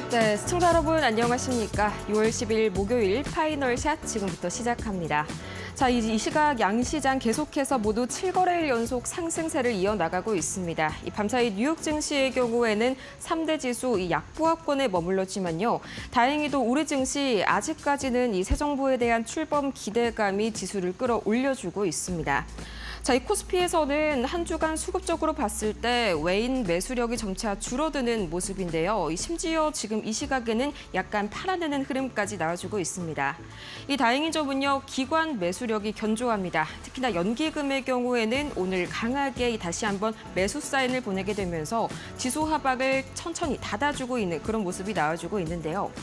네, 시청자 여러분 안녕하십니까. 6월 10일 목요일 파이널샷 지금부터 시작합니다. 자, 이 시각 양시장 계속해서 모두 7거래일 연속 상승세를 이어나가고 있습니다. 이 밤사이 뉴욕 증시의 경우에는 3대 지수 이 약보합권에 머물렀지만요. 다행히도 우리 증시 아직까지는 이 새 정부에 대한 출범 기대감이 지수를 끌어올려주고 있습니다. 자, 이 코스피에서는 한 주간 수급적으로 봤을 때 외인 매수력이 점차 줄어드는 모습인데요. 심지어 지금 이 시각에는 약간 팔아내는 흐름까지 나와주고 있습니다. 이 다행인 점은요, 기관 매수력이 견조합니다. 특히나 연기금의 경우에는 오늘 강하게 다시 한번 매수 사인을 보내게 되면서 지수 하박을 천천히 닫아주고 있는 그런 모습이 나와주고 있는데요.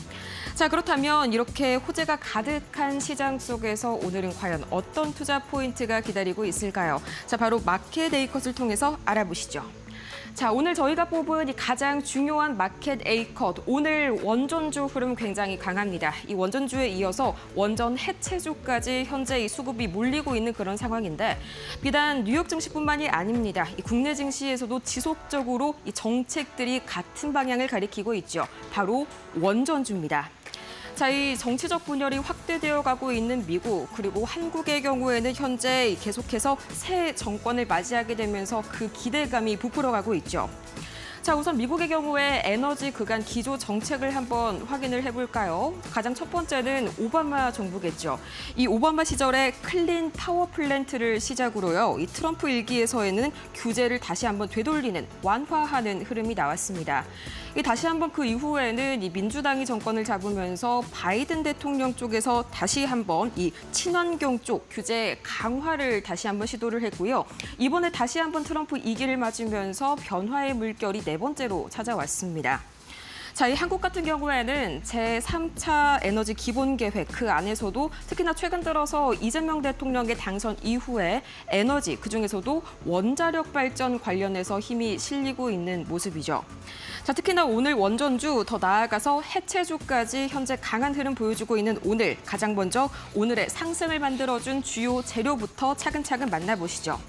자, 그렇다면 이렇게 호재가 가득한 시장 속에서 오늘은 과연 어떤 투자 포인트가 기다리고 있을까요? 자, 바로 마켓 A컷을 통해서 알아보시죠. 자, 오늘 저희가 뽑은 이 가장 중요한 마켓 A컷, 오늘 원전주 흐름 굉장히 강합니다. 이 원전주에 이어서 원전 해체주까지 현재 이 수급이 몰리고 있는 그런 상황인데 비단 뉴욕 증시뿐만이 아닙니다. 이 국내 증시에서도 지속적으로 이 정책들이 같은 방향을 가리키고 있죠. 바로 원전주입니다. 자, 이 정치적 분열이 확대되어 가고 있는 미국, 그리고 한국의 경우에는 현재 계속해서 새 정권을 맞이하게 되면서 그 기대감이 부풀어가고 있죠. 자, 우선 미국의 경우에 에너지 그간 기조 정책을 한번 확인을 해볼까요? 가장 첫 번째는 오바마 정부겠죠. 이 오바마 시절에 클린 파워 플랜트를 시작으로요. 이 트럼프 일기에서에는 규제를 다시 한번 되돌리는, 완화하는 흐름이 나왔습니다. 다시 한번 그 이후에는 이 민주당이 정권을 잡으면서 바이든 대통령 쪽에서 다시 한번 이 친환경 쪽 규제 강화를 다시 한번 시도를 했고요. 이번에 다시 한번 트럼프 2기를 맞으면서 변화의 물결이 네 번째로 찾아왔습니다. 자, 이 한국 같은 경우에는 제3차 에너지 기본계획 그 안에서도 특히나 최근 들어서 이재명 대통령의 당선 이후에 에너지 그중에서도 원자력 발전 관련해서 힘이 실리고 있는 모습이죠. 자, 특히나 오늘 원전주 더 나아가서 해체주까지 현재 강한 흐름 보여주고 있는 오늘 가장 먼저 오늘의 상승을 만들어준 주요 재료부터 차근차근 만나보시죠.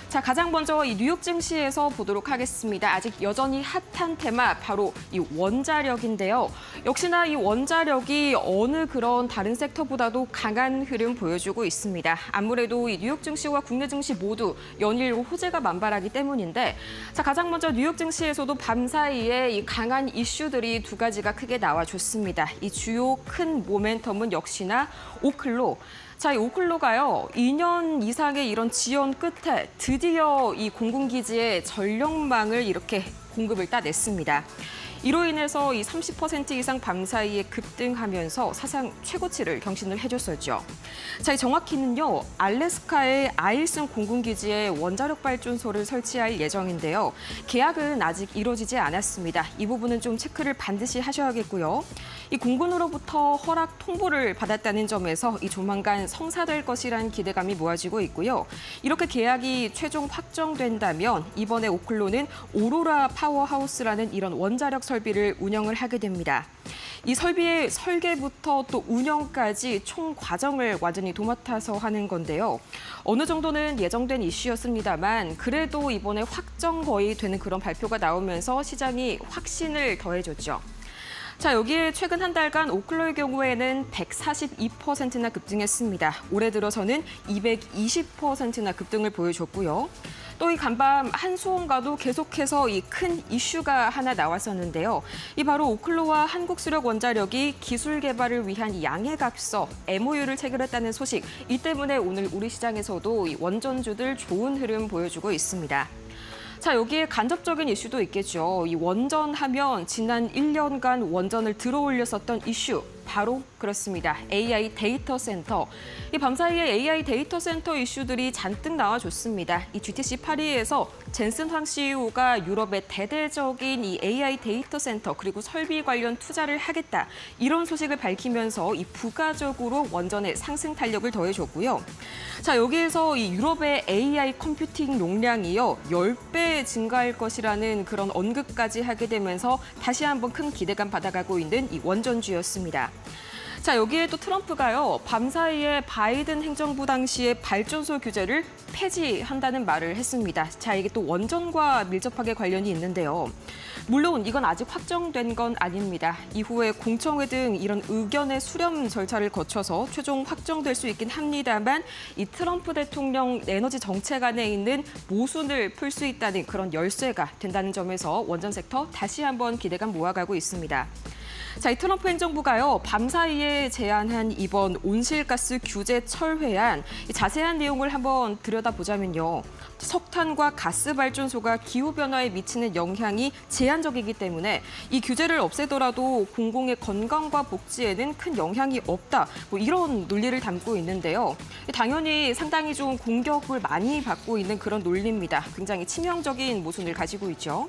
자, 가장 먼저 이 뉴욕 증시에서 보도록 하겠습니다. 아직 여전히 핫한 테마 바로 이 원자력인데요. 역시나 이 원자력이 어느 그런 다른 섹터보다도 강한 흐름 보여주고 있습니다. 아무래도 이 뉴욕 증시와 국내 증시 모두 연일 호재가 만발하기 때문인데, 자, 가장 먼저 뉴욕 증시에서도 밤 사이에 이 강한 이슈들이 두 가지가 크게 나와줬습니다. 이 주요 큰 모멘텀은 역시나 오클로. 자, 이 오클로가요, 2년 이상의 이런 지연 끝에 드디어 이 공군기지의 전력망을 이렇게 공급을 따냈습니다. 이로 인해서 이 30% 이상 밤 사이에 급등하면서 사상 최고치를 경신을 해줬었죠. 자, 정확히는요, 알래스카의 아일슨 공군기지에 원자력 발전소를 설치할 예정인데요. 계약은 아직 이루어지지 않았습니다. 이 부분은 좀 체크를 반드시 하셔야겠고요. 이 공군으로부터 허락 통보를 받았다는 점에서 이 조만간 성사될 것이란 기대감이 모아지고 있고요. 이렇게 계약이 최종 확정된다면 이번에 오클로는 오로라 파워하우스라는 이런 원자력 설비를 운영을 하게 됩니다. 이 설비의 설계부터 또 운영까지 총 과정을 완전히 도맡아서 하는 건데요. 어느 정도는 예정된 이슈였습니다만 그래도 이번에 확정 거의 되는 그런 발표가 나오면서 시장이 확신을 더해줬죠. 자, 여기에 최근 한 달간 오클로의 경우에는 142%나 급등했습니다. 올해 들어서는 220%나 급등을 보여줬고요. 또 이 간밤 한수원과도 계속해서 이 큰 이슈가 하나 나왔었는데요. 이 바로 오클로와 한국수력원자력이 기술 개발을 위한 이 양해각서 MOU를 체결했다는 소식. 이 때문에 오늘 우리 시장에서도 이 원전주들 좋은 흐름 보여주고 있습니다. 자, 여기에 간접적인 이슈도 있겠죠. 이 원전하면 지난 1년간 원전을 들어올렸었던 이슈. 바로 그렇습니다. AI 데이터 센터. 이 밤사이에 AI 데이터 센터 이슈들이 잔뜩 나와줬습니다. 이 GTC 파리에서 젠슨 황 CEO가 유럽의 대대적인 이 AI 데이터 센터 그리고 설비 관련 투자를 하겠다. 이런 소식을 밝히면서 이 부가적으로 원전의 상승 탄력을 더해줬고요. 자, 여기에서 이 유럽의 AI 컴퓨팅 용량이요 10배 증가할 것이라는 그런 언급까지 하게 되면서 다시 한번 큰 기대감 받아가고 있는 이 원전주였습니다. 자, 여기에 또 트럼프가요, 밤사이에 바이든 행정부 당시의 발전소 규제를 폐지한다는 말을 했습니다. 자, 이게 또 원전과 밀접하게 관련이 있는데요. 물론 이건 아직 확정된 건 아닙니다. 이후에 공청회 등 이런 의견의 수렴 절차를 거쳐서 최종 확정될 수 있긴 합니다만 이 트럼프 대통령 에너지 정책 안에 있는 모순을 풀 수 있다는 그런 열쇠가 된다는 점에서 원전 섹터 다시 한번 기대감 모아가고 있습니다. 자, 이 트럼프 행정부가요, 밤사이에 제안한 이번 온실가스 규제 철회안, 이 자세한 내용을 한번 들여다보자면요. 석탄과 가스 발전소가 기후변화에 미치는 영향이 제한적이기 때문에 이 규제를 없애더라도 공공의 건강과 복지에는 큰 영향이 없다. 뭐 이런 논리를 담고 있는데요. 당연히 상당히 좀 공격을 많이 받고 있는 그런 논리입니다. 굉장히 치명적인 모순을 가지고 있죠.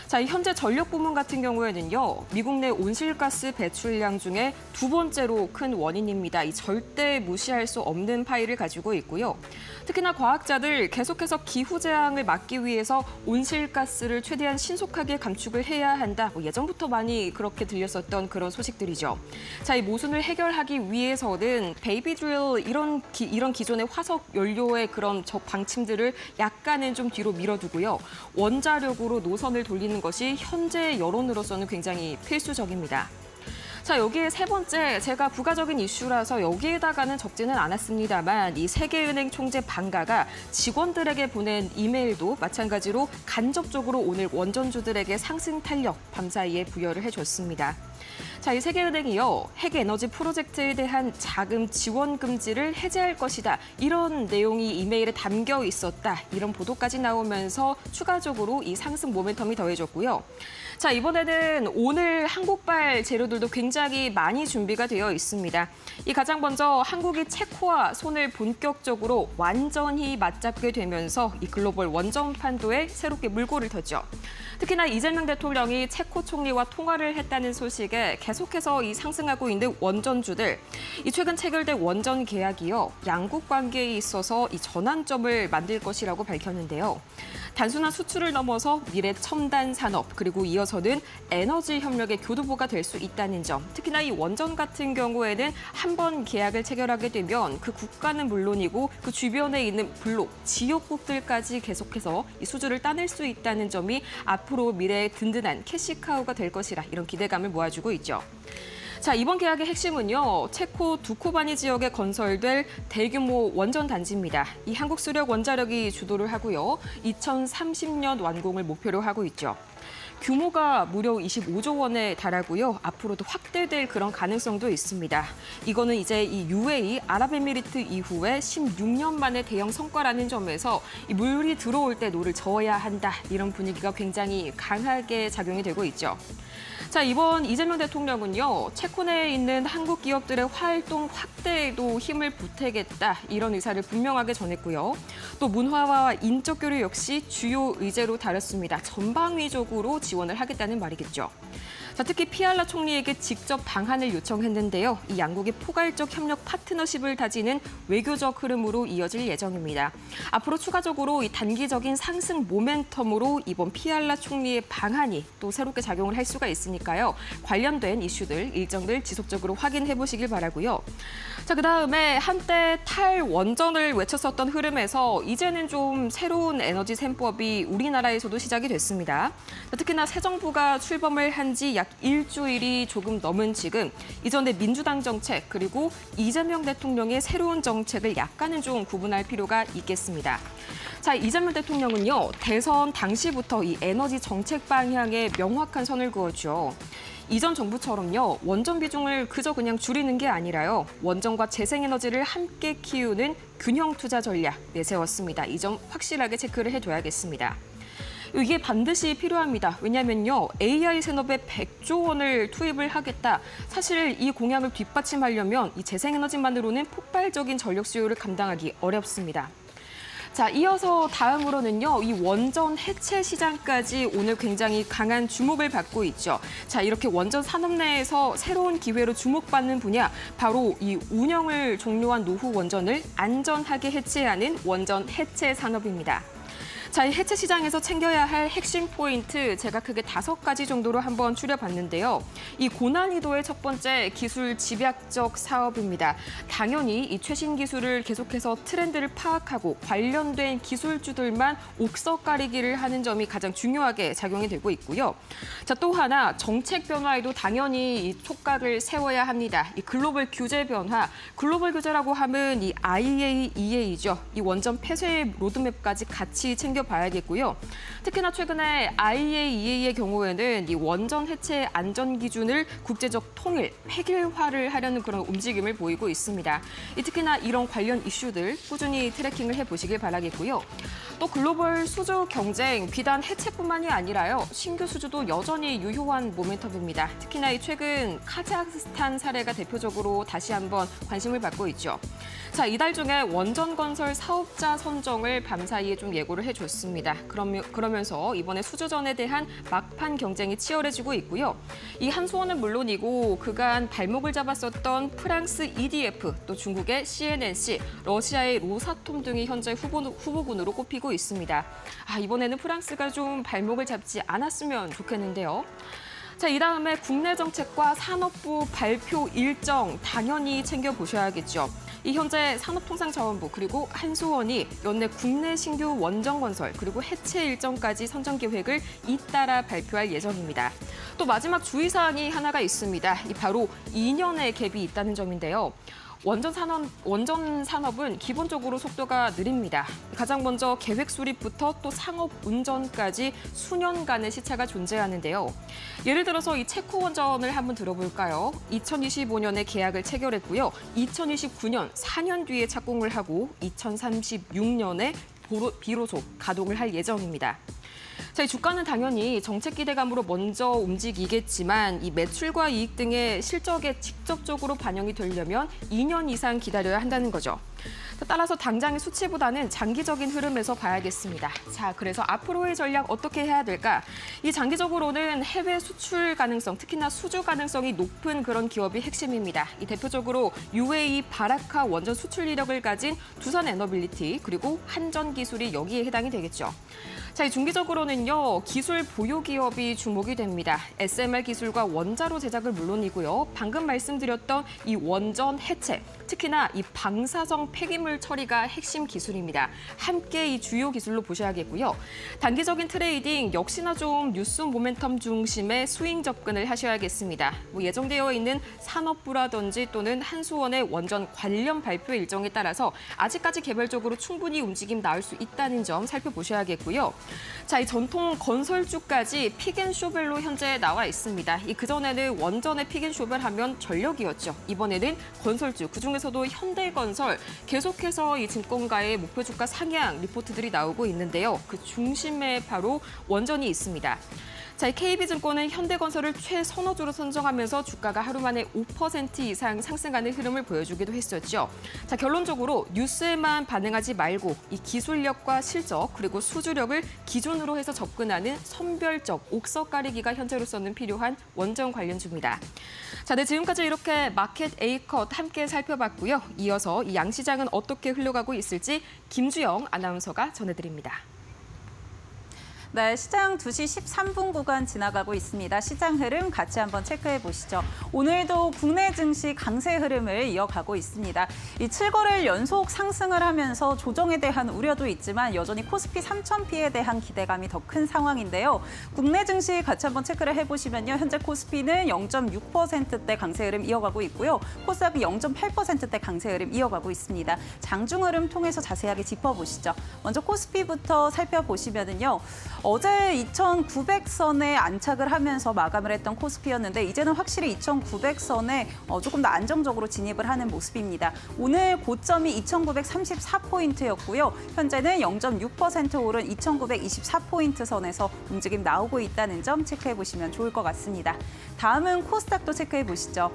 자, 현재 전력 부문 같은 경우에는요, 미국 내 온실가스 배출량 중에 두 번째로 큰 원인입니다. 이 절대 무시할 수 없는 파이를 가지고 있고요. 특히나 과학자들 계속해서 기후 재앙을 막기 위해서 온실가스를 최대한 신속하게 감축을 해야 한다. 뭐 예전부터 많이 그렇게 들렸었던 그런 소식들이죠. 자, 이 모순을 해결하기 위해서는 베이비 드릴 이런 기존의 화석 연료의 그런 방침들을 약간은 좀 뒤로 밀어두고요. 원자력으로 노선을 돌리는 것이 현재 여론으로서는 굉장히 필수적입니다. 자, 여기에 세 번째, 제가 부가적인 이슈라서 여기에다가는 적지는 않았습니다만 이 세계은행 총재 방가가 직원들에게 보낸 이메일도 마찬가지로 간접적으로 오늘 원전주들에게 상승 탄력 밤사이에 부여를 해줬습니다. 자, 이 세계은행이요, 핵에너지 프로젝트에 대한 자금 지원 금지를 해제할 것이다. 이런 내용이 이메일에 담겨 있었다. 이런 보도까지 나오면서 추가적으로 이 상승 모멘텀이 더해졌고요. 자, 이번에는 오늘 한국발 재료들도 굉장히 많이 준비가 되어 있습니다. 이 가장 먼저 한국이 체코와 손을 본격적으로 완전히 맞잡게 되면서 이 글로벌 원전 판도에 새롭게 물꼬를 텄죠. 특히나 이재명 대통령이 체코 총리와 통화를 했다는 소식에 계속해서 이 상승하고 있는 원전주들, 이 최근 체결된 원전 계약이요, 양국 관계에 있어서 이 전환점을 만들 것이라고 밝혔는데요. 단순한 수출을 넘어서 미래 첨단 산업, 그리고 이어서는 에너지 협력의 교두보가 될 수 있다는 점. 특히나 이 원전 같은 경우에는 한 번 계약을 체결하게 되면 그 국가는 물론이고 그 주변에 있는 블록, 지역국들까지 계속해서 이 수주를 따낼 수 있다는 점이 앞으로 미래의 든든한 캐시카우가 될 것이라 이런 기대감을 모아주고 있죠. 자, 이번 계약의 핵심은요, 체코 두코바니 지역에 건설될 대규모 원전 단지입니다. 이 한국수력원자력이 주도를 하고요, 2030년 완공을 목표로 하고 있죠. 규모가 무려 25조 원에 달하고요. 앞으로도 확대될 그런 가능성도 있습니다. 이거는 이제 이 UAE, 아랍에미리트 이후에 16년 만의 대형 성과라는 점에서 이 물이 들어올 때 노를 저어야 한다. 이런 분위기가 굉장히 강하게 작용이 되고 있죠. 자, 이번 이재명 대통령은요, 체코 내에 있는 한국 기업들의 활동 확대에도 힘을 보태겠다, 이런 의사를 분명하게 전했고요. 또 문화와 인적 교류 역시 주요 의제로 다뤘습니다. 전방위적으로 지원을 하겠다는 말이겠죠. 자, 특히 피알라 총리에게 직접 방한을 요청했는데요. 이 양국의 포괄적 협력 파트너십을 다지는 외교적 흐름으로 이어질 예정입니다. 앞으로 추가적으로 이 단기적인 상승 모멘텀으로 이번 피알라 총리의 방한이 또 새롭게 작용을 할 수가 있으니까요. 관련된 이슈들, 일정들 지속적으로 확인해 보시길 바라고요. 자, 그다음에 한때 탈원전을 외쳤었던 흐름에서 이제는 좀 새로운 에너지 셈법이 우리나라에서도 시작이 됐습니다. 특히나 새 정부가 출범을 한 지 약 일주일이 조금 넘은 지금 이전의 민주당 정책 그리고 이재명 대통령의 새로운 정책을 약간은 좀 구분할 필요가 있겠습니다. 자, 이재명 대통령은요, 대선 당시부터 이 에너지 정책 방향에 명확한 선을 그었죠. 이전 정부처럼요, 원전 비중을 그저 그냥 줄이는 게 아니라요, 원전과 재생에너지를 함께 키우는 균형 투자 전략 내세웠습니다. 이 점 확실하게 체크를 해둬야겠습니다. 이게 반드시 필요합니다. 왜냐면요, AI 산업에 100조 원을 투입을 하겠다. 사실 이 공약을 뒷받침하려면 이 재생에너지만으로는 폭발적인 전력 수요를 감당하기 어렵습니다. 자, 이어서 다음으로는요, 이 원전 해체 시장까지 오늘 굉장히 강한 주목을 받고 있죠. 자, 이렇게 원전 산업 내에서 새로운 기회로 주목받는 분야, 바로 이 운영을 종료한 노후 원전을 안전하게 해체하는 원전 해체 산업입니다. 자, 이 해체 시장에서 챙겨야 할 핵심 포인트 제가 크게 5가지 정도로 한번 추려봤는데요. 이 고난이도의 첫 번째 기술 집약적 사업입니다. 당연히 이 최신 기술을 계속해서 트렌드를 파악하고 관련된 기술주들만 옥석 가리기를 하는 점이 가장 중요하게 작용이 되고 있고요. 자, 또 하나 정책 변화에도 당연히 이 촉각을 세워야 합니다. 이 글로벌 규제 변화, 글로벌 규제라고 하면 이 IAEA죠. 이 원전 폐쇄 로드맵까지 같이 챙겨봐야겠고요. 특히나 최근에 IAEA의 경우에는 이 원전 해체 안전 기준을 국제적 통일, 획일화를 하려는 그런 움직임을 보이고 있습니다. 특히나 이런 관련 이슈들 꾸준히 트래킹을 해보시길 바라겠고요. 또 글로벌 수주 경쟁, 비단 해체뿐만이 아니라요. 신규 수주도 여전히 유효한 모멘텀입니다. 특히나 이 최근 카자흐스탄 사례가 대표적으로 다시 한번 관심을 받고 있죠. 자, 이달 중에 원전 건설 사업자 선정을 밤사이에 좀 예고를 해줬습니다. 그러면서 이번에 수주전에 대한 막판 경쟁이 치열해지고 있고요. 이 한수원은 물론이고 그간 발목을 잡았었던 프랑스 EDF, 또 중국의 CNNC, 러시아의 로사톰 등이 현재 후보군으로 꼽히고 있습니다. 이번에는 프랑스가 좀 발목을 잡지 않았으면 좋겠는데요. 자, 이 다음에 국내 정책과 산업부 발표 일정 당연히 챙겨보셔야겠죠. 이 현재 산업통상자원부 그리고 한수원이 연내 국내 신규 원전 건설 그리고 해체 일정까지 선정 계획을 잇따라 발표할 예정입니다. 또 마지막 주의사항이 하나가 있습니다. 바로 2년의 갭이 있다는 점인데요. 원전 산업은 기본적으로 속도가 느립니다. 가장 먼저 계획 수립부터 또 상업 운전까지 수년간의 시차가 존재하는데요. 예를 들어서 이 체코 원전을 한번 들어볼까요? 2025년에 계약을 체결했고요. 2029년 4년 뒤에 착공을 하고 2036년에 비로소 가동을 할 예정입니다. 자, 이 주가는 당연히 정책 기대감으로 먼저 움직이겠지만 이 매출과 이익 등의 실적에 직접적으로 반영이 되려면 2년 이상 기다려야 한다는 거죠. 따라서 당장의 수치보다는 장기적인 흐름에서 봐야겠습니다. 자, 그래서 앞으로의 전략 어떻게 해야 될까? 이 장기적으로는 해외 수출 가능성, 특히나 수주 가능성이 높은 그런 기업이 핵심입니다. 이 대표적으로 UAE 바라카 원전 수출 이력을 가진 두산 에너빌리티 그리고 한전 기술이 여기에 해당이 되겠죠. 자, 이 중기적으로는요, 기술 보유 기업이 주목이 됩니다. SMR 기술과 원자로 제작을 물론이고요. 방금 말씀드렸던 이 원전 해체, 특히나 이 방사성 폐기물 처리가 핵심 기술입니다. 함께 이 주요 기술로 보셔야겠고요. 단기적인 트레이딩 역시나 좀 뉴스 모멘텀 중심의 스윙 접근을 하셔야겠습니다. 예정되어 있는 산업부라든지 또는 한수원의 원전 관련 발표 일정에 따라서 아직까지 개별적으로 충분히 움직임 나올 수 있다는 점 살펴보셔야겠고요. 자, 이 전통 건설주까지 픽앤쇼벨로 현재 나와 있습니다. 그전에는 원전의 픽앤쇼벨 하면 전력이었죠. 이번에는 건설주, 그중에서도 현대건설 계속해서 이 증권가의 목표 주가 상향 리포트들이 나오고 있는데요. 그 중심에 바로 원전이 있습니다. 자, 이 KB증권은 현대건설을 최선호주로 선정하면서 주가가 하루 만에 5% 이상 상승하는 흐름을 보여주기도 했었죠. 자, 결론적으로 뉴스에만 반응하지 말고 이 기술력과 실적 그리고 수주력을 기준으로 해서 접근하는 선별적 옥석 가리기가 현재로서는 필요한 원전 관련주입니다. 자, 네, 지금까지 이렇게 마켓 A컷 함께 살펴봤고요. 이어서 이 양시장은 어떻게 흘러가고 있을지 김주영 아나운서가 전해드립니다. 네, 시장 2시 13분 구간 지나가고 있습니다. 시장 흐름 같이 한번 체크해 보시죠. 오늘도 국내 증시 강세 흐름을 이어가고 있습니다. 이 7거래일 연속 상승을 하면서 조정에 대한 우려도 있지만 여전히 코스피 3,000피에 대한 기대감이 더 큰 상황인데요. 국내 증시 같이 한번 체크를 해보시면요. 현재 코스피는 0.6%대 강세 흐름 이어가고 있고요. 코스닥이 0.8%대 강세 흐름 이어가고 있습니다. 장중 흐름 통해서 자세하게 짚어보시죠. 먼저 코스피부터 살펴보시면은요. 어제 2,900선에 안착을 하면서 마감을 했던 코스피였는데 이제는 확실히 2,900선에 조금 더 안정적으로 진입을 하는 모습입니다. 오늘 고점이 2,934포인트였고요. 현재는 0.6% 오른 2,924포인트 선에서 움직임 나오고 있다는 점 체크해 보시면 좋을 것 같습니다. 다음은 코스닥도 체크해 보시죠.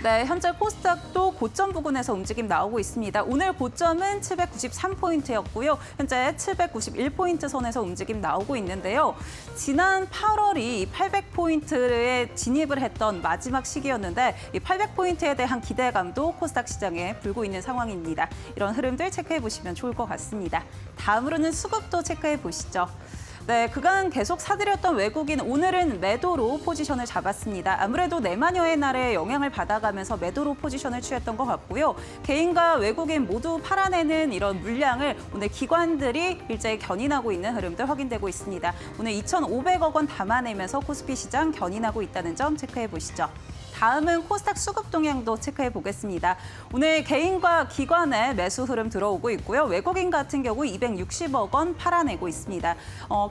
네, 현재 코스닥도 고점 부근에서 움직임 나오고 있습니다. 오늘 고점은 793포인트였고요. 현재 791포인트 선에서 움직임 나오고 있는데요. 지난 8월이 800포인트에 진입을 했던 마지막 시기였는데 이 800포인트에 대한 기대감도 코스닥 시장에 불고 있는 상황입니다. 이런 흐름들 체크해 보시면 좋을 것 같습니다. 다음으로는 수급도 체크해 보시죠. 네, 그간 계속 사들였던 외국인 오늘은 매도로 포지션을 잡았습니다. 아무래도 내마녀의 날에 영향을 받아가면서 매도로 포지션을 취했던 것 같고요. 개인과 외국인 모두 팔아내는 이런 물량을 오늘 기관들이 일제히 견인하고 있는 흐름들 확인되고 있습니다. 오늘 2,500억 원 담아내면서 코스피 시장 견인하고 있다는 점 체크해 보시죠. 다음은 코스닥 수급 동향도 체크해 보겠습니다. 오늘 개인과 기관의 매수 흐름 들어오고 있고요. 외국인 같은 경우 260억 원 팔아내고 있습니다.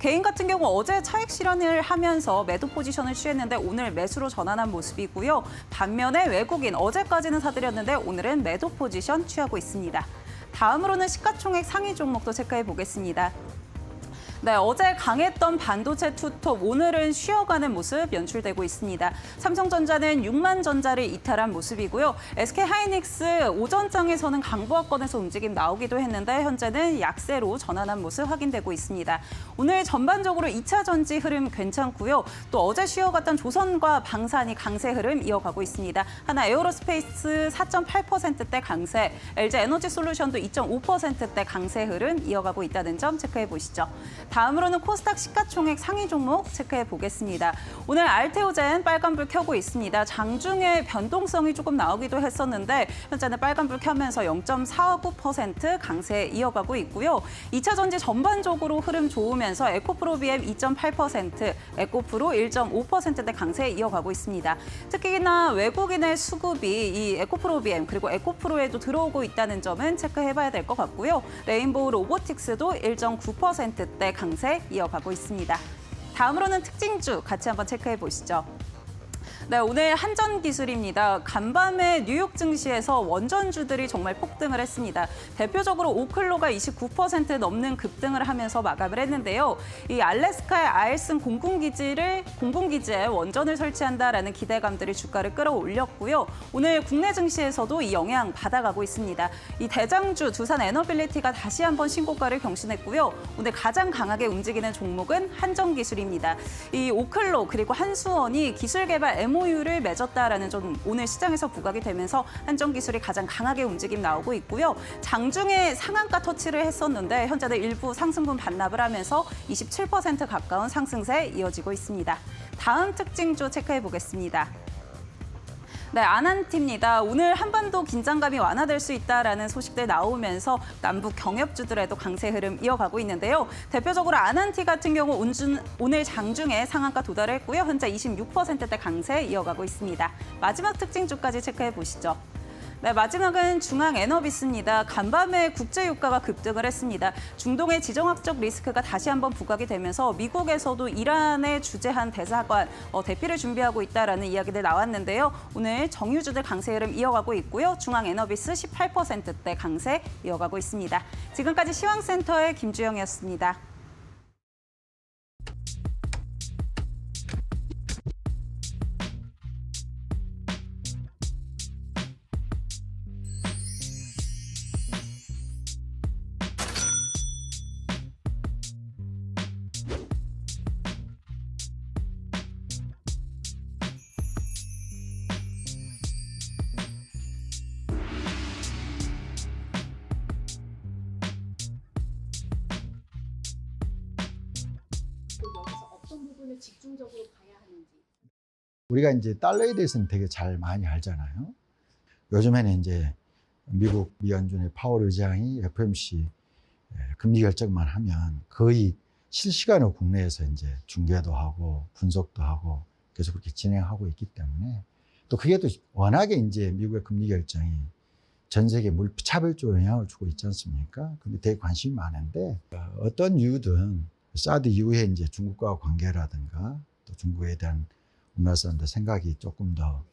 개인 같은 경우 어제 차익 실현을 하면서 매도 포지션을 취했는데 오늘 매수로 전환한 모습이고요. 반면에 외국인 어제까지는 사들였는데 오늘은 매도 포지션 취하고 있습니다. 다음으로는 시가총액 상위 종목도 체크해 보겠습니다. 네, 어제 강했던 반도체 투톱 오늘은 쉬어가는 모습 연출되고 있습니다. 삼성전자는 6만 전자를 이탈한 모습이고요. SK하이닉스 오전장에서는 강보합권에서 움직임 나오기도 했는데 현재는 약세로 전환한 모습 확인되고 있습니다. 오늘 전반적으로 2차 전지 흐름 괜찮고요. 또 어제 쉬어갔던 조선과 방산이 강세 흐름 이어가고 있습니다. 하나 에어로스페이스 4.8%대 강세, LG에너지솔루션도 2.5%대 강세 흐름 이어가고 있다는 점 체크해 보시죠. 다음으로는 코스닥 시가총액 상위 종목 체크해 보겠습니다. 오늘 알테오젠 빨간불 켜고 있습니다. 장중에 변동성이 조금 나오기도 했었는데 현재는 빨간불 켜면서 0.49% 강세 이어가고 있고요. 2차 전지 전반적으로 흐름 좋으면서 에코프로 BM 2.8%, 에코프로 1.5%대 강세 이어가고 있습니다. 특히나 외국인의 수급이 이 에코프로 BM 그리고 에코프로에도 들어오고 있다는 점은 체크해봐야 될 것 같고요. 레인보우 로보틱스도 1.9%대 강세 이어가고 있습니다. 다음으로는 특징주 같이 한번 체크해 보시죠. 네, 오늘 한전기술입니다. 간밤에 뉴욕 증시에서 원전주들이 정말 폭등을 했습니다. 대표적으로 오클로가 29% 넘는 급등을 하면서 마감을 했는데요. 이 알래스카의 아일슨 공군기지에 원전을 설치한다라는 기대감들이 주가를 끌어올렸고요. 오늘 국내 증시에서도 이 영향 받아가고 있습니다. 이 대장주 두산 에너빌리티가 다시 한번 신고가를 경신했고요. 오늘 가장 강하게 움직이는 종목은 한전기술입니다. 이 오클로 그리고 한수원이 기술개발 MOU를 맺었다라는 점 오늘 시장에서 부각이 되면서 한전기술이 가장 강하게 움직임 나오고 있고요. 장중에 상한가 터치를 했었는데 현재는 일부 상승분 반납을 하면서 27% 가까운 상승세 이어지고 있습니다. 다음 특징주 체크해 보겠습니다. 네, 아난티입니다. 오늘 한반도 긴장감이 완화될 수 있다라는 소식들 나오면서 남북 경협주들에도 강세 흐름 이어가고 있는데요. 대표적으로 아난티 같은 경우 오늘 장중에 상한가 도달을 했고요. 현재 26%대 강세 이어가고 있습니다. 마지막 특징주까지 체크해 보시죠. 네, 마지막은 중앙에너비스입니다. 간밤에 국제유가가 급등을 했습니다. 중동의 지정학적 리스크가 다시 한번 부각이 되면서 미국에서도 이란에 주재한 대사관 대피를 준비하고 있다라는 이야기들 나왔는데요. 오늘 정유주들 강세 흐름 이어가고 있고요. 중앙에너비스 18%대 강세 이어가고 있습니다. 지금까지 시황센터의 김주영이었습니다. 여기서 어떤 부분을 집중적으로 봐야 하는지. 우리가 이제 달러에 대해서는 되게 잘 많이 알잖아요. 요즘에는 이제 미국 미연준의 파월 의장이 FOMC 금리 결정만 하면 거의 실시간으로 국내에서 이제 중계도 하고 분석도 하고 계속 그렇게 진행하고 있기 때문에 또 그게 또 워낙에 이제 미국의 금리 결정이 전 세계 물차별적으로 영향을 주고 있지 않습니까? 근데 되게 관심이 많은데 어떤 이유든 사드 이후에 이제 중국과 관계라든가 또 중국에 대한 우리나라 사람들 생각이 조금 더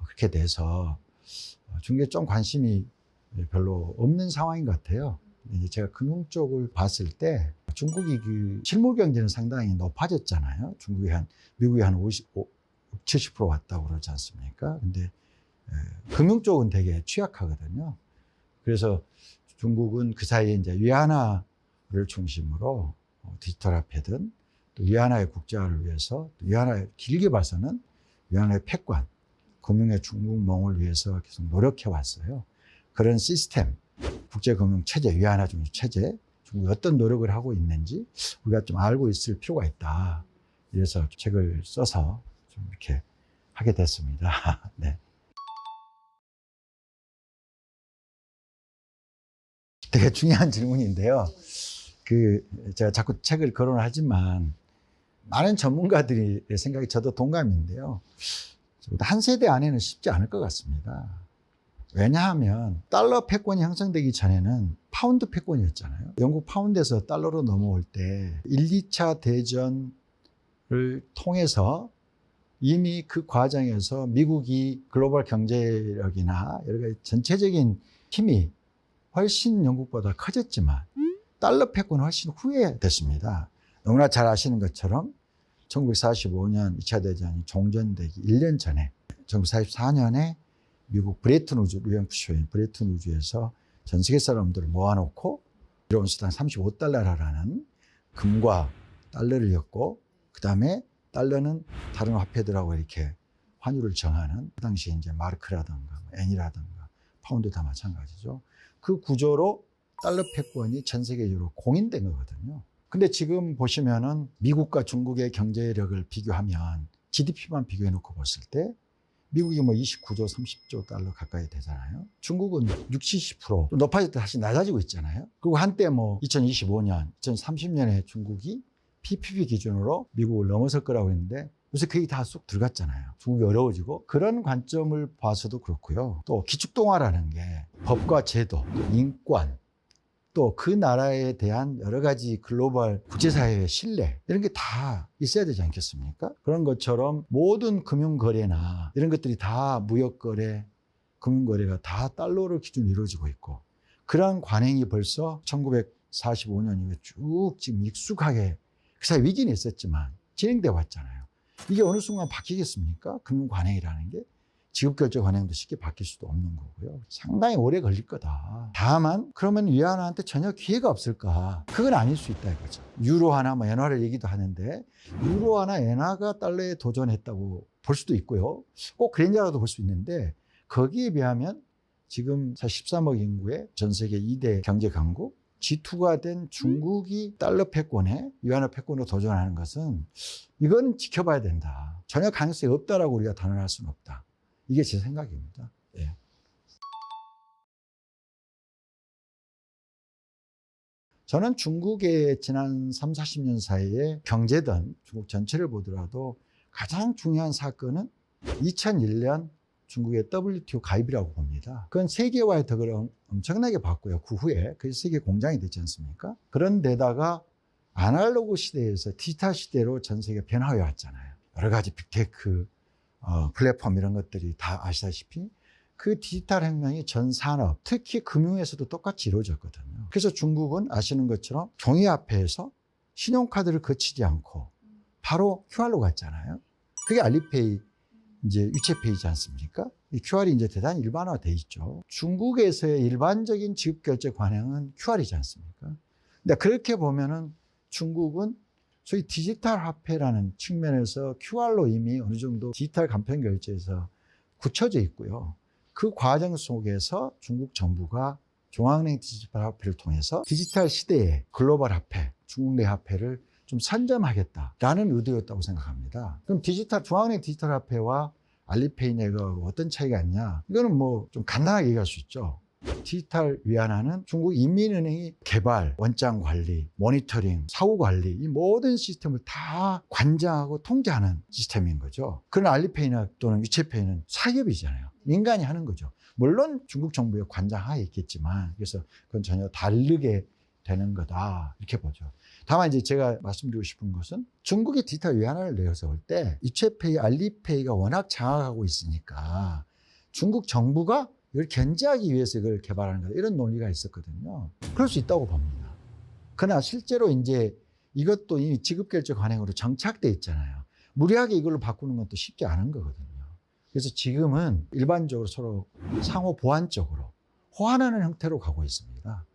그렇게 돼서 중국에 좀 관심이 별로 없는 상황인 것 같아요. 이제 제가 금융 쪽을 봤을 때 중국이 그 실물 경제는 상당히 높아졌잖아요. 미국이 한 50, 70% 왔다고 그러지 않습니까? 근데 금융 쪽은 되게 취약하거든요. 그래서 중국은 그 사이에 이제 위안화를 중심으로 디지털 화폐든 또 위안화의 국제화를 위해서 또 위안화의 길게 봐서는 위안화의 패권, 금융의 중국몽을 위해서 계속 노력해 왔어요. 그런 시스템, 국제금융 체제, 위안화 중심 체제, 중국이 어떤 노력을 하고 있는지 우리가 좀 알고 있을 필요가 있다. 이래서 책을 써서 좀 이렇게 하게 됐습니다. 네. 되게 중요한 질문인데요. 제가 자꾸 책을 거론하지만 많은 전문가들의 생각이 저도 동감인데요. 한 세대 안에는 쉽지 않을 것 같습니다. 왜냐하면 달러 패권이 형성되기 전에는 파운드 패권이었잖아요. 영국 파운드에서 달러로 넘어올 때 1, 2차 대전을 통해서 이미 그 과정에서 미국이 글로벌 경제력이나 여러 가지 전체적인 힘이 훨씬 영국보다 커졌지만 달러 패권은 훨씬 후에 됐습니다. 너무나 잘 아시는 것처럼 1945년 2차 대전이 종전되기 1년 전에 1944년에 미국 브레튼-우즈, UNFC인 브레튼-우즈에서 전 세계 사람들을 모아놓고 1온수당 35달러라는 금과 달러를 엮고 그 다음에 달러는 다른 화폐들하고 이렇게 환율을 정하는 그 당시에 이제 마르크라든가 엔이라든가 파운드 다 마찬가지죠. 그 구조로 달러 패권이 전 세계적으로 공인된 거거든요. 근데 지금 보시면은 미국과 중국의 경제력을 비교하면 GDP만 비교해 놓고 봤을 때 미국이 뭐 29조, 30조 달러 가까이 되잖아요. 중국은 60, 70% 높아질 때 다시 낮아지고 있잖아요. 그리고 한때 뭐 2025년, 2030년에 중국이 PPP 기준으로 미국을 넘어설 거라고 했는데 요새 그게 다 쏙 들어갔잖아요. 중국이 어려워지고 그런 관점을 봐서도 그렇고요. 또 기축동화라는 게 법과 제도, 인권, 또 그 나라에 대한 여러 가지 글로벌 국제사회의 신뢰 이런 게 다 있어야 되지 않겠습니까? 그런 것처럼 모든 금융거래나 이런 것들이 다 무역거래, 금융거래가 다 달러로 기준으로 이루어지고 있고 그러한 관행이 벌써 1945년 이후에 쭉 지금 익숙하게 그 사이 위기는 있었지만 진행돼 왔잖아요. 이게 어느 순간 바뀌겠습니까? 금융관행이라는 게 지급결제 관행도 쉽게 바뀔 수도 없는 거고요. 상당히 오래 걸릴 거다. 다만 그러면 위안화한테 전혀 기회가 없을까? 그건 아닐 수 있다 이거죠. 유로화나 뭐 엔화를 얘기도 하는데 유로화나 엔화가 달러에 도전했다고 볼 수도 있고요. 꼭 그랬냐라도 볼 수 있는데 거기에 비하면 지금 13억 인구의 전 세계 2대 경제 강국 G2가 된 중국이 달러 패권에 위안화 패권으로 도전하는 것은 이건 지켜봐야 된다. 전혀 가능성이 없다라고 우리가 단언할 수는 없다. 이게 제 생각입니다. 예. 저는 중국의 지난 3, 40년 사이에 경제든 중국 전체를 보더라도 가장 중요한 사건은 2001년 중국의 WTO 가입이라고 봅니다. 그건 세계화의 덕을 엄청나게 봤고요. 그 후에 그래서 세계 공장이 됐지 않습니까? 그런데다가 아날로그 시대에서 디지털 시대로 전 세계가 변화해 왔잖아요. 여러 가지 빅테크, 플랫폼 이런 것들이 다 아시다시피 그 디지털 혁명이 전 산업, 특히 금융에서도 똑같이 이루어졌거든요. 그래서 중국은 아시는 것처럼 종이화폐에서 신용카드를 거치지 않고 바로 QR로 갔잖아요. 그게 알리페이 이제 유체페이지 않습니까? 이 QR이 이제 대단히 일반화돼 있죠. 중국에서의 일반적인 지급결제 관행은 QR이지 않습니까? 근데 그렇게 보면은 중국은 소위 디지털 화폐라는 측면에서 QR로 이미 어느 정도 디지털 간편 결제에서 굳혀져 있고요. 그 과정 속에서 중국 정부가 중앙은행 디지털 화폐를 통해서 디지털 시대의 글로벌 화폐, 중국 내 화폐를 좀 선점하겠다라는 의도였다고 생각합니다. 그럼 중앙은행 디지털 화폐와 알리페이 네트워크가 어떤 차이가 있냐? 이거는 뭐 좀 간단하게 얘기할 수 있죠. 디지털 위안화는 중국 인민은행이 개발, 원장 관리, 모니터링, 사후 관리 이 모든 시스템을 다 관장하고 통제하는 시스템인 거죠. 그런 알리페이나 또는 위챗페이는 사기업이잖아요. 민간이 하는 거죠. 물론 중국 정부의 관장하에 있겠지만 그래서 그건 전혀 다르게 되는 거다 이렇게 보죠. 다만 이제 제가 말씀드리고 싶은 것은 중국이 디지털 위안화를 내세울 때 위챗페이, 알리페이가 워낙 장악하고 있으니까 중국 정부가 이걸 견제하기 위해서 이걸 개발하는 거다 이런 논리가 있었거든요. 그럴 수 있다고 봅니다. 그러나 실제로 이제 이것도 이미 지급결제 관행으로 정착돼 있잖아요. 무리하게 이걸로 바꾸는 건 또 쉽지 않은 거거든요. 그래서 지금은 일반적으로 서로 상호 보완적으로 호환하는 형태로 가고 있습니다.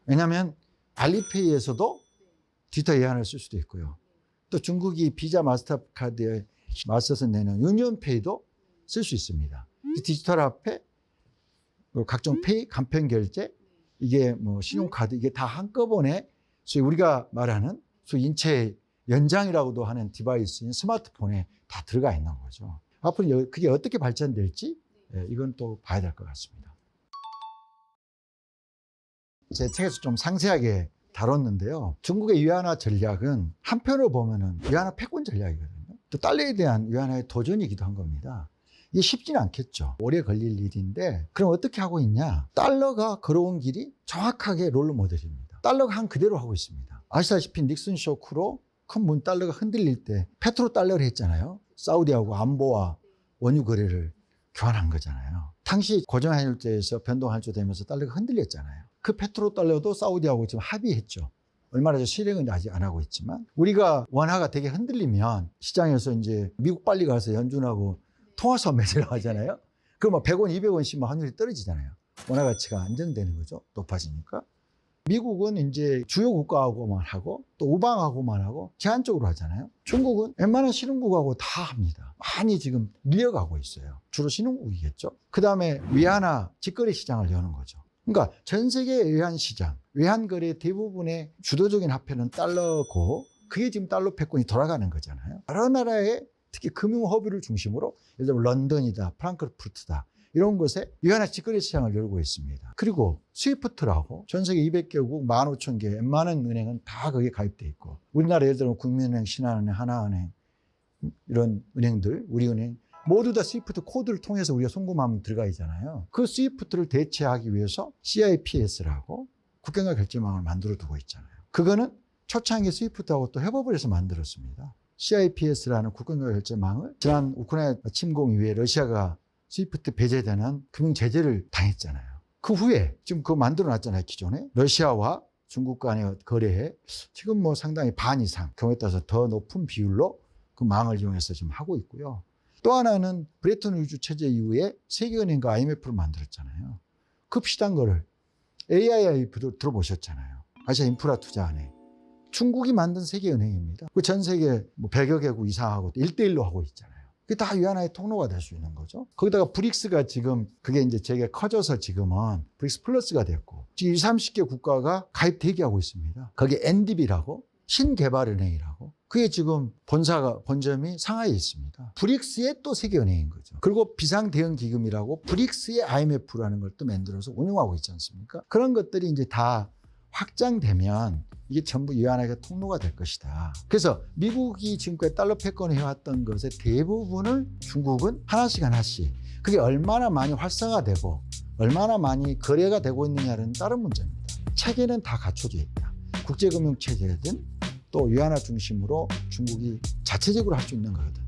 왜냐하면 알리페이에서도 디지털 예환을 쓸 수도 있고요. 또 중국이 비자 마스터카드에 맞서서 내는 유니온페이도 쓸 수 있습니다. 디지털 화폐, 각종 페이, 간편 결제, 이게 뭐 신용카드, 이게 다 한꺼번에 소위 우리가 말하는 소위 인체 연장이라고도 하는 디바이스인 스마트폰에 다 들어가 있는 거죠. 앞으로 그게 어떻게 발전될지 이건 또 봐야 될 것 같습니다. 제 책에서 좀 상세하게 다뤘는데요. 중국의 위안화 전략은 한편으로 보면은 위안화 패권 전략이거든요. 또 달러에 대한 위안화의 도전이기도 한 겁니다. 이게 쉽지는 않겠죠. 오래 걸릴 일인데 그럼 어떻게 하고 있냐? 달러가 걸어온 길이 정확하게 롤러 모델입니다. 달러가 한 그대로 하고 있습니다. 아시다시피 닉슨 쇼크로 큰 문 달러가 흔들릴 때 페트로 달러를 했잖아요. 사우디하고 안보와 원유 거래를 교환한 거잖아요. 당시 고정환율제에서 변동환율제 되면서 달러가 흔들렸잖아요. 그 페트로 달러도 사우디하고 지금 합의했죠. 얼마나 실행은 아직 안 하고 있지만 우리가 원화가 되게 흔들리면 시장에서 이제 미국 빨리 가서 연준하고 통화서 맺으러 하잖아요. 그러면 100원, 200원씩 환율이 떨어지잖아요. 원화 가치가 안정되는 거죠. 높아지니까. 미국은 이제 주요 국가하고만 하고 또 우방하고만 하고 제한적으로 하잖아요. 중국은 웬만한 신흥국하고 다 합니다. 많이 지금 밀려가고 있어요. 주로 신흥국이겠죠. 그 다음에 위안화 직거래 시장을 여는 거죠. 그러니까 전 세계 외환 시장, 외환 거래 대부분의 주도적인 화폐는 달러고 그게 지금 달러 패권이 돌아가는 거잖아요. 여러 나라의 특히 금융 허브를 중심으로 예를 들면 런던이다, 프랑크푸르트다 이런 곳에 위안화 직거래 시장을 열고 있습니다. 그리고 스위프트라고 전 세계 200개국 15,000개 웬만한 은행은 다 거기에 가입돼 있고 우리나라 예를 들면 국민은행, 신한은행, 하나은행 이런 은행들, 우리은행 모두 다 스위프트 코드를 통해서 우리가 송금하면 들어가 있잖아요. 그 스위프트를 대체하기 위해서 CIPS라고 국경과 결제망을 만들어 두고 있잖아요. 그거는 초창기 스위프트하고 또 협업을 해서 만들었습니다. CIPS라는 국경과 결제망을 지난 우크라이나 침공 이후에 러시아가 스위프트 배제되는 금융 제재를 당했잖아요. 그 후에 지금 그거 만들어 놨잖아요. 기존에 루시아와 중국 간의 거래에 지금 뭐 상당히 반 이상 경우에 따라서 더 높은 비율로 그 망을 이용해서 지금 하고 있고요. 또 하나는 브레튼 우즈 체제 이후에 세계은행과 IMF를 만들었잖아요. 그 비슷한 거를 AIIF도 들어보셨잖아요. 아시아 인프라 투자은행. 중국이 만든 세계은행입니다. 그 전 세계 뭐 100여 개국 이상하고 1대1로 하고 있잖아요. 그게 다 위안화의 통로가 될 수 있는 거죠. 거기다가 브릭스가 지금 그게 이제 되게 커져서 지금은 브릭스 플러스가 됐고 지금 20, 30개 국가가 가입 대기하고 있습니다. 거기에 NDB라고 신개발은행이라고 그게 지금 본점이 상하이에 있습니다. 브릭스의 또 세계은행인 거죠. 그리고 비상대응기금이라고 브릭스의 IMF라는 걸 또 만들어서 운영하고 있지 않습니까? 그런 것들이 이제 다 확장되면 이게 전부 위안화의 통로가 될 것이다. 그래서 미국이 지금까지 달러 패권을 해왔던 것의 대부분을 중국은 하나씩 그게 얼마나 많이 활성화되고 얼마나 많이 거래가 되고 있느냐는 다른 문제입니다. 체계는 다 갖춰져 있다. 국제금융체제든 또 위안화 중심으로 중국이 자체적으로 할 수 있는 거거든.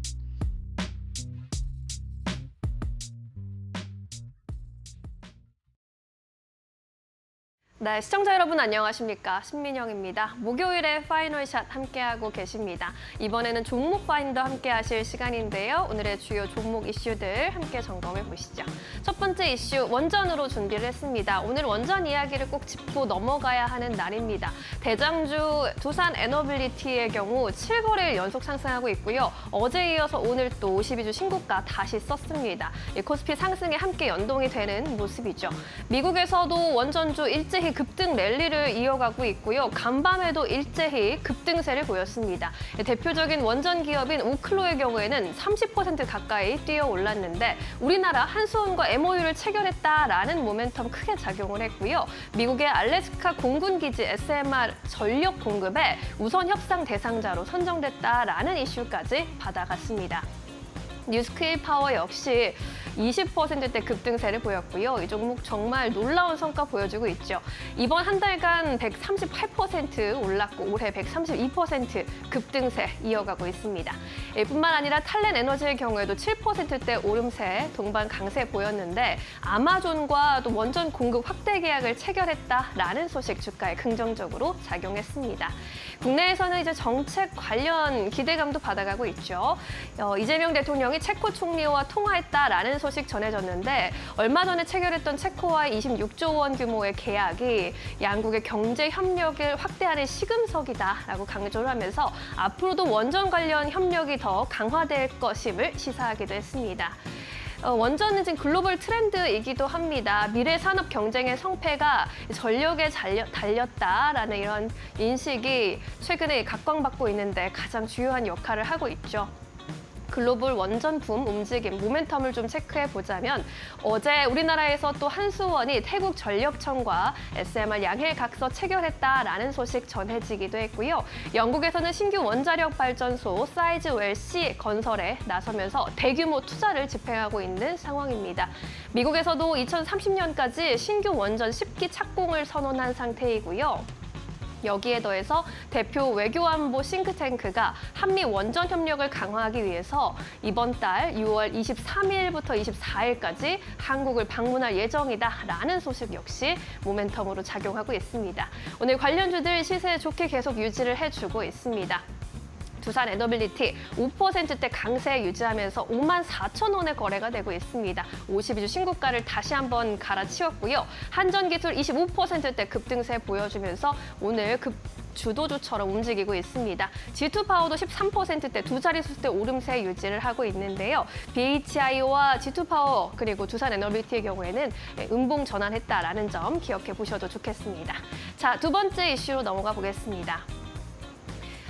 네, 시청자 여러분 안녕하십니까? 신민영입니다. 목요일에 파이널샷 함께하고 계십니다. 이번에는 종목 파인더 함께하실 시간인데요. 오늘의 주요 종목 이슈들 함께 점검해 보시죠. 첫 번째 이슈 원전으로 준비를 했습니다. 오늘 원전 이야기를 꼭 짚고 넘어가야 하는 날입니다. 대장주 두산 에너빌리티의 경우 7거래일 연속 상승하고 있고요. 어제 이어서 오늘 또 52주 신고가 다시 썼습니다. 코스피 상승에 함께 연동이 되는 모습이죠. 미국에서도 원전주 일제히 급등 랠리를 이어가고 있고요. 간밤에도 일제히 급등세를 보였습니다. 대표적인 원전 기업인 오클로의 경우에는 30% 가까이 뛰어 올랐는데 우리나라 한수원과 MOU를 체결했다라는 모멘텀 크게 작용을 했고요. 미국의 알래스카 공군기지 SMR 전력 공급에 우선 협상 대상자로 선정됐다라는 이슈까지 받아갔습니다. 뉴스크일 파워 역시 20%대 급등세를 보였고요. 이 종목 정말 놀라운 성과 보여주고 있죠. 이번 한 달간 138% 올랐고 올해 132% 급등세 이어가고 있습니다. 뿐만 아니라 탈렌 에너지의 경우에도 7%대 오름세, 동반 강세 보였는데 아마존과 또 원전 공급 확대 계약을 체결했다라는 소식 주가에 긍정적으로 작용했습니다. 국내에서는 이제 정책 관련 기대감도 받아가고 있죠. 이재명 대통령이 체코 총리와 통화했다라는 소식 전해졌는데 얼마 전에 체결했던 체코와의 26조 원 규모의 계약이 양국의 경제 협력을 확대하는 시금석이다라고 강조를 하면서 앞으로도 원전 관련 협력이 더 강화될 것임을 시사하기도 했습니다. 원전은 지금 글로벌 트렌드이기도 합니다. 미래 산업 경쟁의 성패가 전력에 달렸다라는 이런 인식이 최근에 각광받고 있는데 가장 주요한 역할을 하고 있죠. 글로벌 원전 붐 움직임, 모멘텀을 좀 체크해 보자면 어제 우리나라에서 또 한수원이 태국 전력청과 SMR 양해각서 체결했다라는 소식 전해지기도 했고요. 영국에서는 신규 원자력 발전소 사이즈웰 C 건설에 나서면서 대규모 투자를 집행하고 있는 상황입니다. 미국에서도 2030년까지 신규 원전 10기 착공을 선언한 상태이고요. 여기에 더해서 대표 외교안보 싱크탱크가 한미 원전 협력을 강화하기 위해서 이번 달 6월 23일부터 24일까지 한국을 방문할 예정이다라는 소식 역시 모멘텀으로 작용하고 있습니다. 오늘 관련주들 시세 좋게 계속 유지를 해주고 있습니다. 두산 에너빌리티 5%대 강세 유지하면서 54,000원에 거래가 되고 있습니다. 52주 신고가를 다시 한번 갈아치웠고요. 한전기술 25%대 급등세 보여주면서 오늘 주도주처럼 움직이고 있습니다. G2파워도 13%대 두 자릿수대 오름세 유지를 하고 있는데요. BHI와 G2파워 그리고 두산 에너빌리티의 경우에는 음봉 전환했다라는 점 기억해 보셔도 좋겠습니다. 자, 두 번째 이슈로 넘어가 보겠습니다.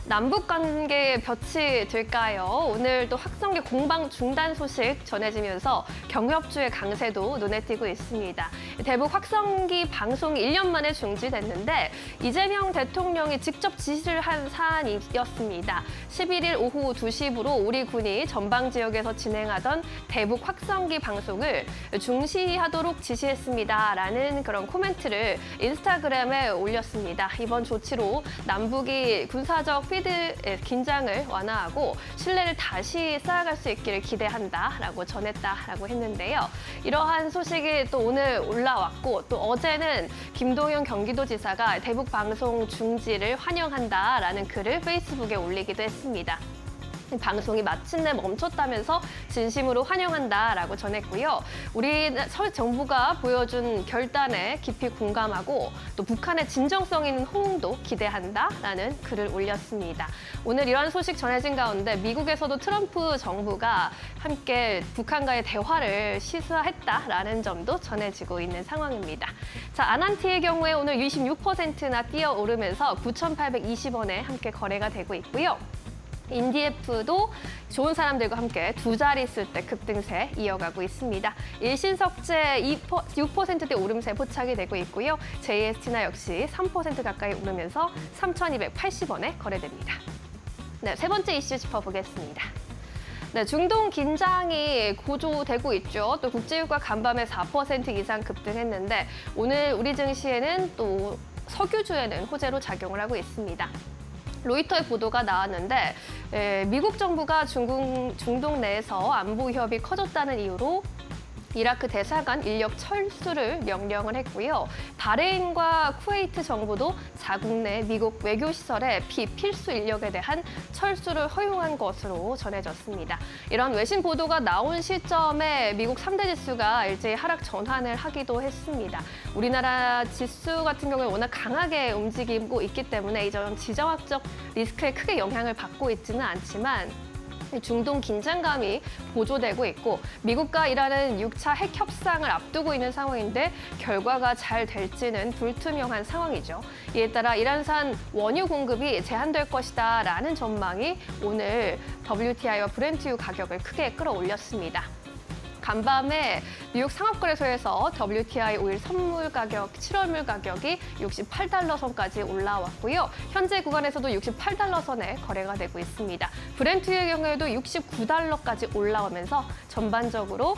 남북 관계에 볕이 들까요? 오늘 또 확성기 공방 중단 소식 전해지면서 경협주의 강세도 눈에 띄고 있습니다. 대북 확성기 방송이 1년 만에 중지됐는데 이재명 대통령이 직접 지시를 한 사안이었습니다. 11일 오후 2시부로 우리 군이 전방 지역에서 진행하던 대북 확성기 방송을 중시하도록 지시했습니다라는 그런 코멘트를 인스타그램에 올렸습니다. 이번 조치로 남북이 군사적 긴장을 완화하고 신뢰를 다시 쌓아갈 수 있기를 기대한다라고 전했다라고 했는데요. 이러한 소식이 또 오늘 올라왔고 또 어제는 김동연 경기도지사가 대북 방송 중지를 환영한다라는 글을 페이스북에 올리기도 했습니다. 방송이 마침내 멈췄다면서 진심으로 환영한다라고 전했고요. 우리 정부가 보여준 결단에 깊이 공감하고 또 북한의 진정성 있는 호응도 기대한다라는 글을 올렸습니다. 오늘 이런 소식 전해진 가운데 미국에서도 트럼프 정부가 함께 북한과의 대화를 시사했다라는 점도 전해지고 있는 상황입니다. 자, 아난티의 경우에 오늘 26%나 뛰어오르면서 9,820원에 함께 거래가 되고 있고요. 인디에프도 좋은 사람들과 함께 두 자릿수대 급등세 이어가고 있습니다. 일신석재 6%대 오름세 포착이 되고 있고요. JST나 역시 3% 가까이 오르면서 3,280원에 거래됩니다. 네, 세 번째 이슈 짚어보겠습니다. 네, 중동 긴장이 고조되고 있죠. 또 국제유가 간밤에 4% 이상 급등했는데 오늘 우리 증시에는 또 석유주에는 호재로 작용을 하고 있습니다. 로이터의 보도가 나왔는데 미국 정부가 중동 내에서 안보 위협이 커졌다는 이유로 이라크 대사관 인력 철수를 명령을 했고요. 바레인과 쿠웨이트 정부도 자국 내 미국 외교시설의 비필수 인력에 대한 철수를 허용한 것으로 전해졌습니다. 이런 외신 보도가 나온 시점에 미국 3대 지수가 일제히 하락 전환을 하기도 했습니다. 우리나라 지수 같은 경우에 워낙 강하게 움직이고 있기 때문에 이런 지정학적 리스크에 크게 영향을 받고 있지는 않지만 중동 긴장감이 고조되고 있고 미국과 이란은 6차 핵 협상을 앞두고 있는 상황인데 결과가 잘 될지는 불투명한 상황이죠. 이에 따라 이란산 원유 공급이 제한될 것이다라는 전망이 오늘 WTI와 브렌트유 가격을 크게 끌어올렸습니다. 간밤에 뉴욕 상업거래소에서 WTI 오일 선물 가격, 7월물 가격이 68달러 선까지 올라왔고요. 현재 구간에서도 68달러 선에 거래가 되고 있습니다. 브렌트유의 경우에도 69달러까지 올라오면서 전반적으로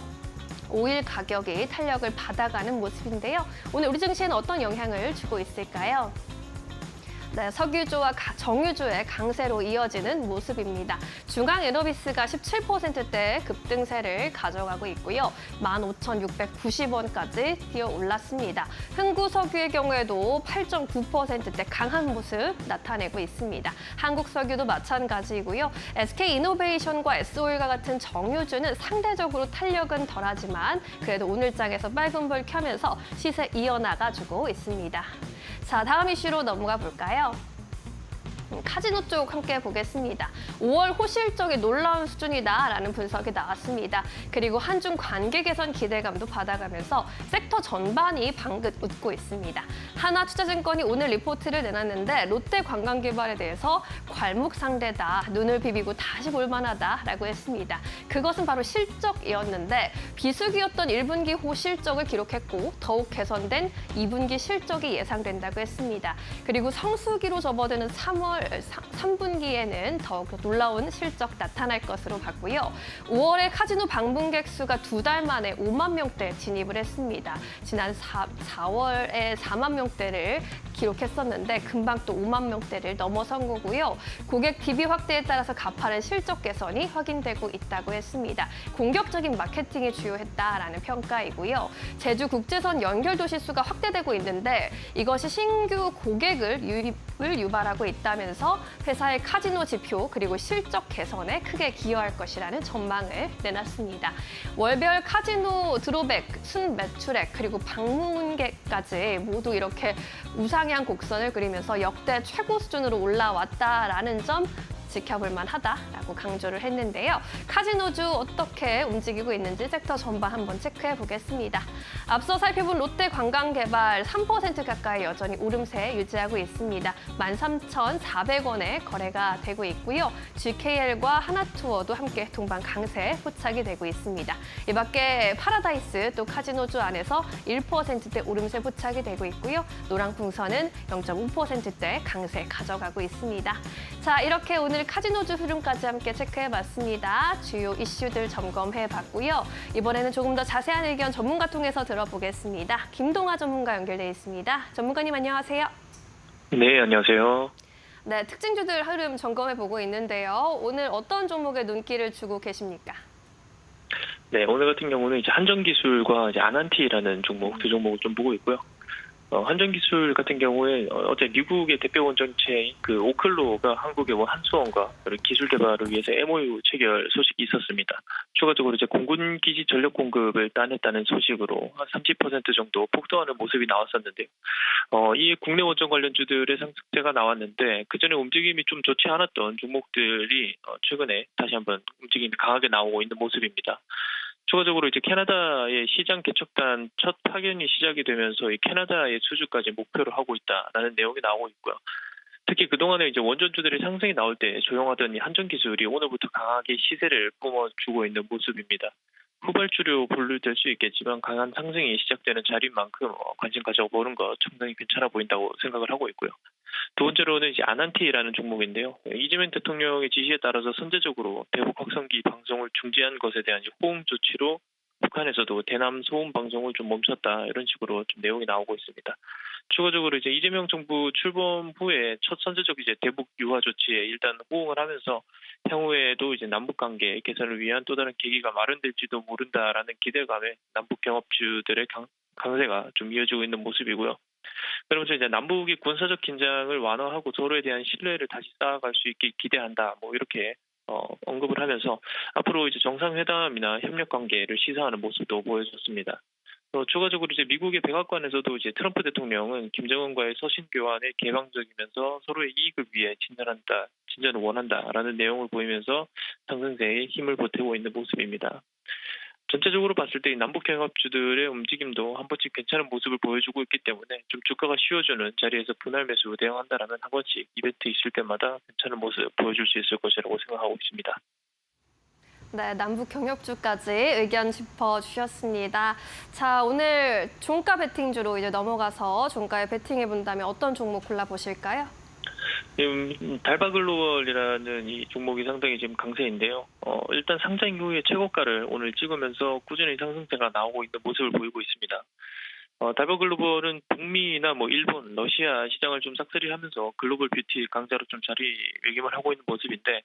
오일 가격이 탄력을 받아가는 모습인데요. 오늘 우리 증시에는 어떤 영향을 주고 있을까요? 네, 석유주와 정유주의 강세로 이어지는 모습입니다. 중앙에너비스가 17%대 급등세를 가져가고 있고요. 15,690원까지 뛰어 올랐습니다. 흥구석유의 경우에도 8.9%대 강한 모습 나타내고 있습니다. 한국석유도 마찬가지이고요. SK이노베이션과 S오일과 같은 정유주는 상대적으로 탄력은 덜하지만 그래도 오늘장에서 빨간 불 켜면서 시세 이어나가주고 있습니다. 자, 다음 이슈로 넘어가 볼까요? 카지노 쪽 함께 보겠습니다. 5월 호실적이 놀라운 수준이다라는 분석이 나왔습니다. 그리고 한중 관계 개선 기대감도 받아가면서 섹터 전반이 방긋 웃고 있습니다. 하나투자증권이 오늘 리포트를 내놨는데 롯데 관광개발에 대해서 괄목상대다, 눈을 비비고 다시 볼만하다라고 했습니다. 그것은 바로 실적이었는데 비수기였던 1분기 호실적을 기록했고 더욱 개선된 2분기 실적이 예상된다고 했습니다. 그리고 성수기로 접어드는 3분기에는 더욱 놀라운 실적 나타날 것으로 봤고요. 5월에 카지노 방문객 수가 2달 만에 5만 명대 진입을 했습니다. 지난 4월에 4만 명대를 기록했었는데 금방 또 5만 명대를 넘어선 거고요. 고객 DB 확대에 따라서 가파른 실적 개선이 확인되고 있다고 했습니다. 공격적인 마케팅이 주요했다라는 평가이고요. 제주 국제선 연결 도시 수가 확대되고 있는데 이것이 신규 고객을 유입을 유발하고 있다면서 회사의 카지노 지표 그리고 실적 개선에 크게 기여할 것이라는 전망을 내놨습니다. 월별 카지노 드로백, 순 매출액 그리고 방문객까지 모두 이렇게 우상향 곡선을 그리면서 역대 최고 수준으로 올라왔다라는 점 지켜볼 만하다라고 강조를 했는데요. 카지노주 어떻게 움직이고 있는지 섹터 전반 한번 체크해 보겠습니다. 앞서 살펴본 롯데 관광개발 3% 가까이 여전히 오름세 유지하고 있습니다. 13,400원에 거래가 되고 있고요. GKL과 하나투어도 함께 동반 강세 포착이 되고 있습니다. 이 밖에 파라다이스 또 카지노주 안에서 1%대 오름세 포착이 되고 있고요. 노랑풍선은 0.5%대 강세 가져가고 있습니다. 자, 이렇게 오늘 카지노주 흐름까지 함께 체크해봤습니다. 주요 이슈들 점검해봤고요. 이번에는 조금 더 자세한 의견 전문가 통해서 들어보겠습니다. 김동아 전문가 연결돼 있습니다. 전문가님 안녕하세요. 네, 안녕하세요. 네, 특징주들 흐름 점검해보고 있는데요. 오늘 어떤 종목에 눈길을 주고 계십니까? 네, 오늘 같은 경우는 이제 한전기술과 이제 아난티라는 종목, 두 종목을 좀 보고 있고요. 한전기술 같은 경우에 어제 미국의 대표 원전체인 그 오클로가 한국의 한수원과 기술 개발을 위해서 MOU 체결 소식이 있었습니다. 추가적으로 이제 공군 기지 전력 공급을 따냈다는 소식으로 한 30% 정도 폭등하는 모습이 나왔었는데요. 이 국내 원전 관련주들의 상승세가 나왔는데 그 전에 움직임이 좀 좋지 않았던 종목들이 최근에 다시 한번 움직임이 강하게 나오고 있는 모습입니다. 추가적으로 이제 캐나다의 시장 개척단 첫 파견이 시작이 되면서 이 캐나다의 수주까지 목표로 하고 있다라는 내용이 나오고 있고요. 특히 그동안에 이제 원전주들의 상승이 나올 때 조용하던 이 한전기술이 오늘부터 강하게 시세를 뿜어주고 있는 모습입니다. 후발주로 분류될 수 있겠지만 강한 상승이 시작되는 자리인 만큼 관심 가져보는 것 상당히 괜찮아 보인다고 생각을 하고 있고요. 두 번째로는 이제 아난티라는 종목인데요. 이재명 대통령의 지시에 따라서 선제적으로 대북 확성기 방송을 중지한 것에 대한 호응 조치로 북한에서도 대남 소음 방송을 좀 멈췄다 이런 식으로 좀 내용이 나오고 있습니다. 추가적으로 이제 이재명 정부 출범 후에 첫 선제적 이제 대북 유화 조치에 일단 호응을 하면서 향후에도 이제 남북 관계 개선을 위한 또 다른 계기가 마련될지도 모른다라는 기대감에 남북 경합주들의 강세가 좀 이어지고 있는 모습이고요. 그러면서 이제 남북이 군사적 긴장을 완화하고 서로에 대한 신뢰를 다시 쌓아갈 수 있게 기대한다. 뭐 이렇게 언급을 하면서 앞으로 이제 정상회담이나 협력 관계를 시사하는 모습도 보여줬습니다. 추가적으로 이제 미국의 백악관에서도 이제 트럼프 대통령은 김정은과의 서신 교환에 개방적이면서 서로의 이익을 위해 진전을 원한다라는 내용을 보이면서 상승세에 힘을 보태고 있는 모습입니다. 전체적으로 봤을 때 이 남북 경합주들의 움직임도 한 번씩 괜찮은 모습을 보여주고 있기 때문에 좀 주가가 쉬워주는 자리에서 분할 매수 대응한다라면 한 번씩 이벤트 있을 때마다 괜찮은 모습 보여줄 수 있을 것이라고 생각하고 있습니다. 네, 남북 경협주까지 의견 짚어주셨습니다. 자, 오늘 종가 베팅주로 이제 넘어가서 종가에 베팅해 본다면 어떤 종목 골라보실까요? 지금 달바글로벌이라는 이 종목이 상당히 지금 강세인데요. 일단 상장 이후에 최고가를 오늘 찍으면서 꾸준히 상승세가 나오고 있는 모습을 보이고 있습니다. 달바글로벌은 북미나 일본, 러시아 시장을 좀 싹쓸이하면서 글로벌 뷰티 강자로 좀 자리매김을 하고 있는 모습인데,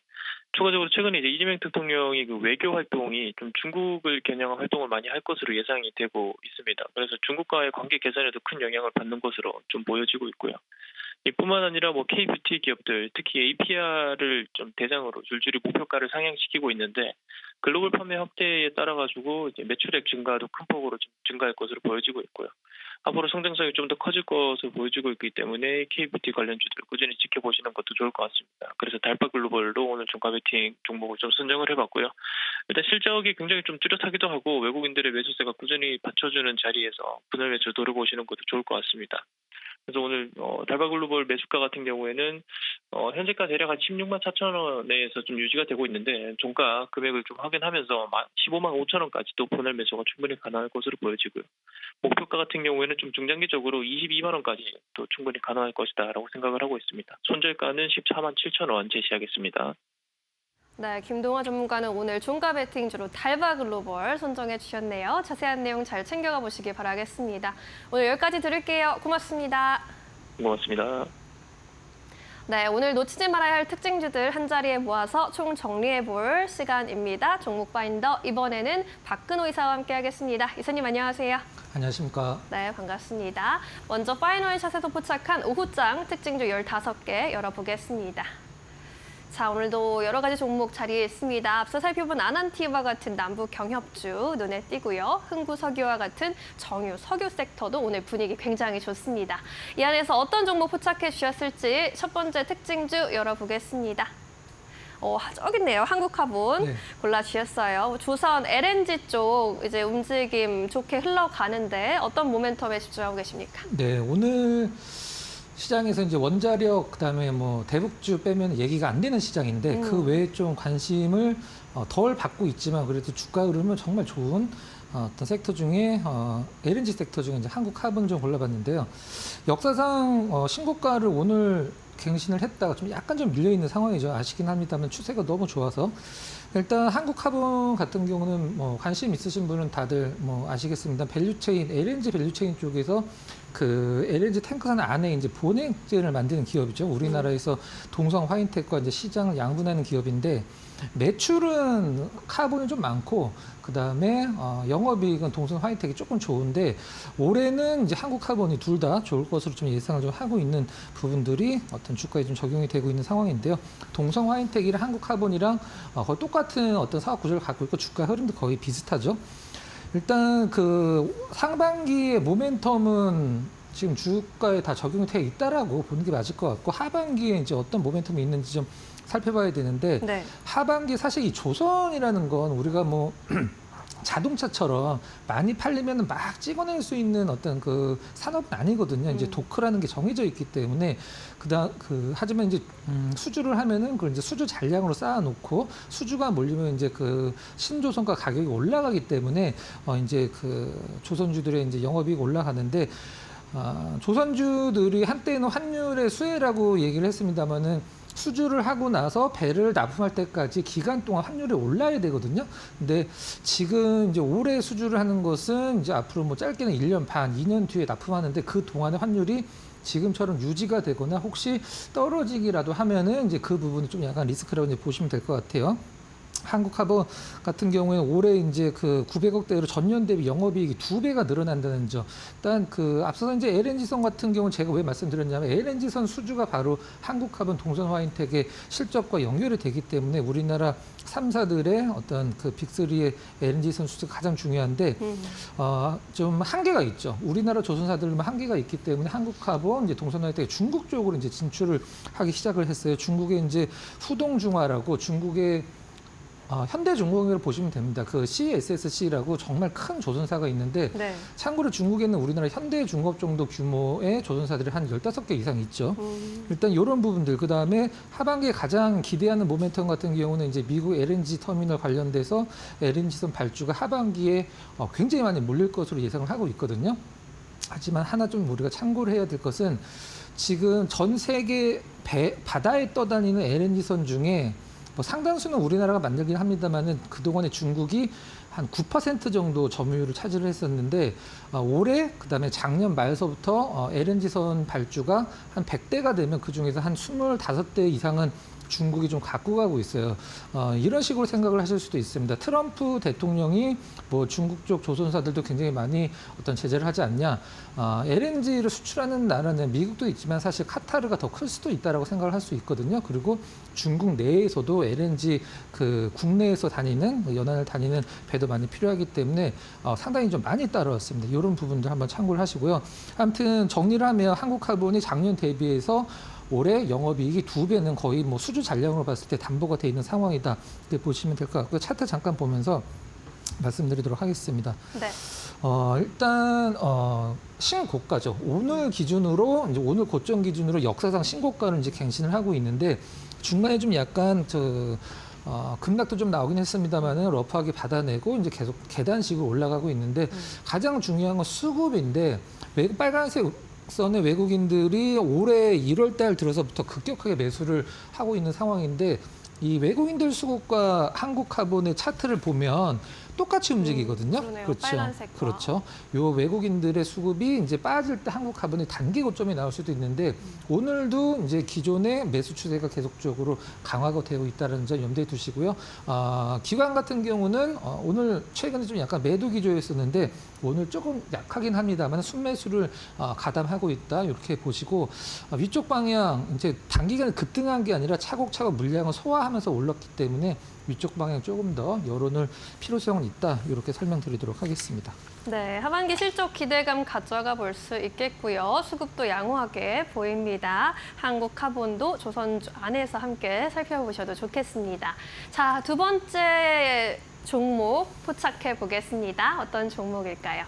추가적으로 최근에 이제 이재명 대통령이 그 외교 활동이 좀 중국을 겨냥한 활동을 많이 할 것으로 예상이 되고 있습니다. 그래서 중국과의 관계 개선에도 큰 영향을 받는 것으로 좀 보여지고 있고요. 이뿐만 아니라 K-뷰티 기업들, 특히 APR을 좀 대상으로 줄줄이 목표가를 상향시키고 있는데, 글로벌 판매 확대에 따라 가지고 이제 매출액 증가도 큰 폭으로 좀 증가할 것으로 보여지고 있고요. 앞으로 성장성이 좀 더 커질 것으로 보여지고 있기 때문에 K-뷰티 관련주들 꾸준히 지켜보시는 것도 좋을 것 같습니다. 그래서 달바글로벌도 오늘 종가 베팅 종목을 좀 선정을 해봤고요. 일단 실적이 굉장히 좀 뚜렷하기도 하고 외국인들의 매수세가 꾸준히 받쳐주는 자리에서 분할 매수 노려보시는 것도 좋을 것 같습니다. 그래서 오늘 달바글로벌 매수가 같은 경우에는 현재가 대략 한 16만 4천 원에서 좀 유지가 되고 있는데, 종가 금액을 좀 확인하면서 15만 5천 원까지도 분할 매수가 충분히 가능할 것으로 보여지고요. 목표가 같은 경우에는 좀 중장기적으로 22만 원까지 또 충분히 가능할 것이다라고 생각을 하고 있습니다. 손절가는 14만 7천 원 제시하겠습니다. 네, 김동화 전문가는 오늘 종가 베팅주로 달바글로벌 선정해 주셨네요. 자세한 내용 잘 챙겨가 보시길 바라겠습니다. 오늘 여기까지 들을게요. 고맙습니다. 고맙습니다. 네, 오늘 놓치지 말아야 할 특징주들 한자리에 모아서 총 정리해 볼 시간입니다. 종목 파인더, 이번에는 박근호 이사와 함께하겠습니다. 이사님 안녕하세요. 안녕하십니까. 네, 반갑습니다. 먼저 파이널샷에서 포착한 오후장 특징주 15개 열어보겠습니다. 자, 오늘도 여러 가지 종목 자리에 있습니다. 앞서 살펴본 아난티와 같은 남북 경협주 눈에 띄고요. 흥구석유와 같은 정유, 석유 섹터도 오늘 분위기 굉장히 좋습니다. 이 안에서 어떤 종목 포착해 주셨을지 첫 번째 특징주 열어보겠습니다. 저기 있네요. 한국화본 네. 골라주셨어요. 조선 LNG 쪽 이제 움직임 좋게 흘러가는데 어떤 모멘텀에 집중하고 계십니까? 네, 오늘 시장에서 이제 원자력 그다음에 대북주 빼면 얘기가 안 되는 시장인데 그 외에 좀 관심을 덜 받고 있지만 그래도 주가 흐름은 정말 좋은 어떤 섹터 중에 LNG 섹터 중에 이제 한국화본 좀 골라봤는데요. 역사상 신고가를 오늘 갱신을 했다가 좀 약간 좀 밀려 있는 상황이죠. 아시긴 합니다만 추세가 너무 좋아서. 일단 한국화본 같은 경우는 관심 있으신 분은 다들 아시겠습니다. 밸류체인, LNG 밸류체인 쪽에서 그 LNG 탱크산 안에 이제 본액제를 만드는 기업이죠. 우리나라에서 동성 화인텍과 이제 시장을 양분하는 기업인데, 매출은 카본이 좀 많고 그다음에 영업이익은 동성 화이텍이 조금 좋은데, 올해는 이제 한국카본이 둘 다 좋을 것으로 좀 예상을 좀 하고 있는 부분들이 어떤 주가에 좀 적용이 되고 있는 상황인데요. 동성 화이텍이랑 한국카본이랑 거의 똑같은 어떤 사업 구조를 갖고 있고 주가 흐름도 거의 비슷하죠. 일단 그 상반기의 모멘텀은 지금 주가에 다 적용이 되어 있다라고 보는 게 맞을 것 같고, 하반기에 이제 어떤 모멘텀이 있는지 좀 살펴봐야 되는데, 네. 하반기 사실 이 조선이라는 건 우리가 자동차처럼 많이 팔리면 막 찍어낼 수 있는 어떤 그 산업은 아니거든요. 이제 도크라는 게 정해져 있기 때문에 하지만 이제 수주를 하면은 그걸 이제 수주 잔량으로 쌓아놓고 수주가 몰리면 이제 그 신조선가 가격이 올라가기 때문에 이제 그 조선주들의 이제 영업이익 올라가는데, 조선주들이 한때는 환율의 수혜라고 얘기를 했습니다만은 수주를 하고 나서 배를 납품할 때까지 기간 동안 환율이 올라야 되거든요. 근데 지금 이제 올해 수주를 하는 것은 이제 앞으로 짧게는 1년 반, 2년 뒤에 납품하는데, 그 동안에 환율이 지금처럼 유지가 되거나 혹시 떨어지기라도 하면은 이제 그 부분이 좀 약간 리스크라고 이제 보시면 될 것 같아요. 한국화본 같은 경우에는 올해 이제 그 900억대로 전년 대비 영업이익이 2배가 늘어난다는 점. 일단 그 앞서서 이제 LNG선 같은 경우는 제가 왜 말씀드렸냐면, LNG선 수주가 바로 한국화본, 동선 화인텍의 실적과 연결이 되기 때문에 우리나라 3사들의 어떤 그 빅3의 LNG선 수주가 가장 중요한데, 좀 한계가 있죠. 우리나라 조선사들만 한계가 있기 때문에 한국화본, 이제 동선 화인텍이 중국 쪽으로 이제 진출을 하기 시작을 했어요. 중국의 이제 후동중화라고 중국의 현대중공업을 보시면 됩니다. 그 CSSC라고 정말 큰 조선사가 있는데, 네. 참고로 중국에는 우리나라 현대중공업 정도 규모의 조선사들이 한 15개 이상 있죠. 일단 이런 부분들, 그 다음에 하반기에 가장 기대하는 모멘텀 같은 경우는 이제 미국 LNG 터미널 관련돼서 LNG선 발주가 하반기에 굉장히 많이 몰릴 것으로 예상을 하고 있거든요. 하지만 하나 좀 우리가 참고를 해야 될 것은, 지금 전 세계 바다에 떠다니는 LNG선 중에 뭐 상당수는 우리나라가 만들긴 합니다만은 그동안에 중국이 한 9% 정도 점유율을 차지를 했었는데 올해 그다음에 작년 말서부터 LNG선 발주가 한 100대가 되면 그중에서 한 25대 이상은 중국이 좀 갖고 가고 있어요. 이런 식으로 생각을 하실 수도 있습니다. 트럼프 대통령이 뭐 중국 쪽 조선사들도 굉장히 많이 어떤 제재를 하지 않냐. LNG를 수출하는 나라는 미국도 있지만 사실 카타르가 더 클 수도 있다라고 생각을 할 수 있거든요. 그리고 중국 내에서도 LNG 그 국내에서 다니는 연안을 다니는 배도 많이 필요하기 때문에 상당히 좀 많이 따라왔습니다. 이런 부분들 한번 참고를 하시고요. 아무튼 정리를 하면 한국카본이 작년 대비해서 올해 영업이익이 2배는 거의 뭐 수주 잔량으로 봤을 때 담보가 돼 있는 상황이다. 이렇게 보시면 될 것 같고요. 차트 잠깐 보면서 말씀드리도록 하겠습니다. 네. 일단 신고가죠. 오늘 기준으로 이제 오늘 고점 기준으로 역사상 신고가를 이제 갱신을 하고 있는데 중간에 좀 약간 급락도 좀 나오긴 했습니다만은 러프하게 받아내고 이제 계속 계단식으로 올라가고 있는데 가장 중요한 건 수급인데 빨간색 선의 외국인들이 올해 1월 달 들어서부터 급격하게 매수를 하고 있는 상황인데 이 외국인들 수급과 한국카본의 차트를 보면 똑같이 움직이거든요. 그러네요. 그렇죠. 빨간색과. 그렇죠. 요 외국인들의 수급이 이제 빠질 때 한국카본이 단기 고점이 나올 수도 있는데 오늘도 이제 기존의 매수 추세가 계속적으로 강화가 되고 있다는 점 염두에 두시고요. 기관 같은 경우는 오늘 최근에 좀 약간 매도 기조였었는데 오늘 조금 약하긴 합니다만 순매수를 가담하고 있다 이렇게 보시고 위쪽 방향 이제 단기간에 급등한 게 아니라 차곡차곡 물량을 소화하면서 올랐기 때문에 위쪽 방향 조금 더 여론을 필요성은 있다 이렇게 설명드리도록 하겠습니다. 네, 하반기 실적 기대감 가져가 볼 수 있겠고요. 수급도 양호하게 보입니다. 한국카본도 조선주 안에서 함께 살펴보셔도 좋겠습니다. 자, 두 번째 종목 포착해 보겠습니다. 어떤 종목일까요?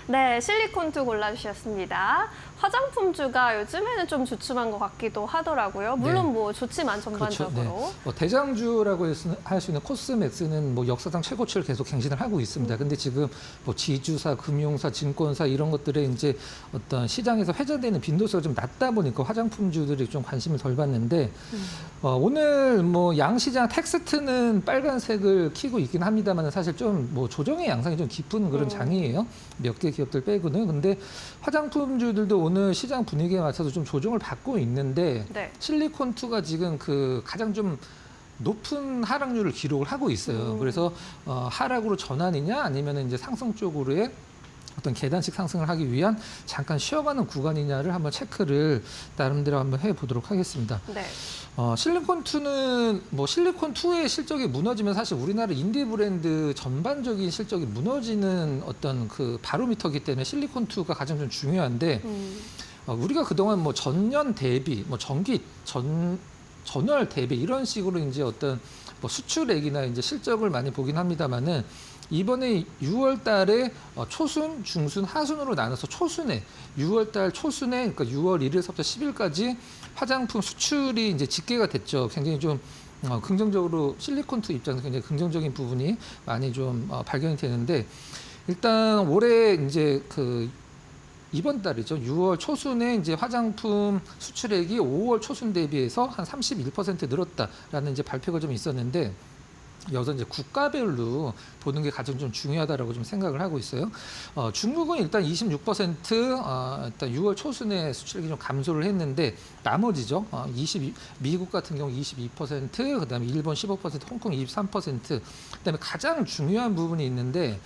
네, 실리콘2 골라주셨습니다. 화장품주가 요즘에는 좀 주춤한 것 같기도 하더라고요. 물론 네. 뭐 좋지만 전반적으로. 그렇죠. 네. 대장주라고 할 수 있는 코스맥스는 뭐 역사상 최고치를 계속 갱신을 하고 있습니다. 근데 지금 뭐 지주사, 금융사, 증권사 이런 것들에 이제 어떤 시장에서 회자되는 빈도수가 좀 낮다 보니까 화장품주들이 좀 관심을 덜 받는데 오늘 뭐 양시장 텍스트는 빨간색을 키고 있긴 합니다만 사실 좀 뭐 조정의 양상이 좀 깊은 그런 장이에요. 몇 개 기업들 빼고는. 근데 화장품주들도 오늘 시장 분위기에 맞춰서 좀 조정을 받고 있는데 네. 실리콘2가 지금 그 가장 좀 높은 하락률을 기록을 하고 있어요. 그래서 하락으로 전환이냐 아니면 이제 상승 쪽으로의 어떤 계단식 상승을 하기 위한 잠깐 쉬어가는 구간이냐를 한번 체크를 나름대로 한번 해보도록 하겠습니다. 네. 실리콘2는 뭐 실리콘2의 실적이 무너지면 사실 우리나라 인디 브랜드 전반적인 실적이 무너지는 어떤 그 바로미터이기 때문에 실리콘2가 가장 좀 중요한데 우리가 그동안 뭐 전년 대비, 뭐 전월 대비 이런 식으로 이제 어떤 뭐 수출액이나 이제 실적을 많이 보긴 합니다만은 이번에 6월 달에 초순, 중순, 하순으로 나눠서 초순에 6월 달 초순에 그러니까 6월 1일서부터 10일까지 화장품 수출이 이제 집계가 됐죠. 굉장히 좀 긍정적으로 실리콘2 입장에서 굉장히 긍정적인 부분이 많이 좀 발견이 되는데 일단 올해 이제 그 이번 달이죠. 6월 초순에 이제 화장품 수출액이 5월 초순 대비해서 한 31% 늘었다라는 이제 발표가 좀 있었는데 여기서 이제 국가별로 보는 게 가장 좀 중요하다라고 좀 생각을 하고 있어요. 중국은 일단 26% 일단 6월 초순에 수출액이 좀 감소를 했는데 나머지죠. 미국 같은 경우 22%, 그다음에 일본 15%, 홍콩 23%. 그다음에 가장 중요한 부분이 있는데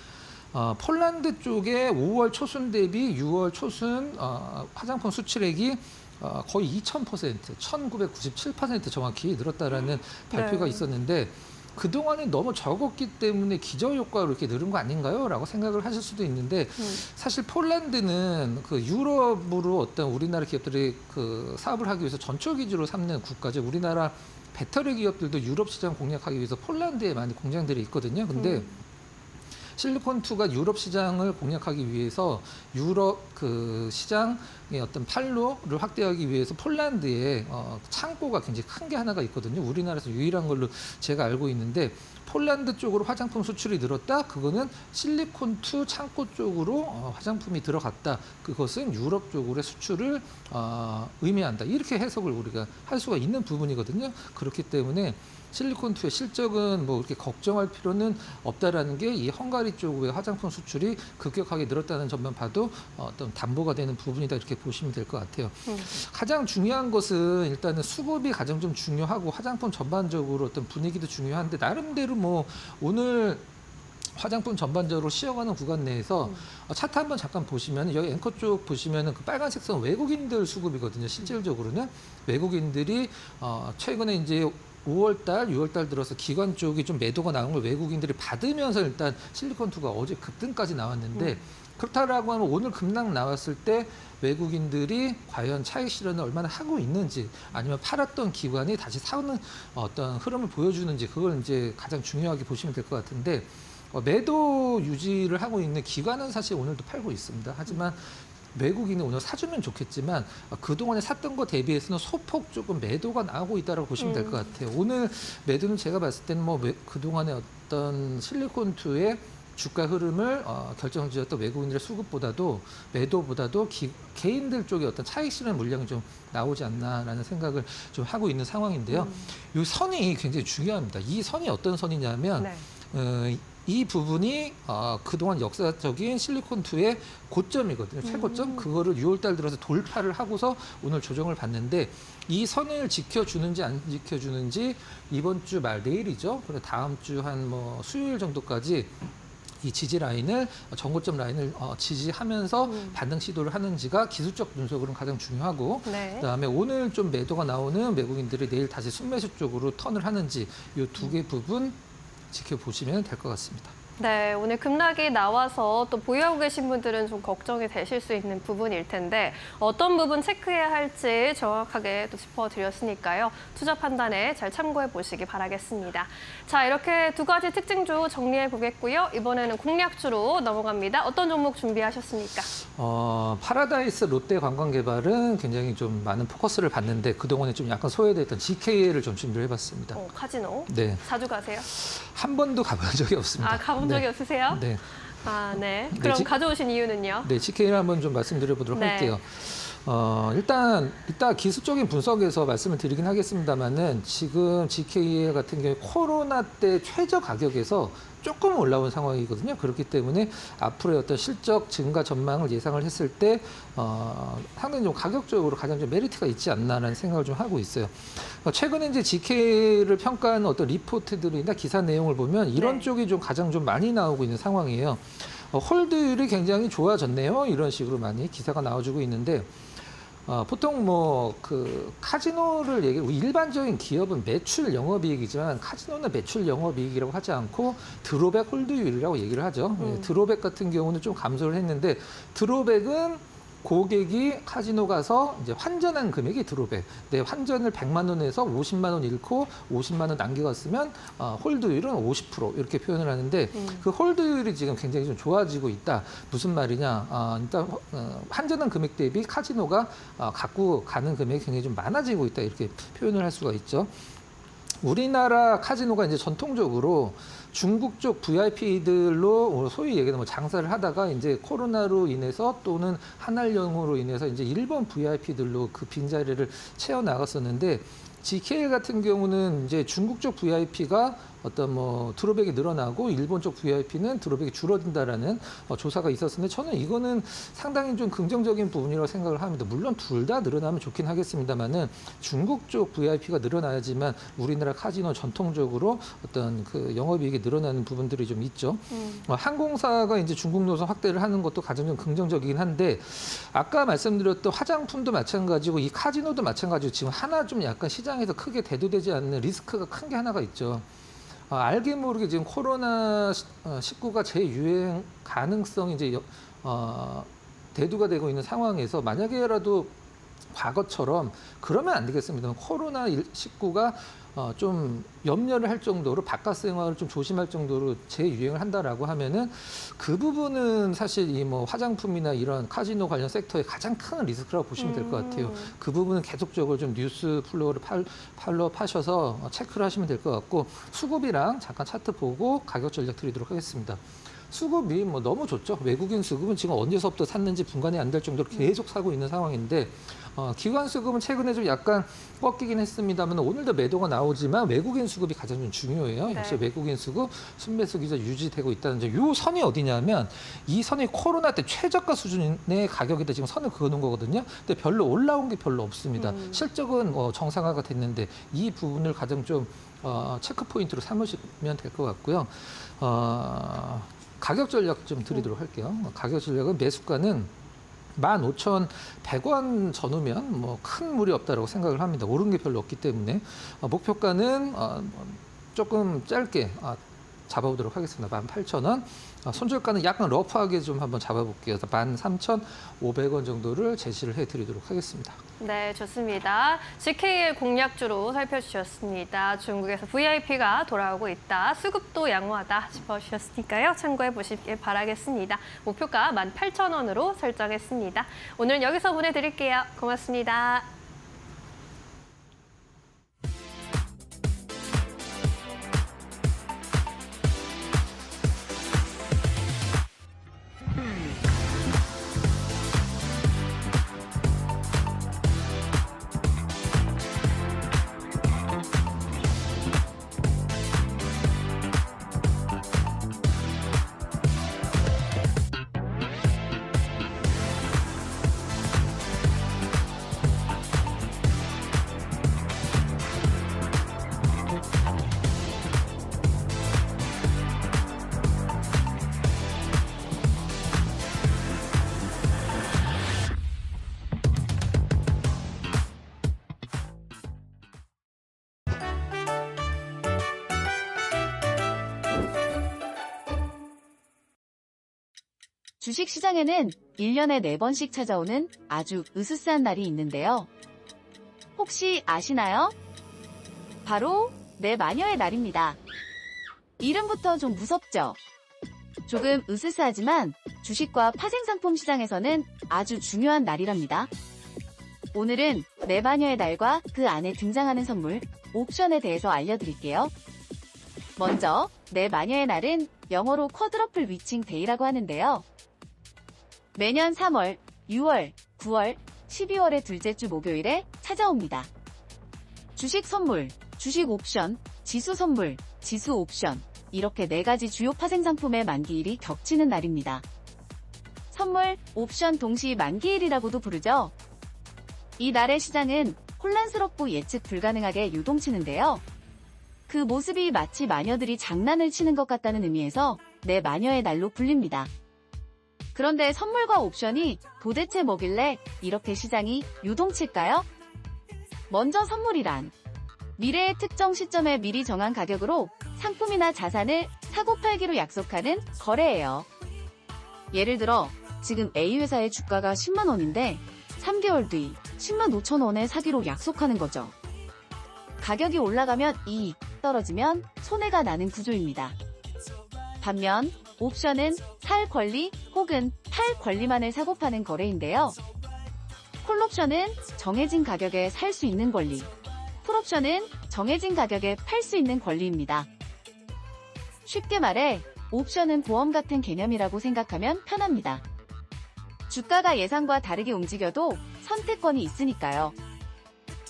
폴란드 쪽에 5월 초순 대비 6월 초순 화장품 수출액이 거의 2000%, 1997% 정확히 늘었다라는 발표가 네. 있었는데 그동안에 너무 적었기 때문에 기저효과로 이렇게 늘은 거 아닌가요? 라고 생각을 하실 수도 있는데 사실 폴란드는 그 유럽으로 어떤 우리나라 기업들이 그 사업을 하기 위해서 전초 기지로 삼는 국가죠. 우리나라 배터리 기업들도 유럽 시장 공략하기 위해서 폴란드에 많이 공장들이 있거든요. 근데 실리콘2가 유럽 시장을 공략하기 위해서 유럽 그 시장의 어떤 판로를 확대하기 위해서 폴란드에 창고가 굉장히 큰 게 하나가 있거든요. 우리나라에서 유일한 걸로 제가 알고 있는데 폴란드 쪽으로 화장품 수출이 늘었다. 그거는 실리콘2 창고 쪽으로 화장품이 들어갔다. 그것은 유럽 쪽으로의 수출을 의미한다. 이렇게 해석을 우리가 할 수가 있는 부분이거든요. 그렇기 때문에 실리콘2의 실적은 뭐 이렇게 걱정할 필요는 없다라는 게 이 헝가리 쪽의 화장품 수출이 급격하게 늘었다는 점만 봐도 어떤 담보가 되는 부분이다 이렇게 보시면 될 것 같아요. 가장 중요한 것은 일단은 수급이 가장 좀 중요하고 화장품 전반적으로 어떤 분위기도 중요한데 나름대로 뭐 오늘 화장품 전반적으로 쉬어가는 구간 내에서 차트 한번 잠깐 보시면 여기 앵커 쪽 보시면은 그 빨간색 선 외국인들 수급이거든요. 실질적으로는 외국인들이 최근에 이제 5월달, 6월달 들어서 기관 쪽이 좀 매도가 나온 걸 외국인들이 받으면서 일단 실리콘2가 어제 급등까지 나왔는데 그렇다라고 하면 오늘 급락 나왔을 때 외국인들이 과연 차익 실현을 얼마나 하고 있는지 아니면 팔았던 기관이 다시 사는 어떤 흐름을 보여주는지 그걸 이제 가장 중요하게 보시면 될 것 같은데 매도 유지를 하고 있는 기관은 사실 오늘도 팔고 있습니다. 하지만 외국인이 오늘 사주면 좋겠지만 그동안에 샀던 거 대비해서는 소폭 조금 매도가 나오고 있다고 보시면 될 것 같아요. 오늘 매도는 제가 봤을 때는 뭐 그동안에 어떤 실리콘2의 주가 흐름을 결정지었던 외국인들의 수급보다도 매도보다도 개인들 쪽에 어떤 차익 실현 물량이 좀 나오지 않나라는 생각을 좀 하고 있는 상황인데요. 이 선이 굉장히 중요합니다. 이 선이 어떤 선이냐면 이 부분이 그동안 역사적인 실리콘2의 고점이거든요. 최고점. 그거를 6월달 들어서 돌파를 하고서 오늘 조정을 받는데 이 선을 지켜주는지 안 지켜주는지 이번 주 말 내일이죠. 그리고 다음 주 한 뭐 수요일 정도까지 이 지지 라인을 전고점 라인을 지지하면서 반등 시도를 하는지가 기술적 분석으로는 가장 중요하고 그다음에 오늘 좀 매도가 나오는 외국인들이 내일 다시 순매수 쪽으로 턴을 하는지 이 두 개 부분 지켜보시면 될 것 같습니다. 네, 오늘 급락이 나와서 또 보유하고 계신 분들은 좀 걱정이 되실 수 있는 부분일 텐데 어떤 부분 체크해야 할지 정확하게 또 짚어드렸으니까요. 투자 판단에 잘 참고해 보시기 바라겠습니다. 자, 이렇게 두 가지 특징주 정리해 보겠고요. 이번에는 공략주로 넘어갑니다. 어떤 종목 준비하셨습니까? 파라다이스 롯데관광개발은 굉장히 좀 많은 포커스를 받는데 그동안에 좀 약간 소외됐던 GK를 좀 준비를 해봤습니다. 카지노? 네. 자주 가세요? 한 번도 가본 적이 없습니다. 가본 적이 없으세요? 네. 네. 그럼 가져오신 이유는요? 네, GK를 한번 좀 말씀드려보도록 할게요. 일단 이따 기술적인 분석에서 말씀을 드리긴 하겠습니다만은 지금 GK 같은 경우에 코로나 때 최저 가격에서 조금 올라온 상황이거든요. 그렇기 때문에 앞으로의 어떤 실적 증가 전망을 예상을 했을 때 상당히 좀 가격적으로 가장 좀 메리트가 있지 않나라는 생각을 좀 하고 있어요. 최근에 이제 GK를 평가하는 어떤 리포트들이나 기사 내용을 보면 이런 쪽이 좀 가장 좀 많이 나오고 있는 상황이에요. 홀드율이 굉장히 좋아졌네요. 이런 식으로 많이 기사가 나와주고 있는데 보통 뭐 그 카지노를 얘기하고 일반적인 기업은 매출 영업이익이지만 카지노는 매출 영업이익이라고 하지 않고 드로백 홀드율이라고 얘기를 하죠. 드로백 같은 경우는 좀 감소를 했는데 드로백은 고객이 카지노 가서 이제 환전한 금액이 드로백. 내 환전을 100만 원에서 50만 원 잃고 50만 원 남겨갔으면 홀드율은 50% 이렇게 표현을 하는데 그 홀드율이 지금 굉장히 좀 좋아지고 있다. 무슨 말이냐? 일단 환전한 금액 대비 카지노가 갖고 가는 금액이 굉장히 좀 많아지고 있다. 이렇게 표현을 할 수가 있죠. 우리나라 카지노가 이제 전통적으로 중국 쪽 VIP들로 소위 얘기하는 뭐 장사를 하다가 이제 코로나로 인해서 또는 한알령으로 인해서 이제 일본 VIP들로 그 빈자리를 채워 나갔었는데 GK 같은 경우는 이제 중국 쪽 VIP가 어떤 뭐 드롭백이 늘어나고 일본 쪽 VIP는 드롭백이 줄어든다라는 조사가 있었는데 저는 이거는 상당히 좀 긍정적인 부분이라고 생각을 합니다. 물론 둘 다 늘어나면 좋긴 하겠습니다만은 중국 쪽 VIP가 늘어나야지만 우리나라 카지노 전통적으로 어떤 그 영업이익이 늘어나는 부분들이 좀 있죠. 항공사가 이제 중국 노선 확대를 하는 것도 가장 좀 긍정적이긴 한데 아까 말씀드렸던 화장품도 마찬가지고 이 카지노도 마찬가지고 지금 하나 좀 약간 시장에서 크게 대두되지 않는 리스크가 큰 게 하나가 있죠. 알게 모르게 지금 코로나19가 재유행 가능성이 이제 대두가 되고 있는 상황에서 만약에라도 과거처럼 그러면 안 되겠습니다. 코로나19가 좀 염려를 할 정도로 바깥 생활을 좀 조심할 정도로 재유행을 한다라고 하면은 그 부분은 사실 이 뭐 화장품이나 이런 카지노 관련 섹터의 가장 큰 리스크라고 보시면 될 것 같아요. 그 부분은 계속적으로 좀 뉴스 플로우를 팔로우하셔서 체크를 하시면 될 것 같고, 수급이랑 잠깐 차트 보고 가격 전략 드리도록 하겠습니다. 수급이 뭐 너무 좋죠. 외국인 수급은 지금 언제서부터 샀는지 분간이 안 될 정도로 계속 사고 있는 상황인데, 기관 수급은 최근에 좀 약간 꺾이긴 했습니다만 오늘도 매도가 나오지만 외국인 수급이 가장 좀 중요해요. 역시 외국인 수급 순매수 기조 유지되고 있다는 점. 이 선이 어디냐면 이 선이 코로나 때 최저가 수준의 가격에다 지금 선을 그어놓은 거거든요. 근데 별로 올라온 게 별로 없습니다. 실적은 정상화가 됐는데 이 부분을 가장 좀 체크 포인트로 삼으시면 될 것 같고요. 가격 전략 좀 드리도록 할게요. 가격 전략은 매수가는 15,100원 전후면 뭐 큰 무리 없다라고 생각을 합니다. 오른 게 별로 없기 때문에 목표가는 조금 짧게 잡아보도록 하겠습니다. 18,000원. 손절가는 약간 러프하게 좀 한번 잡아볼게요. 13,500원 정도를 제시를 해드리도록 하겠습니다. 네, 좋습니다. GKL 공략주로 살펴주셨습니다. 중국에서 VIP가 돌아오고 있다. 수급도 양호하다 짚어주셨으니까요. 참고해 보시길 바라겠습니다. 목표가 18,000원으로 설정했습니다. 오늘 여기서 보내드릴게요. 고맙습니다. 주식시장에는 1년에 4번씩 찾아오는 아주 으스스한 날이 있는데요. 혹시 아시나요? 바로 내 마녀의 날입니다. 이름부터 좀 무섭죠? 조금 으스스하지만 주식과 파생상품 시장에서는 아주 중요한 날이랍니다. 오늘은 내 마녀의 날과 그 안에 등장하는 선물, 옵션에 대해서 알려드릴게요. 먼저 내 마녀의 날은 영어로 쿼드러플 위칭 데이라고 하는데요. 매년 3월, 6월, 9월, 12월의 둘째 주 목요일에 찾아옵니다. 주식 선물, 주식 옵션, 지수 선물, 지수 옵션, 이렇게 4가지 주요 파생상품의 만기일이 겹치는 날입니다. 선물, 옵션 동시 만기일이라고도 부르죠. 이 날의 시장은 혼란스럽고 예측 불가능하게 유동치는데요. 그 모습이 마치 마녀들이 장난을 치는 것 같다는 의미에서 내 마녀의 날로 불립니다. 그런데 선물과 옵션이 도대체 뭐길래 이렇게 시장이 유동칠까요? 먼저 선물이란 미래의 특정 시점에 미리 정한 가격으로 상품이나 자산을 사고 팔기로 약속하는 거래예요. 예를 들어 지금 A회사의 주가가 10만 원인데 3개월 뒤 10만 5천 원에 사기로 약속하는 거죠. 가격이 올라가면 이익, 떨어지면 손해가 나는 구조입니다. 반면 옵션은 살 권리 혹은 팔 권리만을 사고 파는 거래인데요. 콜옵션은 정해진 가격에 살 수 있는 권리, 풋옵션은 정해진 가격에 팔 수 있는 권리입니다. 쉽게 말해 옵션은 보험 같은 개념이라고 생각하면 편합니다. 주가가 예상과 다르게 움직여도 선택권이 있으니까요.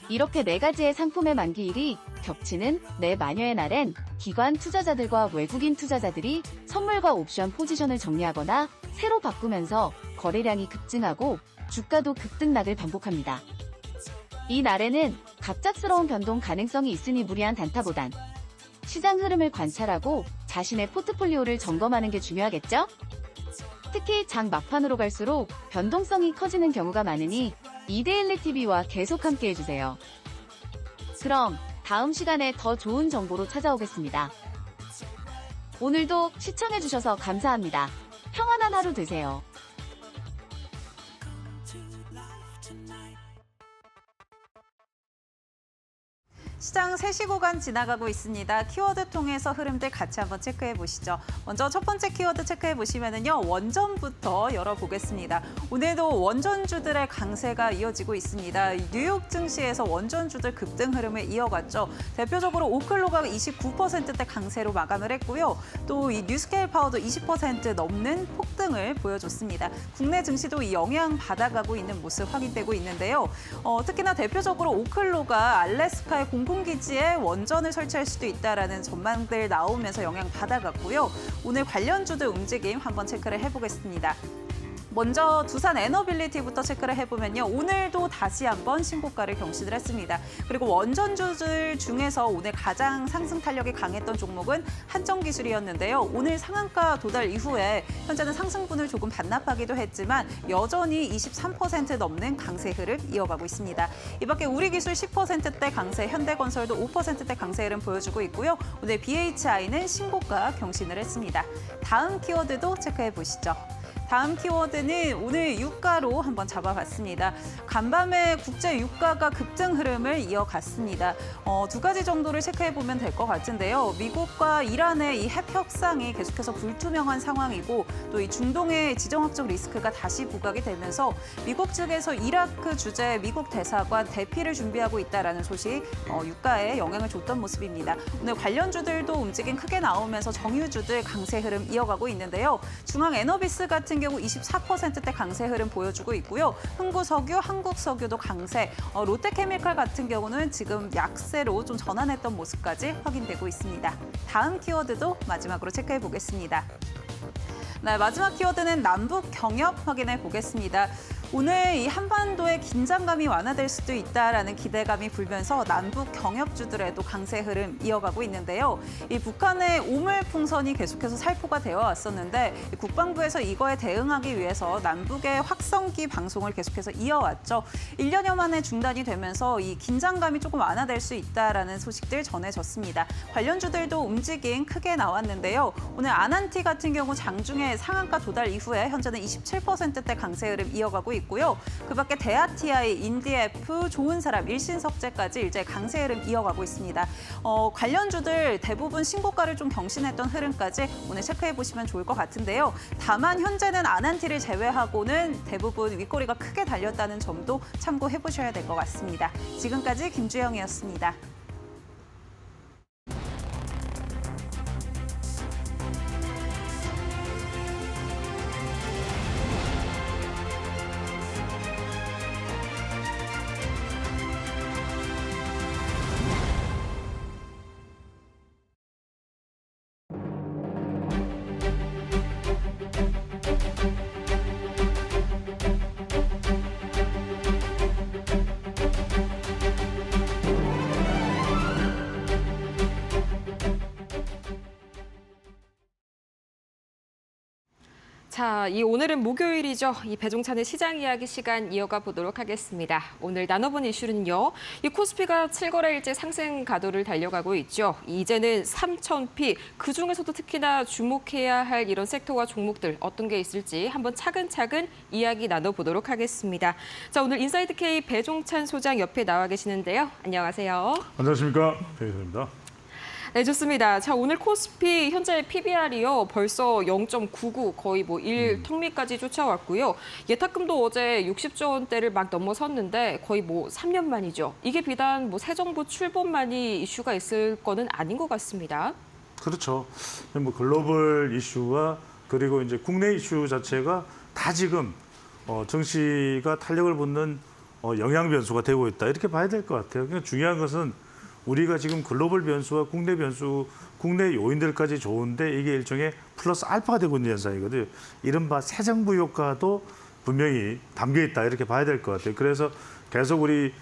이렇게 4가지의 상품의 만기일이 겹치는 내 마녀의 날엔 기관 투자자들과 외국인 투자자들이 선물과 옵션 포지션을 정리하거나 새로 바꾸면서 거래량이 급증하고 주가도 급등락을 반복합니다. 이 날에는 갑작스러운 변동 가능성이 있으니 무리한 단타보단 시장 흐름을 관찰하고 자신의 포트폴리오를 점검하는 게 중요하겠죠? 특히 장 막판으로 갈수록 변동성이 커지는 경우가 많으니 이데일리TV와 계속 함께 해주세요. 그럼 다음 시간에 더 좋은 정보로 찾아오겠습니다. 오늘도 시청해주셔서 감사합니다. 평안한 하루 되세요. 시장 3시 구간 지나가고 있습니다. 키워드 통해서 흐름들 같이 한번 체크해 보시죠. 먼저 첫 번째 키워드 체크해 보시면은요. 원전부터 열어보겠습니다. 오늘도 원전주들의 강세가 이어지고 있습니다. 뉴욕 증시에서 원전주들 급등 흐름을 이어갔죠. 대표적으로 오클로가 29%대 강세로 마감을 했고요. 또 이 뉴스케일 파워도 20% 넘는 폭등을 보여줬습니다. 국내 증시도 이 영향 받아가고 있는 모습 확인되고 있는데요. 특히나 대표적으로 오클로가 알래스카의 공군기지에 원전을 설치할 수도 있다라는 전망들 나오면서 영향 받아갔고요. 오늘 관련주들 움직임 한번 체크를 해보겠습니다. 먼저 두산 에너빌리티부터 체크를 해보면요. 오늘도 다시 한번 신고가를 경신을 했습니다. 그리고 원전주들 중에서 오늘 가장 상승 탄력이 강했던 종목은 한정기술이었는데요. 오늘 상한가 도달 이후에 현재는 상승분을 조금 반납하기도 했지만 여전히 23% 넘는 강세 흐름 이어가고 있습니다. 이 밖에 우리기술 10%대 강세, 현대건설도 5%대 강세 흐름 보여주고 있고요. 오늘 BHI는 신고가 경신을 했습니다. 다음 키워드도 체크해 보시죠. 다음 키워드는 오늘 유가로 한번 잡아봤습니다. 간밤에 국제 유가가 급등 흐름을 이어갔습니다. 두 가지 정도를 체크해보면 될 것 같은데요. 미국과 이란의 이 핵 협상이 계속해서 불투명한 상황이고 또 이 중동의 지정학적 리스크가 다시 부각이 되면서 미국 측에서 이라크 주재 미국 대사관 대피를 준비하고 있다는 소식 유가에 영향을 줬던 모습입니다. 오늘 관련주들도 움직임 크게 나오면서 정유주들 강세 흐름 이어가고 있는데요. 중앙에너비스 같은 경우 24%대 강세 흐름 보여주고 있고요. 흥구석유, 한국석유도 강세, 롯데케미칼 같은 경우는 지금 약세로 좀 전환했던 모습까지 확인되고 있습니다. 다음 키워드도 마지막으로 체크해 보겠습니다. 네, 마지막 키워드는 남북 경협 확인해 보겠습니다. 오늘 이 한반도의 긴장감이 완화될 수도 있다라는 기대감이 불면서 남북 경협주들에도 강세 흐름 이어가고 있는데요. 이 북한의 오물풍선이 계속해서 살포가 되어 왔었는데 국방부에서 이거에 대응하기 위해서 남북의 확성기 방송을 계속해서 이어왔죠. 1년여 만에 중단이 되면서 이 긴장감이 조금 완화될 수 있다라는 소식들 전해졌습니다. 관련주들도 움직임 크게 나왔는데요. 오늘 아난티 같은 경우 장중에 상한가 도달 이후에 현재는 27%대 강세 흐름 이어가고 있고요. 그밖에 대아TI, 인디F, 좋은 사람, 일신석재까지 일제 강세 흐름 이어가고 있습니다. 관련주들 대부분 신고가를 좀 경신했던 흐름까지 오늘 체크해 보시면 좋을 것 같은데요. 다만 현재는 아난티를 제외하고는 대부분 윗꼬리가 크게 달렸다는 점도 참고해 보셔야 될 것 같습니다. 지금까지 김주영이었습니다. 자, 오늘은 목요일이죠. 이 배종찬의 시장 이야기 시간 이어가 보도록 하겠습니다. 오늘 나눠본 이슈는요. 이 코스피가 7거래일째 상승 가도를 달려가고 있죠. 이제는 3,000피, 그중에서도 특히나 주목해야 할 이런 섹터와 종목들 어떤 게 있을지 한번 차근차근 이야기 나눠보도록 하겠습니다. 자, 오늘 인사이드 K 배종찬 소장 옆에 나와 계시는데요. 안녕하세요. 안녕하십니까. 배종찬입니다. 네, 좋습니다. 자, 오늘 코스피 현재 PBR이요. 벌써 0.99 거의 1 턱밑까지 쫓아왔고요. 예탁금도 어제 60조 원대를 막 넘어섰는데 거의 3년 만이죠. 이게 비단 새 정부 출범만이 이슈가 있을 거는 아닌 것 같습니다. 그렇죠. 글로벌 이슈와 그리고 이제 국내 이슈 자체가 다 지금 정시가 탄력을 붙는 영향 변수가 되고 있다. 이렇게 봐야 될 것 같아요. 그러니까 중요한 것은 우리가 지금 글로벌 변수와 국내 변수, 국내 요인들까지 좋은데 이게 일종의 플러스 알파가 되고 있는 현상이거든요. 이른바 새 정부 효과도 분명히 담겨 있다 이렇게 봐야 될 것 같아요. 그래서 계속 우리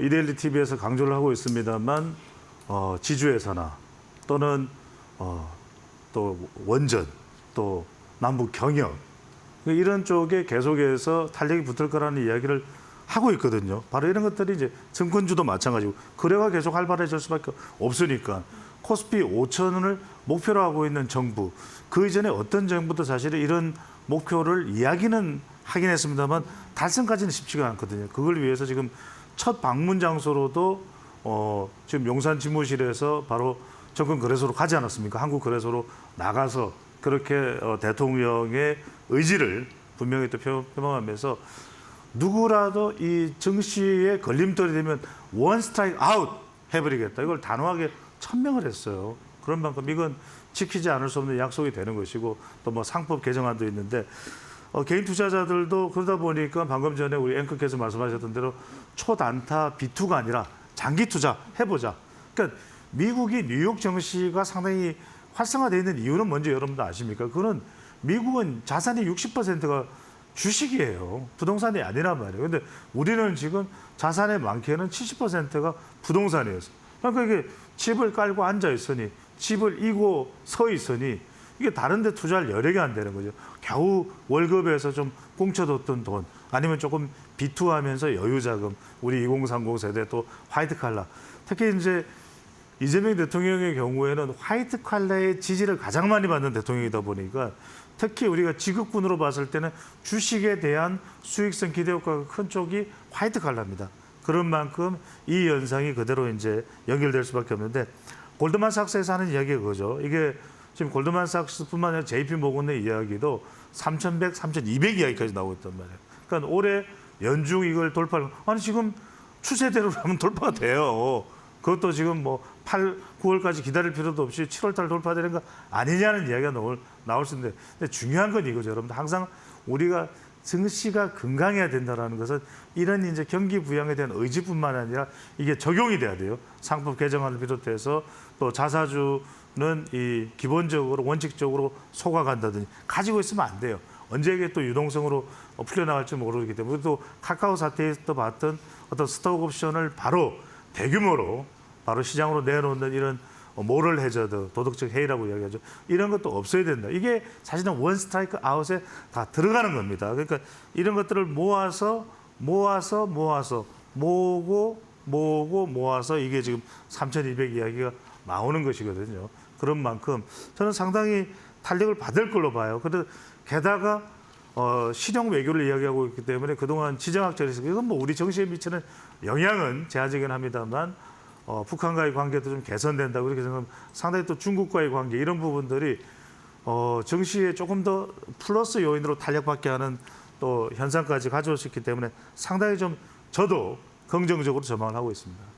이데일리 TV에서 강조를 하고 있습니다만 지주회사나 또는 또 원전, 또 남북 경협 이런 쪽에 계속해서 탄력이 붙을 거라는 이야기를 하고 있거든요. 바로 이런 것들이 이제 증권주도 마찬가지고 거래가 계속 활발해질 수밖에 없으니까 코스피 5,000원을 목표로 하고 있는 정부, 그 이전에 어떤 정부도 사실은 이런 목표를 이야기는 하긴 했습니다만 달성까지는 쉽지가 않거든요. 그걸 위해서 지금 첫 방문 장소로도 지금 용산 집무실에서 바로 정권 거래소로 가지 않았습니까? 한국 거래소로 나가서 그렇게 대통령의 의지를 분명히 또 표명하면서 누구라도 이 정 씨의 걸림돌이 되면 원 스트라이크 아웃 해버리겠다. 이걸 단호하게 천명을 했어요. 그런 만큼 이건 지키지 않을 수 없는 약속이 되는 것이고 또 뭐 상법 개정안도 있는데 개인 투자자들도 그러다 보니까 방금 전에 우리 앵커께서 말씀하셨던 대로 초단타 B2가 아니라 장기 투자 해보자. 그러니까 미국이 뉴욕 증시가 상당히 활성화되어 있는 이유는 뭔지 여러분도 아십니까? 그거는 미국은 자산의 60%가 주식이에요. 부동산이 아니란 말이에요. 근데 우리는 지금 자산의 많게는 70%가 부동산이었어요. 그러니까 이게 집을 깔고 앉아 있으니 집을 이고 서 있으니 이게 다른 데 투자할 여력이 안 되는 거죠. 겨우 월급에서 좀 꽁쳐뒀던 돈 아니면 조금 비투하면서 여유자금 우리 2030 세대 또 화이트 칼라 특히 이제 이재명 대통령의 경우에는 화이트 칼라의 지지를 가장 많이 받는 대통령이다 보니까 특히 우리가 지급군으로 봤을 때는 주식에 대한 수익성 기대효과가 큰 쪽이 화이트 칼라입니다. 그런 만큼 이 현상이 그대로 이제 연결될 수밖에 없는데 골드만삭스에서 하는 이야기가 그거죠. 이게 지금 골드만삭스뿐만 아니라 JP 모건의 이야기도 3,100, 3,200 이야기까지 나오고 있단 말이에요. 그러니까 올해 연중 이걸 돌파를 아니 지금 추세대로라면 돌파가 돼요. 그것도 지금 뭐 8, 9월까지 기다릴 필요도 없이 7월 달 돌파되는 거 아니냐는 이야기가 나올 수 있는데 근데 중요한 건 이거죠. 여러분들 항상 우리가 증시가 건강해야 된다는 것은 이런 이제 경기 부양에 대한 의지뿐만 아니라 이게 적용이 돼야 돼요. 상법 개정안을 비롯해서 또 자사주는 이 기본적으로 원칙적으로 속아간다든지 가지고 있으면 안 돼요. 언제 이게 또 유동성으로 풀려나갈지 모르기 때문에 또 카카오 사태에서 봤던 어떤 스톡 옵션을 바로 대규모로 바로 시장으로 내놓는 이런 모럴 해저드, 도덕적 해이라고 이야기하죠. 이런 것도 없어야 된다. 이게 사실은 원 스트라이크 아웃에 다 들어가는 겁니다. 그러니까 이런 것들을 모아서 모아서 이게 지금 3,200 이야기가 나오는 것이거든요. 그런 만큼 저는 상당히 탄력을 받을 걸로 봐요. 그런데 게다가 실용 외교를 이야기하고 있기 때문에 그동안 지정학적에서 이건 뭐 우리 정치에 미치는 영향은 제한적이긴 합니다만 북한과의 관계도 좀 개선된다고 그렇게 생각하면 상당히 또 중국과의 관계 이런 부분들이 정시에 조금 더 플러스 요인으로 탄력받게 하는 또 현상까지 가져올 수 있기 때문에 상당히 좀 저도 긍정적으로 전망을 하고 있습니다.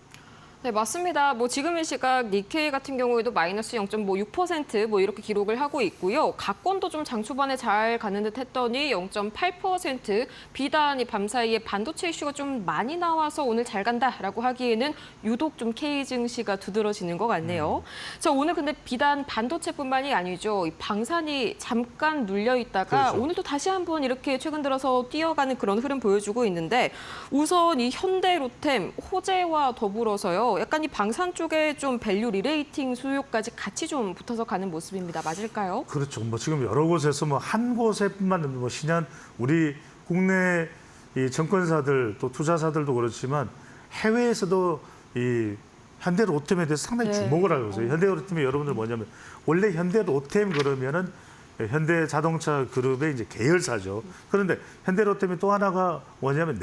네, 맞습니다. 뭐 지금 이 시각 니케이 같은 경우에도 마이너스 0.6% 뭐 이렇게 기록을 하고 있고요. 가권도 좀 장 초반에 잘 가는 듯 했더니 0.8% 비단이 밤 사이에 반도체 이슈가 좀 많이 나와서 오늘 잘 간다라고 하기에는 유독 좀 K 증시가 두드러지는 것 같네요. 자, 오늘 근데 비단 반도체뿐만이 아니죠. 이 방산이 잠깐 눌려 있다가 그렇죠. 오늘도 다시 한번 이렇게 최근 들어서 뛰어가는 그런 흐름 보여주고 있는데 우선 이 현대, 로템, 호재와 더불어서요. 약간 이 방산 쪽에 좀 밸류 리레이팅 수요까지 같이 좀 붙어서 가는 모습입니다. 맞을까요? 그렇죠. 뭐 지금 여러 곳에서 뭐 한 곳에뿐만 뭐 신한 우리 국내 이 정권사들 또 투자사들도 그렇지만 해외에서도 이 현대 로템에 대해서 상당히 주목을 하고 있어요. 현대 로템이 여러분들 뭐냐면 원래 현대 로템 그러면은 현대 자동차 그룹의 이제 계열사죠. 그런데 현대 로템이 또 하나가 뭐냐면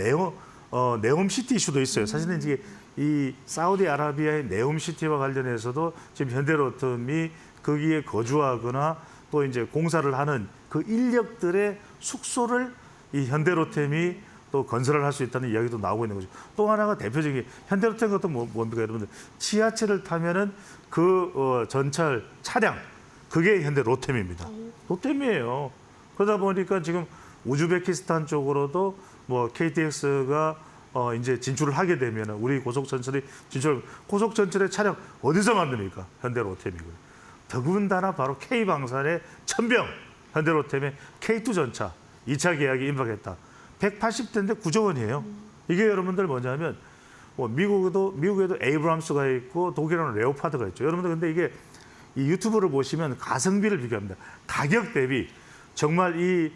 네옴시티 이슈도 있어요. 사실은 이제 이 사우디아라비아의 네옴시티와 관련해서도 지금 현대로템이 거기에 거주하거나 또 이제 공사를 하는 그 인력들의 숙소를 이 현대로템이 또 건설을 할 수 있다는 이야기도 나오고 있는 거죠. 또 하나가 대표적인 현대로템 같은 뭡니까 여러분들 지하철을 타면은 그 전철 차량 그게 현대로템입니다. 로템이에요. 그러다 보니까 지금 우즈베키스탄 쪽으로도 뭐 KTX가 이제 진출을 하게 되면 우리 고속전철의 고속전철의 차량 어디서 만듭니까? 현대로템이고요. 더군다나 바로 K방산의 천병 현대로템의 K2 전차 2차 계약이 임박했다. 180대인데 9조 원이에요. 이게 여러분들 뭐냐면 뭐 미국에도 에이브람스가 있고 독일에는 레오파드가 있죠. 여러분들 근데 이게 이 유튜브를 보시면 가성비를 비교합니다. 가격 대비 정말 이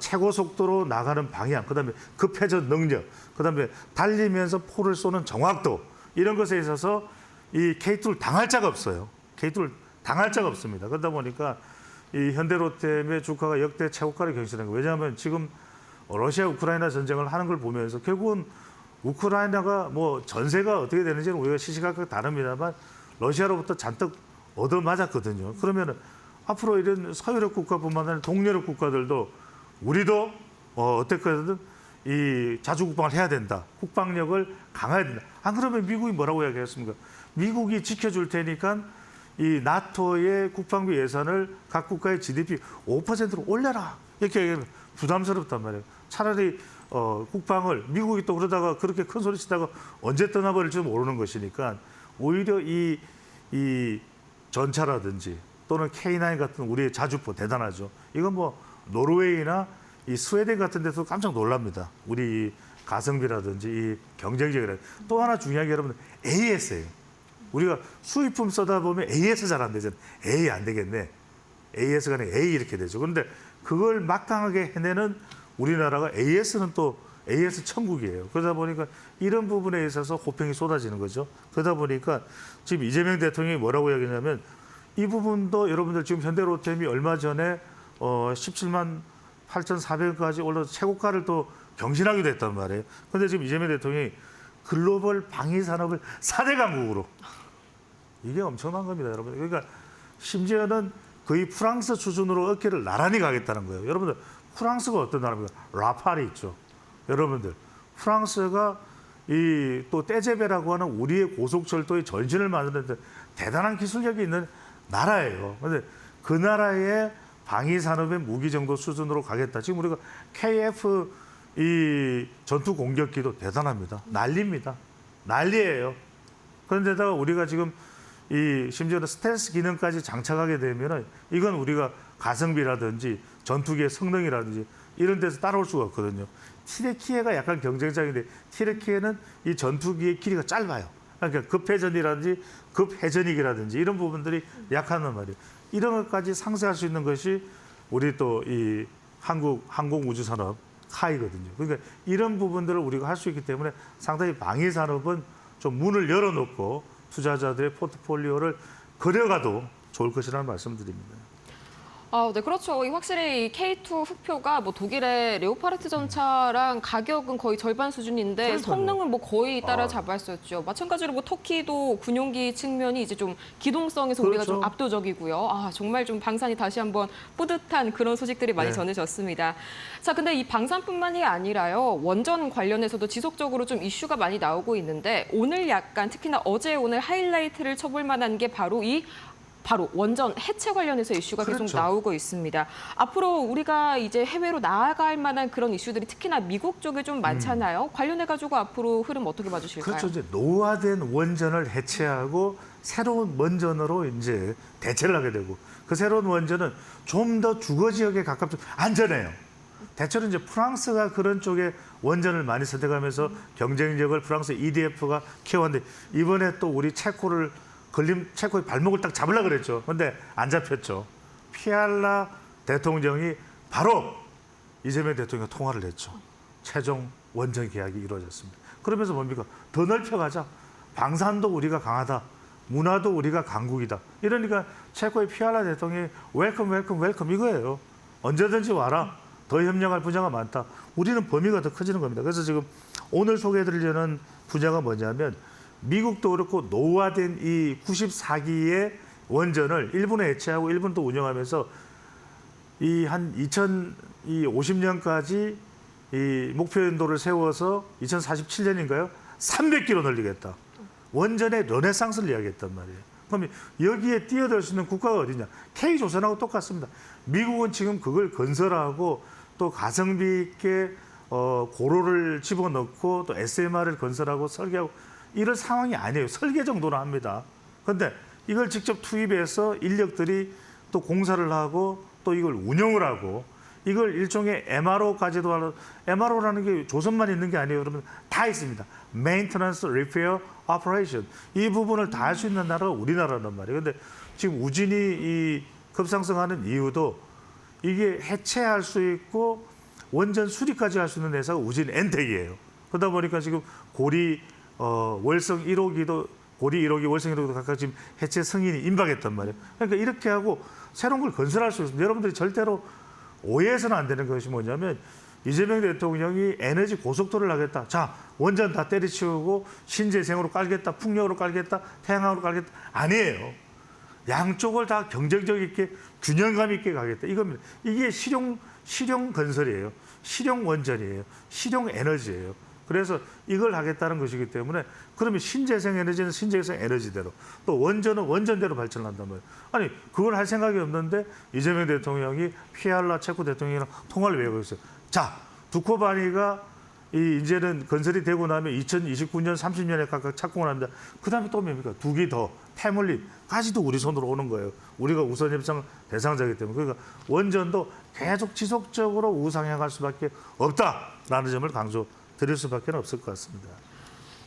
최고 속도로 나가는 방향, 그다음에 급회전 능력, 그다음에 달리면서 포를 쏘는 정확도 이런 것에 있어서 이 K2를 당할 자가 없어요. K2를 당할 자가 없습니다. 그러다 보니까 이 현대로템의 주가가 역대 최고가를 경신한 거예요. 왜냐하면 지금 러시아 우크라이나 전쟁을 하는 걸 보면서 결국은 우크라이나가 뭐 전세가 어떻게 되는지는 우리가 시시각각 다릅니다만 러시아로부터 잔뜩 얻어맞았거든요. 그러면은 앞으로 이런 서유럽 국가뿐만 아니라 동유럽 국가들도 우리도 어떻게든 이 자주국방을 해야 된다. 국방력을 강화해야 된다. 안 그러면 미국이 뭐라고 이야기했습니까? 미국이 지켜줄 테니까 이 나토의 국방비 예산을 각 국가의 GDP 5%로 올려라. 이렇게 얘기하면 부담스럽단 말이에요. 차라리 국방을 미국이 또 그러다가 그렇게 큰 소리 치다가 언제 떠나버릴지 모르는 것이니까 오히려 이 전차라든지 또는 K9 같은 우리의 자주포 대단하죠. 이건 뭐 노르웨이나 이 스웨덴 같은 데서 깜짝 놀랍니다. 우리 가성비라든지 이 경쟁력이라든지. 또 하나 중요한 게 여러분들 AS예요. 우리가 수입품 써다 보면 AS 잘 안 되잖아요. A 안 되겠네. AS가 아니라 A 이렇게 되죠. 그런데 그걸 막강하게 해내는 우리나라가 AS는 또 AS 천국이에요. 그러다 보니까 이런 부분에 있어서 호평이 쏟아지는 거죠. 그러다 보니까 지금 이재명 대통령이 뭐라고 이야기하냐면 이 부분도 여러분들 지금 현대로템이 얼마 전에 17만 8,400원까지 올라서 최고가를 또 경신하기도 했단 말이에요. 그런데 지금 이재명 대통령이 글로벌 방위 산업을 4대 강국으로 이게 엄청난 겁니다, 여러분. 그러니까 심지어는 거의 프랑스 수준으로 어깨를 나란히 가겠다는 거예요. 여러분들 프랑스가 어떤 나라입니까? 라팔이 있죠. 여러분들 프랑스가 이 또 떼제베라고 하는 우리의 고속철도의 전신을 만드는데 대단한 기술력이 있는 나라예요. 그런데 그 나라의 방위 산업의 무기 정도 수준으로 가겠다. 지금 우리가 KF 이 전투 공격기도 대단합니다. 난리입니다. 난리예요. 그런데다가 우리가 지금 이 심지어는 스텔스 기능까지 장착하게 되면은 이건 우리가 가성비라든지 전투기의 성능이라든지 이런 데서 따라올 수가 없거든요. 티레키에가 약간 경쟁장인데 티레키에는 이 전투기의 길이가 짧아요. 그러니까 급회전이라든지 급회전익이라든지 이런 부분들이 약하단 말이에요. 이런 것까지 상쇄할 수 있는 것이 우리 또 이 한국 항공우주산업 카이거든요. 그러니까 이런 부분들을 우리가 할 수 있기 때문에 상당히 방위 산업은 좀 문을 열어놓고 투자자들의 포트폴리오를 그려가도 좋을 것이라는 말씀드립니다. 네, 그렇죠. 확실히 이 K2 흑표가 뭐 독일의 레오파르트 전차랑 가격은 거의 절반 수준인데 그러니까요. 성능은 뭐 거의 따라잡았었죠. 마찬가지로 뭐 터키도 군용기 측면이 이제 좀 기동성에서 우리가 좀 그렇죠. 압도적이고요. 정말 좀 방산이 다시 한번 뿌듯한 그런 소식들이 많이 네. 전해졌습니다. 자, 근데 이 방산뿐만이 아니라요. 원전 관련해서도 지속적으로 좀 이슈가 많이 나오고 있는데 오늘 약간 특히나 어제 오늘 하이라이트를 쳐볼 만한 게 바로 원전 해체 관련해서 이슈가 계속 그렇죠. 나오고 있습니다. 앞으로 우리가 이제 해외로 나아갈 만한 그런 이슈들이 특히나 미국 쪽에 좀 많잖아요. 관련해가지고 앞으로 흐름 어떻게 봐주실까요? 그렇죠. 이제 노화된 원전을 해체하고 새로운 원전으로 이제 대체를 하게 되고 그 새로운 원전은 좀 더 주거 지역에 가깝죠. 안전해요. 대체로 이제 프랑스가 그런 쪽에 원전을 많이 선택하면서 경쟁력을 프랑스 EDF가 키워왔는데 이번에 또 우리 체코의 발목을 딱 잡으려고 그랬죠. 그런데 안 잡혔죠. 피알라 대통령이 바로 이재명 대통령과 통화를 했죠. 최종 원전 계약이 이루어졌습니다. 그러면서 뭡니까? 더 넓혀가자. 방산도 우리가 강하다. 문화도 우리가 강국이다. 이러니까 체코의 피알라 대통령이 웰컴 이거예요. 언제든지 와라. 더 협력할 분야가 많다. 우리는 범위가 더 커지는 겁니다. 그래서 지금 오늘 소개해드리려는 분야가 뭐냐면 미국도 그렇고 노후화된 이 94기의 원전을 일본에 해체하고 일본 또 운영하면서 이 한 2050년까지 이 목표 연도를 세워서 2047년인가요? 300기로 늘리겠다. 원전의 르네상스를 이야기했단 말이에요. 그럼 여기에 뛰어들 수 있는 국가가 어디냐? K조선하고 똑같습니다. 미국은 지금 그걸 건설하고 또 가성비 있게 고로를 집어넣고 또 SMR을 건설하고 설계하고 이럴 상황이 아니에요. 설계 정도는 합니다. 그런데 이걸 직접 투입해서 인력들이 또 공사를 하고 또 이걸 운영을 하고 이걸 일종의 MRO까지도 하는 MRO라는 게 조선만 있는 게 아니에요. 여러분 다 있습니다. Maintenance, Repair, Operation. 이 부분을 다 할 수 있는 나라가 우리나라란 말이에요. 그런데 지금 우진이 이 급상승하는 이유도 이게 해체할 수 있고 원전 수리까지 할 수 있는 회사가 우진 엔텍이에요. 그러다 보니까 지금 고리 월성 1호기도 고리 1호기, 월성 1호기도 각각 지금 해체 승인이 임박했단 말이에요. 그러니까 이렇게 하고 새로운 걸 건설할 수 있습니다. 여러분들이 절대로 오해해서는 안 되는 것이 뭐냐면 이재명 대통령이 에너지 고속도로를 하겠다. 자, 원전 다 때려치우고 신재생으로 깔겠다. 풍력으로 깔겠다. 태양광으로 깔겠다. 아니에요. 양쪽을 다 경쟁력 있게 균형감 있게 가겠다. 이겁니다. 이게 실용 건설이에요. 실용 원전이에요. 실용 에너지예요. 그래서 이걸 하겠다는 것이기 때문에 그러면 신재생 에너지는 신재생 에너지대로 또 원전은 원전대로 발전한단 말이에요. 아니 그걸 할 생각이 없는데 이재명 대통령이 피알라 체코 대통령이랑 통화를 왜 하고 있어요. 자, 두코바니가 이제는 건설이 되고 나면 2029년, 30년에 각각 착공을 합니다. 그다음에 또 뭡니까? 2기 더, 태물림까지도 우리 손으로 오는 거예요. 우리가 우선 협상 대상자이기 때문에. 그러니까 원전도 계속 지속적으로 우상향할 수밖에 없다라는 점을 강조드릴 수밖에 없을 것 같습니다.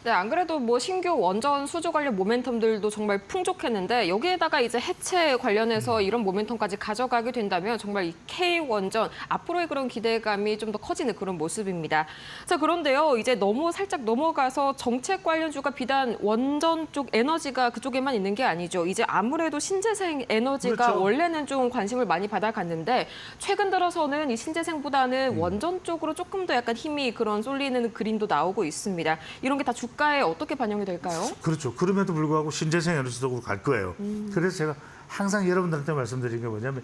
네, 안 그래도 뭐 신규 원전 수주 관련 모멘텀들도 정말 풍족했는데 여기에다가 이제 해체 관련해서 이런 모멘텀까지 가져가게 된다면 정말 이 K-원전 앞으로의 그런 기대감이 좀 더 커지는 그런 모습입니다. 자, 그런데요. 이제 너무 살짝 넘어가서 정책 관련주가 비단 원전 쪽 에너지가 그쪽에만 있는 게 아니죠. 이제 아무래도 신재생 에너지가 그렇죠. 원래는 좀 관심을 많이 받아갔는데 최근 들어서는 이 신재생보다는 원전 쪽으로 조금 더 약간 힘이 그런 쏠리는 그림도 나오고 있습니다. 이런 게 다 주가에 어떻게 반영이 될까요? 그렇죠. 그럼에도 불구하고 신재생 에너지도 갈 거예요. 그래서 제가 항상 여러분들한테 말씀드린 게 뭐냐면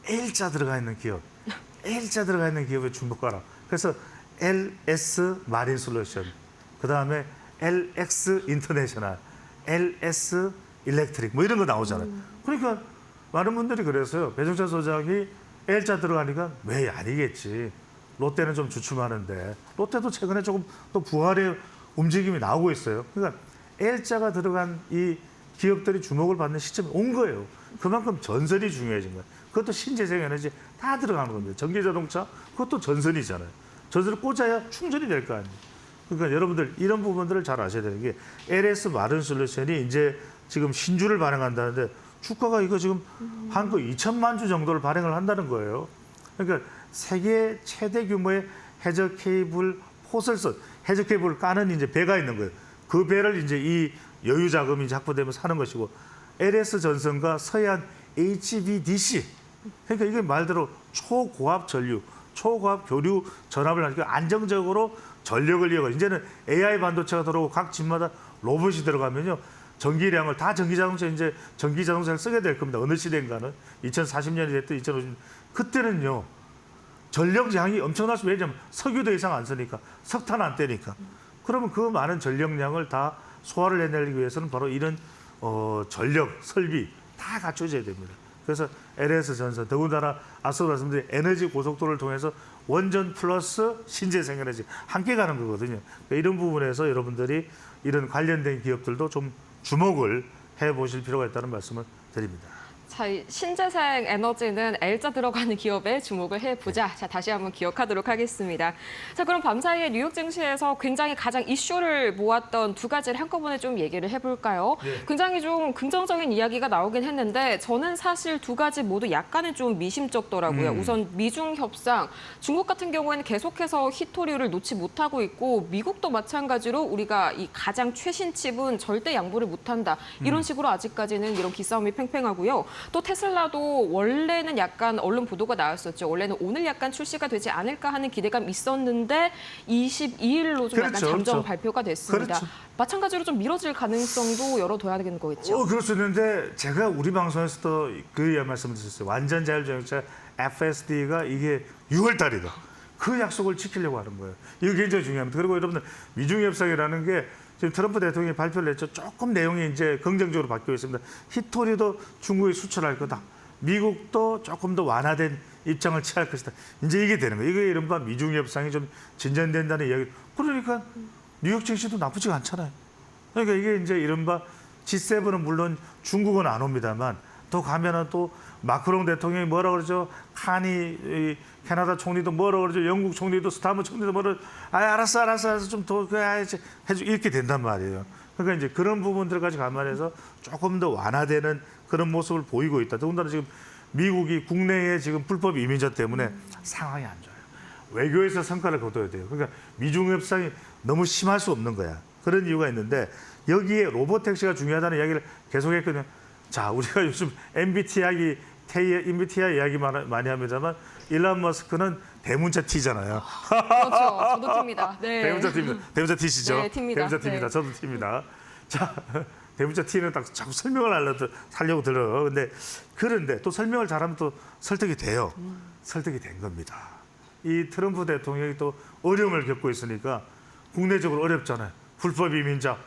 L자 들어가 있는 기업, L자 들어가 있는 기업에 주목하라. 그래서 LS 마린 솔루션, 그다음에 LX 인터내셔널, LS 일렉트릭 뭐 이런 거 나오잖아요. 그러니까 많은 분들이 그래서요. 배종찬 소장이 L자 들어가니까 왜 아니겠지. 롯데는 좀 주춤하는데 롯데도 최근에 조금 또 부활의 움직임이 나오고 있어요. 그러니까 L자가 들어간 이 기업들이 주목을 받는 시점이 온 거예요. 그만큼 전선이 중요해진 거예요. 그것도 신재생 에너지 다 들어가는 겁니다. 전기자동차 그것도 전선이잖아요. 전선을 꽂아야 충전이 될 거 아니에요. 그러니까 여러분들 이런 부분들을 잘 아셔야 되는 게 LS 마른 솔루션이 이제 지금 신주를 발행한다는데 주가가 이거 지금 한 거 2천만 주 정도를 발행을 한다는 거예요. 그러니까 세계 최대 규모의 해저 케이블 포설선, 해저 케이블을 까는 이제 배가 있는 거예요. 그 배를 이제 이 여유 자금이 이제 확보되면 사는 것이고 LS 전선과 서해안 HVDC 그러니까 이게 말대로 초고압 전류, 초고압 교류 전압을 하니까 안정적으로 전력을 이어가 이제는 AI 반도체가 들어오고 각 집마다 로봇이 들어가면요. 전기량을 다 전기자동차 이제 전기자동차를 쓰게 될 겁니다. 어느 시대인가는 2040년이 됐든 2050년 그때는요. 전력량이 엄청날 수 왜냐면 석유도 이상 안 쓰니까 석탄 안 떼니까 그러면 그 많은 전력량을 다 소화를 해내기 위해서는 바로 이런 전력 설비 다 갖춰져야 됩니다. 그래서 LS 전선 더군다나 앞서 말씀드린 에너지 고속도로를 통해서 원전 플러스 신재생 에너지 함께 가는 거거든요. 그러니까 이런 부분에서 여러분들이 이런 관련된 기업들도 좀 주목을 해보실 필요가 있다는 말씀을 드립니다. 자, 이 신재생 에너지는 L자 들어가는 기업에 주목을 해보자. 자, 다시 한번 기억하도록 하겠습니다. 자, 그럼 밤사이에 뉴욕 증시에서 굉장히 가장 이슈를 모았던 두 가지를 한꺼번에 좀 얘기를 해볼까요? 네. 굉장히 좀 긍정적인 이야기가 나오긴 했는데 저는 사실 두 가지 모두 약간은 좀 미심쩍더라고요. 우선 미중 협상, 중국 같은 경우에는 계속해서 히토류를 놓지 못하고 있고 미국도 마찬가지로 우리가 이 가장 최신 칩은 절대 양보를 못한다. 이런 식으로 아직까지는 이런 기싸움이 팽팽하고요. 또 테슬라도 원래는 약간 언론 보도가 나왔었죠. 원래는 오늘 약간 출시가 되지 않을까 하는 기대감이 있었는데 22일로 좀 약간 그렇죠, 잠정 그렇죠. 발표가 됐습니다. 그렇죠. 마찬가지로 좀 미뤄질 가능성도 열어둬야 되는 거겠죠. 그럴 수 있는데 제가 우리 방송에서도 그 말씀을 드렸어요. 완전 자율주행차 FSD가 이게 6월 달이다. 그 약속을 지키려고 하는 거예요. 이거 굉장히 중요합니다. 그리고 여러분들 미중 협상이라는 게 지금 트럼프 대통령이 발표를 했죠. 조금 내용이 이제 긍정적으로 바뀌고 있습니다. 히토리도 중국에 수출할 거다. 미국도 조금 더 완화된 입장을 취할 것이다. 이제 이게 되는 거예요. 이게 이른바 미중 협상이 좀 진전된다는 이야기. 그러니까 뉴욕 증시도 나쁘지가 않잖아요. 그러니까 이게 이제 이른바 G7은 물론 중국은 안 옵니다만 또 가면은 또 마크롱 대통령이 뭐라 그러죠? 카니 캐나다 총리도 뭐라 그러죠? 영국 총리도 스타머 총리도 뭐라 알았어 좀 더 해줘 이렇게 된단 말이에요. 그러니까 이제 그런 부분들까지 감안해서 조금 더 완화되는 그런 모습을 보이고 있다. 더군다나 지금 미국이 국내에 지금 불법 이민자 때문에 상황이 안 좋아요. 외교에서 성과를 거둬야 돼요. 그러니까 미중 협상이 너무 심할 수 없는 거야. 그런 이유가 있는데 여기에 로보택시가 중요하다는 이야기를 계속했거든요. 자, 우리가 요즘 MBTI 인비티아 이야기 많이 합니다만 일론 머스크는 대문자 T잖아요. 그렇죠. 저도 T입니다. 네. 대문자 T입니다. 대문자 T시죠? 네, T입니다. 대문자 T입니다. 네. 저도 T입니다. 자, 대문자 T는 딱 자꾸 설명을 하려고 들어요. 그런데 또 설명을 잘하면 또 설득이 돼요. 설득이 된 겁니다. 이 트럼프 대통령이 또 어려움을 겪고 있으니까 국내적으로 어렵잖아요. 불법 이민자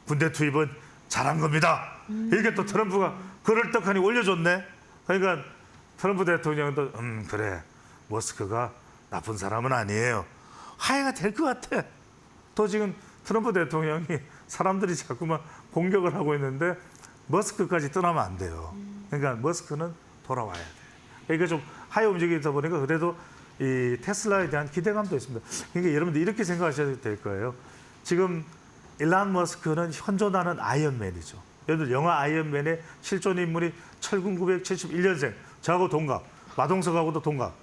군대 투입은 잘한 겁니다. 이게 또 트럼프가 그럴듯하니 올려줬네. 그러니까 트럼프 대통령도 그래 머스크가 나쁜 사람은 아니에요. 화해가 될 것 같아. 또 지금 트럼프 대통령이 사람들이 자꾸만 공격을 하고 있는데 머스크까지 떠나면 안 돼요. 그러니까 머스크는 돌아와야 돼. 그러니까 좀 화해 움직이다 보니까 그래도 이 테슬라에 대한 기대감도 있습니다. 그러니까 여러분들 이렇게 생각하셔도 될 거예요. 지금 일론 머스크는 현존하는 아이언맨이죠. 여러분들 영화 아이언맨의 실존 인물이 1971년생, 저하고 동갑, 마동석하고도 동갑.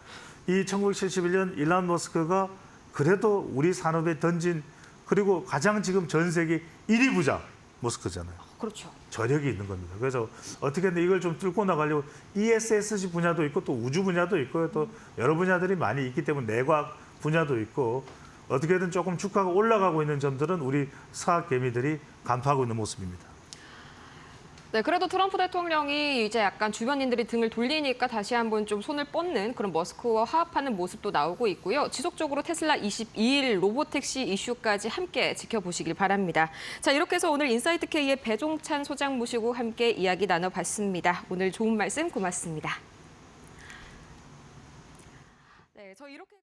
이 1971년 일론 머스크가 그래도 우리 산업에 던진 그리고 가장 지금 전 세계 1위 부자 머스크잖아요. 그렇죠. 저력이 있는 겁니다. 그래서 어떻게든 이걸 좀 뚫고 나가려고 ESSG 분야도 있고 또 우주 분야도 있고 또 여러 분야들이 많이 있기 때문에 내과학 분야도 있고 어떻게든 조금 주가가 올라가고 있는 점들은 우리 사학 개미들이 간파하고 있는 모습입니다. 네, 그래도 트럼프 대통령이 이제 약간 주변인들이 등을 돌리니까 다시 한번 좀 손을 뻗는 그런 머스크와 화합하는 모습도 나오고 있고요. 지속적으로 테슬라 22일 로보택시 이슈까지 함께 지켜보시길 바랍니다. 자, 이렇게 해서 오늘 인사이트K의 배종찬 소장 모시고 함께 이야기 나눠봤습니다. 오늘 좋은 말씀 고맙습니다. 네, 저 이렇게...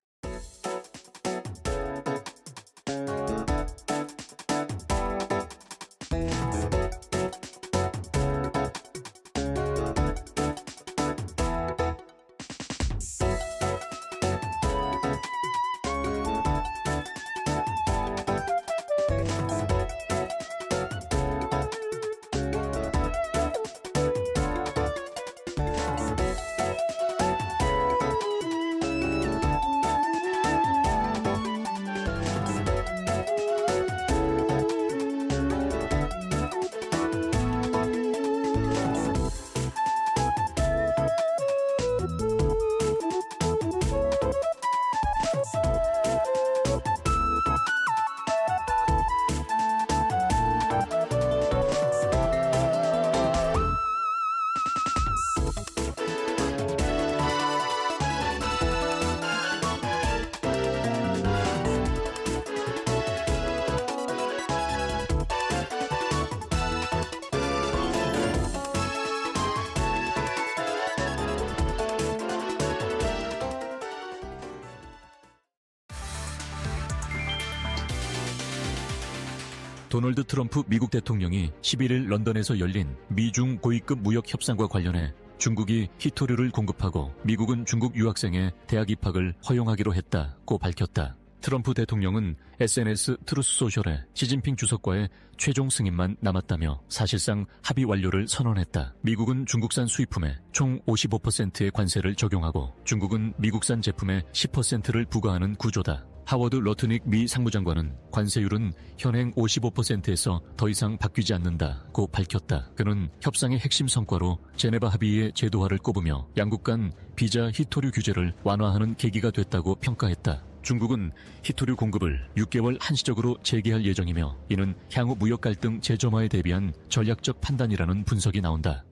도널드 트럼프 미국 대통령이 11일 런던에서 열린 미중 고위급 무역 협상과 관련해 중국이 히토류를 공급하고 미국은 중국 유학생의 대학 입학을 허용하기로 했다고 밝혔다. 트럼프 대통령은 SNS 트루스 소셜에 시진핑 주석과의 최종 승인만 남았다며 사실상 합의 완료를 선언했다. 미국은 중국산 수입품에 총 55%의 관세를 적용하고 중국은 미국산 제품에 10%를 부과하는 구조다. 하워드 러트닉 미 상무장관은 관세율은 현행 55%에서 더 이상 바뀌지 않는다고 밝혔다. 그는 협상의 핵심 성과로 제네바 합의의 제도화를 꼽으며 양국 간 비자 히토류 규제를 완화하는 계기가 됐다고 평가했다. 중국은 히토류 공급을 6개월 한시적으로 재개할 예정이며 이는 향후 무역 갈등 재점화에 대비한 전략적 판단이라는 분석이 나온다.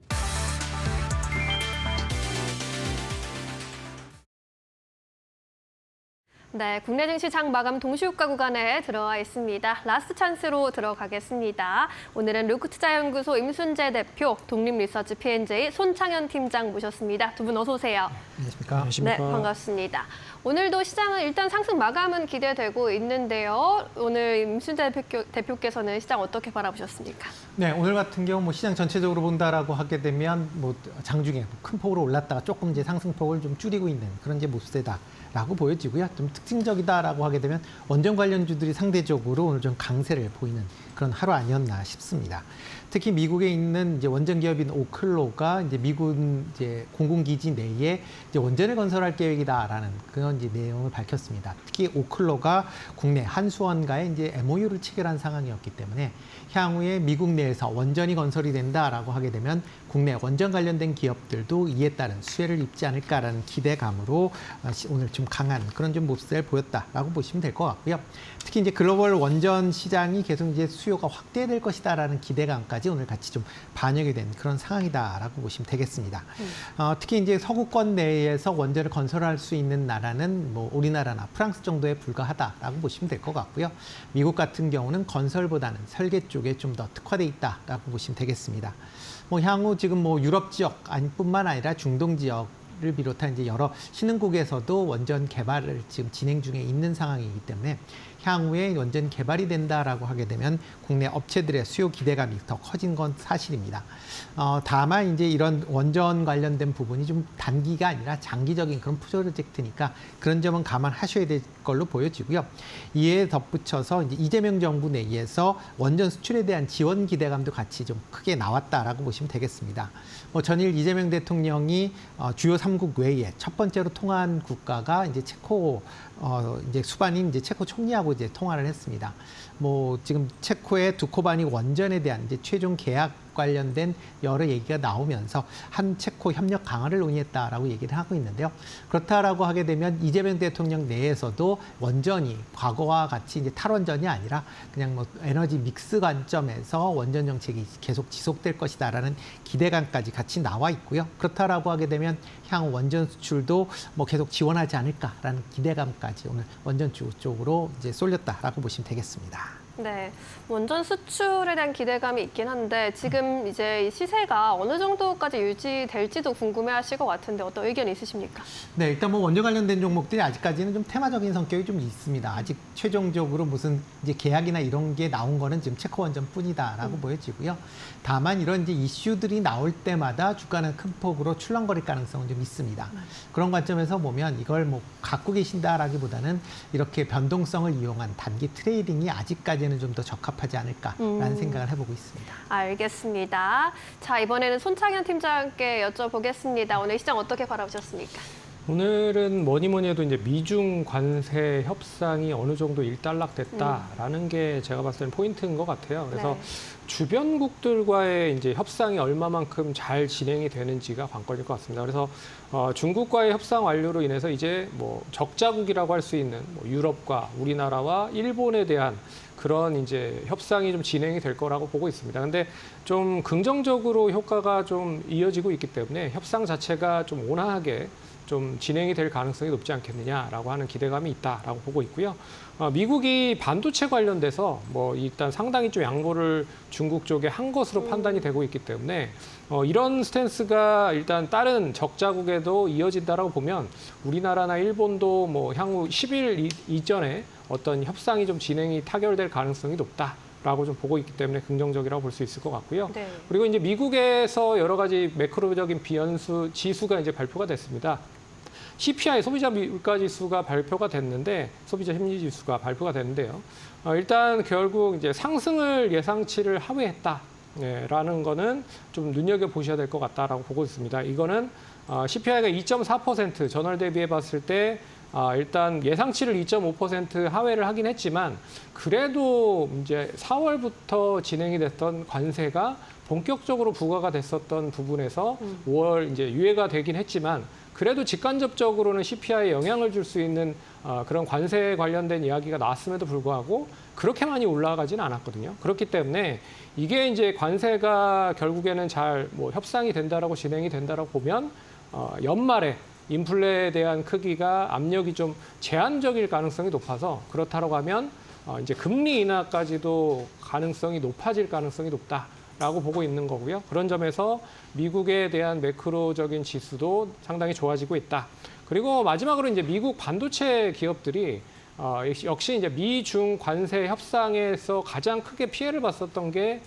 네, 국내 증시 장 마감 동시효과 구간에 들어와 있습니다. 라스트 찬스로 들어가겠습니다. 오늘은 루크투자연구소 임순재 대표, 독립리서치 P&J 손창현 팀장 모셨습니다. 두 분 어서 오세요. 안녕하십니까. 네, 반갑습니다. 오늘도 시장은 일단 상승 마감은 기대되고 있는데요. 오늘 임순재 대표께서는 시장 어떻게 바라보셨습니까? 네, 오늘 같은 경우 시장 전체적으로 본다라고 하게 되면 장중에 큰 폭으로 올랐다가 조금 이제 상승폭을 좀 줄이고 있는 그런 이제 모습세다라고 보여지고요. 좀 특징적이다라고 하게 되면 원전 관련주들이 상대적으로 오늘 좀 강세를 보이는 그런 하루 아니었나 싶습니다. 특히 미국에 있는 이제 원전 기업인 오클로가 이제 미국 이제 공군기지 내에 이제 원전을 건설할 계획이다라는 그런 이제 내용을 밝혔습니다. 특히 오클로가 국내 한수원과의 이제 MOU를 체결한 상황이었기 때문에 향후에 미국 내에서 원전이 건설이 된다라고 하게 되면 국내 원전 관련된 기업들도 이에 따른 수혜를 입지 않을까라는 기대감으로 오늘 좀 강한 그런 좀 모습을 보였다라고 보시면 될 것 같고요. 특히 이제 글로벌 원전 시장이 계속 이제 수요가 확대될 것이다라는 기대감까지 오늘 같이 좀 반영이 된 그런 상황이다라고 보시면 되겠습니다. 특히 이제 서구권 내에서 원전을 건설할 수 있는 나라는 뭐 우리나라나 프랑스 정도에 불과하다라고 보시면 될 것 같고요. 미국 같은 경우는 건설보다는 설계 쪽에 좀 더 특화돼 있다라고 보시면 되겠습니다. 뭐 향후 지금 뭐 유럽 지역 뿐만 아니라 중동 지역을 비롯한 이제 여러 신흥국에서도 원전 개발을 지금 진행 중에 있는 상황이기 때문에 향후에 원전 개발이 된다라고 하게 되면 국내 업체들의 수요 기대감이 더 커진 건 사실입니다. 다만 이제 이런 원전 관련된 부분이 좀 단기가 아니라 장기적인 그런 프로젝트니까 그런 점은 감안하셔야 될 걸로 보여지고요. 이에 덧붙여서 이제 이재명 정부 내에서 원전 수출에 대한 지원 기대감도 같이 좀 크게 나왔다라고 보시면 되겠습니다. 뭐 전일 이재명 대통령이 주요 3국 외에 첫 번째로 통화한 국가가 이제 체코 이제 수반인 이제 체코 총리하고 이제 통화를 했습니다. 뭐 지금 체코의 두코바니 원전에 대한 이제 최종 계약 관련된 여러 얘기가 나오면서 한 체코 협력 강화를 논의했다라고 얘기를 하고 있는데요. 그렇다라고 하게 되면 이재명 대통령 내에서도 원전이 과거와 같이 이제 탈원전이 아니라 그냥 뭐 에너지 믹스 관점에서 원전 정책이 계속 지속될 것이다라는 기대감까지 같이 나와 있고요. 그렇다라고 하게 되면 향후 원전 수출도 뭐 계속 지원하지 않을까라는 기대감까지 오늘 원전 쪽으로 이제 쏠렸다라고 보시면 되겠습니다. 네, 원전 수출에 대한 기대감이 있긴 한데 지금 이제 이 시세가 어느 정도까지 유지될지도 궁금해하실 것 같은데 어떤 의견 있으십니까? 네, 일단 뭐 원전 관련된 종목들이 아직까지는 좀 테마적인 성격이 좀 있습니다. 아직 최종적으로 무슨 이제 계약이나 이런 게 나온 거는 지금 체코 원전뿐이다라고 보여지고요. 다만 이런 이제 이슈들이 나올 때마다 주가는 큰 폭으로 출렁거릴 가능성은 좀 있습니다. 그런 관점에서 보면 이걸 뭐 갖고 계신다라기보다는 이렇게 변동성을 이용한 단기 트레이딩이 아직까지는 좀 더 적합하지 않을까라는 생각을 해보고 있습니다. 알겠습니다. 자, 이번에는 손창현 팀장께 여쭤보겠습니다. 오늘 시장 어떻게 바라보셨습니까? 오늘은 뭐니 해도 이제 미중 관세 협상이 어느 정도 일단락됐다라는 게 제가 봤을 때는 포인트인 것 같아요. 그래서 네. 주변국들과의 이제 협상이 얼마만큼 잘 진행이 되는지가 관건일 것 같습니다. 그래서 중국과의 협상 완료로 인해서 이제 뭐 적자국이라고 할 수 있는 뭐 유럽과 우리나라와 일본에 대한 그런 이제 협상이 좀 진행이 될 거라고 보고 있습니다. 근데 좀 긍정적으로 효과가 좀 이어지고 있기 때문에 협상 자체가 좀 온화하게 좀 진행이 될 가능성이 높지 않겠느냐라고 하는 기대감이 있다라고 보고 있고요. 미국이 반도체 관련돼서 뭐 일단 상당히 좀 양보를 중국 쪽에 한 것으로 판단이 되고 있기 때문에 이런 스탠스가 일단 다른 적자국에도 이어진다라고 보면 우리나라나 일본도 뭐 향후 10일 이전에 어떤 협상이 좀 진행이 타결될 가능성이 높다라고 좀 보고 있기 때문에 긍정적이라고 볼 수 있을 것 같고요. 네. 그리고 이제 미국에서 여러 가지 매크로적인 비연수 지수가 이제 발표가 됐습니다. CPI 소비자 물가 지수가 발표가 됐는데 소비자 심리 지수가 발표가 됐는데요. 일단 결국 이제 상승을 예상치를 하회했다라는 거는 좀 눈여겨 보셔야 될 것 같다라고 보고 있습니다. 이거는 CPI가 2.4% 전월 대비해 봤을 때 일단 예상치를 2.5% 하회를 하긴 했지만 그래도 이제 4월부터 진행이 됐던 관세가 본격적으로 부과가 됐었던 부분에서 5월 이제 유예가 되긴 했지만 그래도 직간접적으로는 CPI에 영향을 줄 수 있는 그런 관세에 관련된 이야기가 나왔음에도 불구하고 그렇게 많이 올라가지는 않았거든요. 그렇기 때문에 이게 이제 관세가 결국에는 잘 뭐 협상이 된다라고 진행이 된다라고 보면 연말에 인플레에 대한 크기가 압력이 좀 제한적일 가능성이 높아서 그렇다라고 하면 이제 금리 인하까지도 가능성이 높아질 가능성이 높다라고 보고 있는 거고요. 그런 점에서 미국에 대한 매크로적인 지수도 상당히 좋아지고 있다. 그리고 마지막으로 이제 미국 반도체 기업들이 역시 이제 미중 관세 협상에서 가장 크게 피해를 봤었던 게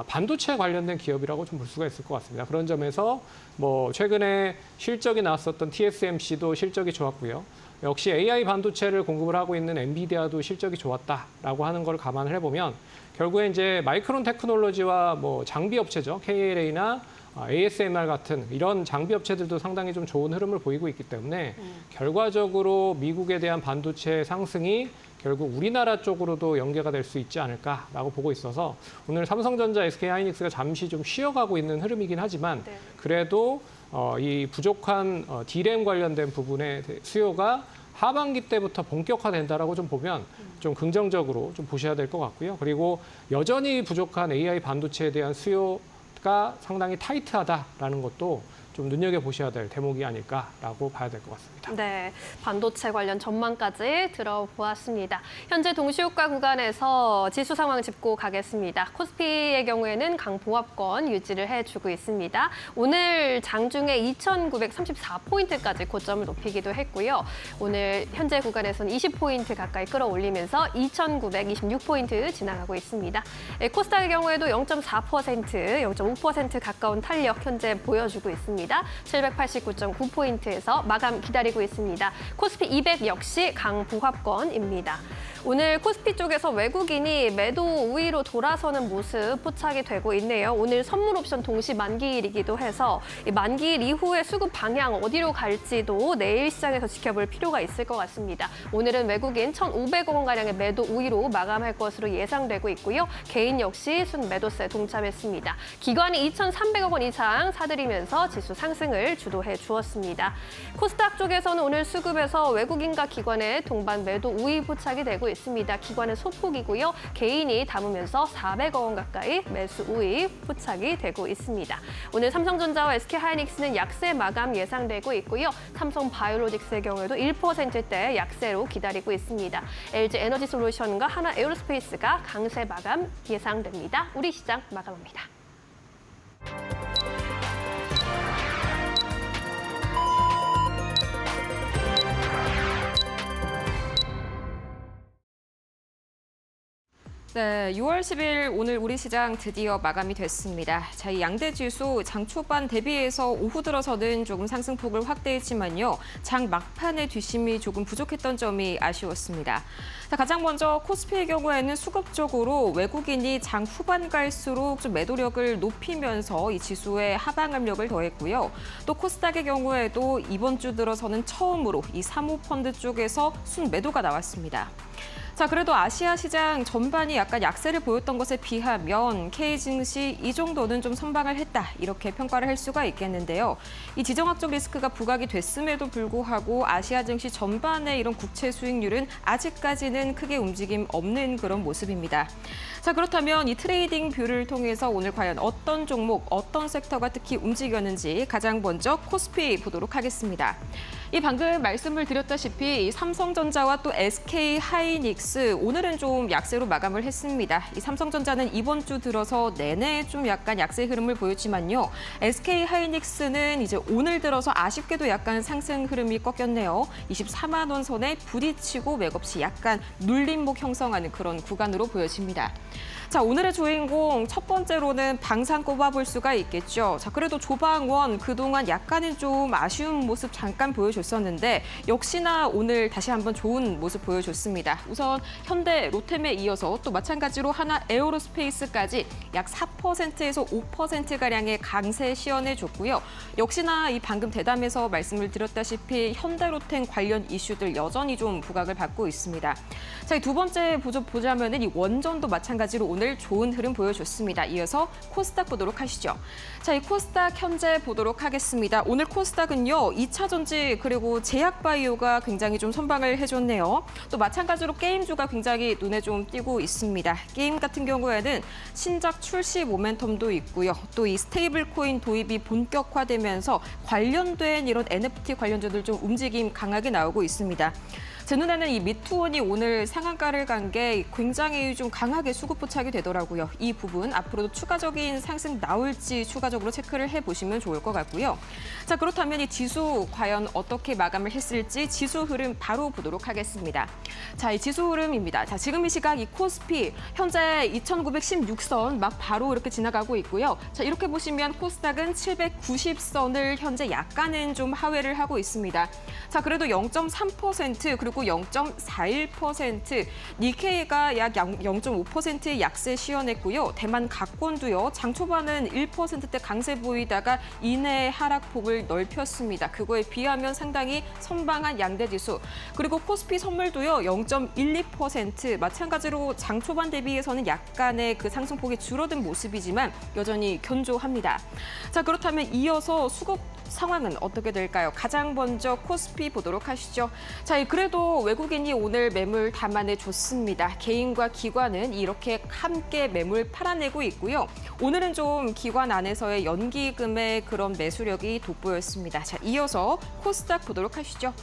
반도체 관련된 기업이라고 좀 볼 수가 있을 것 같습니다. 그런 점에서 뭐 최근에 실적이 나왔었던 TSMC도 실적이 좋았고요. 역시 AI 반도체를 공급을 하고 있는 엔비디아도 실적이 좋았다라고 하는 걸 감안을 해보면 결국에 이제 마이크론 테크놀로지와 뭐 장비 업체죠. KLA나 ASMR 같은 이런 장비 업체들도 상당히 좀 좋은 흐름을 보이고 있기 때문에 결과적으로 미국에 대한 반도체 상승이 결국 우리나라 쪽으로도 연계가 될 수 있지 않을까라고 보고 있어서 오늘 삼성전자, SK하이닉스가 잠시 좀 쉬어가고 있는 흐름이긴 하지만 그래도 이 부족한 D램 관련된 부분의 수요가 하반기 때부터 본격화된다라고 좀 보면 좀 긍정적으로 좀 보셔야 될 것 같고요. 그리고 여전히 부족한 AI 반도체에 대한 수요가 상당히 타이트하다라는 것도 좀 눈여겨보셔야 될 대목이 아닐까라고 봐야 될 것 같습니다. 네, 반도체 관련 전망까지 들어보았습니다. 현재 동시효과 구간에서 지수 상황 짚고 가겠습니다. 코스피의 경우에는 강보합권 유지를 해주고 있습니다. 오늘 장중에 2,934포인트까지 고점을 높이기도 했고요. 오늘 현재 구간에서는 20포인트 가까이 끌어올리면서 2,926포인트 지나가고 있습니다. 코스닥의 경우에도 0.4%, 0.5% 가까운 탄력 현재 보여주고 있습니다. 789.9포인트에서 마감 기다리고 있습니다. 코스피 200 역시 강보합권입니다. 오늘 코스피 쪽에서 외국인이 매도 우위로 돌아서는 모습 포착이 되고 있네요. 오늘 선물 옵션 동시 만기일이기도 해서 이 만기일 이후의 수급 방향 어디로 갈지도 내일 시장에서 지켜볼 필요가 있을 것 같습니다. 오늘은 외국인 1,500억 원가량의 매도 우위로 마감할 것으로 예상되고 있고요. 개인 역시 순 매도세 동참했습니다. 기관이 2,300억 원 이상 사들이면서 지수 상승을 주도해 주었습니다. 코스닥 쪽에서는 오늘 수급에서 외국인과 기관의 동반 매도 우위 포착이 되고 있습니다. 기관은 소폭이고요. 개인이 담으면서 400억 원 가까이 매수 우위 포착이 되고 있습니다. 오늘 삼성전자와 SK하이닉스는 약세 마감 예상되고 있고요. 삼성바이오로직스의 경우에도 1%대 약세로 기다리고 있습니다. LG에너지솔루션과 하나에어로스페이스가 강세 마감 예상됩니다. 우리 시장 마감합니다. 네, 6월 10일 오늘 우리 시장 드디어 마감이 됐습니다. 자, 이 양대 지수 장 초반 대비해서 오후 들어서는 조금 상승폭을 확대했지만요. 장 막판의 뒷심이 조금 부족했던 점이 아쉬웠습니다. 자, 가장 먼저 코스피의 경우에는 수급적으로 외국인이 장 후반 갈수록 좀 매도력을 높이면서 이 지수에 하방 압력을 더했고요. 또 코스닥의 경우에도 이번 주 들어서는 처음으로 이 사모펀드 쪽에서 순매도가 나왔습니다. 자, 그래도 아시아 시장 전반이 약간 약세를 보였던 것에 비하면 K 증시 이 정도는 좀 선방을 했다 이렇게 평가를 할 수가 있겠는데요. 이 지정학적 리스크가 부각이 됐음에도 불구하고 아시아 증시 전반의 이런 국채 수익률은 아직까지는 크게 움직임 없는 그런 모습입니다. 자, 그렇다면 이 트레이딩 뷰를 통해서 오늘 과연 어떤 종목, 어떤 섹터가 특히 움직였는지 가장 먼저 코스피 보도록 하겠습니다. 이 방금 말씀을 드렸다시피 삼성전자와 또 SK하이닉스 오늘은 좀 약세로 마감을 했습니다. 이 삼성전자는 이번 주 들어서 내내 좀 약간 약세 흐름을 보였지만요. SK하이닉스는 이제 오늘 들어서 아쉽게도 약간 상승 흐름이 꺾였네요. 24만 원 선에 부딪히고 맥없이 약간 눌림목 형성하는 그런 구간으로 보여집니다. 자, 오늘의 주인공 첫 번째로는 방산 꼽아볼 수가 있겠죠. 자, 그래도 조방원 그동안 약간은 좀 아쉬운 모습 잠깐 보여줬었는데 역시나 오늘 다시 한번 좋은 모습 보여줬습니다. 우선 현대, 롯데에 이어서 또 마찬가지로 하나 에어로스페이스까지 약 4%에서 5%가량의 강세 시연해줬고요. 역시나 이 방금 대담에서 말씀을 드렸다시피 현대, 롯데 관련 이슈들 여전히 좀 부각을 받고 있습니다. 자, 두 번째 보자면은 이 원전도 마찬가지로 오늘 좋은 흐름 보여줬습니다. 이어서 코스닥 보도록 하시죠. 자, 이 코스닥 현재 보도록 하겠습니다. 오늘 코스닥은요, 2차 전지 그리고 제약바이오가 굉장히 좀 선방을 해줬네요. 또 마찬가지로 게임주가 굉장히 눈에 좀 띄고 있습니다. 게임 같은 경우에는 신작 출시 모멘텀도 있고요. 또 이 스테이블 코인 도입이 본격화되면서 관련된 이런 NFT 관련주들 좀 움직임 강하게 나오고 있습니다. 제 눈에는 이 미투원이 오늘 상한가를 간 게 굉장히 좀 강하게 수급 포착이 되더라고요. 이 부분 앞으로도 추가적인 상승 나올지 추가적으로 체크를 해보시면 좋을 것 같고요. 자, 그렇다면 이 지수 과연 어떻게 마감을 했을지 지수 흐름 바로 보도록 하겠습니다. 자, 이 지수 흐름입니다. 자, 지금 이 시각 이 코스피 현재 2,916선 막 바로 이렇게 지나가고 있고요. 자, 이렇게 보시면 코스닥은 790선을 현재 약간은 좀 하회를 하고 있습니다. 자, 그래도 0.3% 그리고 0.41%, 니케이가 약 0.5%의 약세 시현했고요. 대만 각권도요. 장 초반은 1%대 강세 보이다가 이내 하락폭을 넓혔습니다. 그거에 비하면 상당히 선방한 양대지수. 그리고 코스피 선물도요. 0.12%, 마찬가지로 장 초반 대비해서는 약간의 그 상승폭이 줄어든 모습이지만 여전히 견조합니다. 자, 그렇다면 이어서 수급 상황은 어떻게 될까요? 가장 먼저 코스피 보도록 하시죠. 자, 그래도 외국인이 오늘 매물 담아내 줬습니다. 개인과 기관은 이렇게 함께 매물 팔아내고 있고요. 오늘은 좀 기관 안에서의 연기금의 그런 매수력이 돋보였습니다. 자, 이어서 코스닥 보도록 하시죠.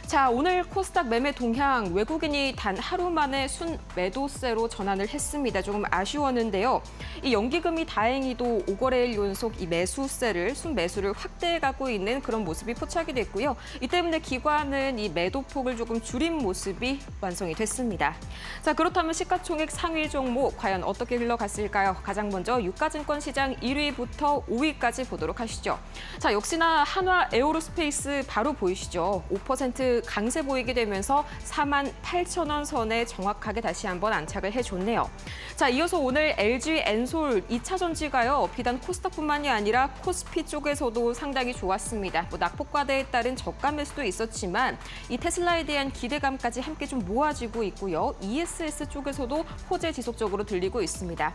자, 오늘 코스닥 매매 동향 외국인이 단 하루 만에 순 매도세로 전환을 했습니다. 조금 아쉬웠는데요. 이 연기금이 다행히도 5거래일 연속 이 매수세를 순 매수를 확대해가고 있는 그런 모습이 포착이 됐고요. 이 때문에 기관은 이 매도폭을 조금 줄인 모습이 완성이 됐습니다. 자, 그렇다면 시가총액 상위 종목 과연 어떻게 흘러갔을까요? 가장 먼저 유가증권 시장 1위부터 5위까지 보도록 하시죠. 자, 역시나 한화 에어로스페이스 바로 보이시죠? 5% 강세 보이게 되면서 48,000원 선에 정확하게 다시 한번 안착을 해줬네요. 자, 이어서 오늘 LG 엔솔 2차 전지가요. 비단 코스닥뿐만이 아니라 코스피 쪽에서도 상당히 좋았습니다. 낙폭과대에 따른 저가 매수도 있었지만 이 테슬라에 대한 기대감까지 함께 좀 모아지고 있고요. ESS 쪽에서도 호재 지속적으로 들리고 있습니다.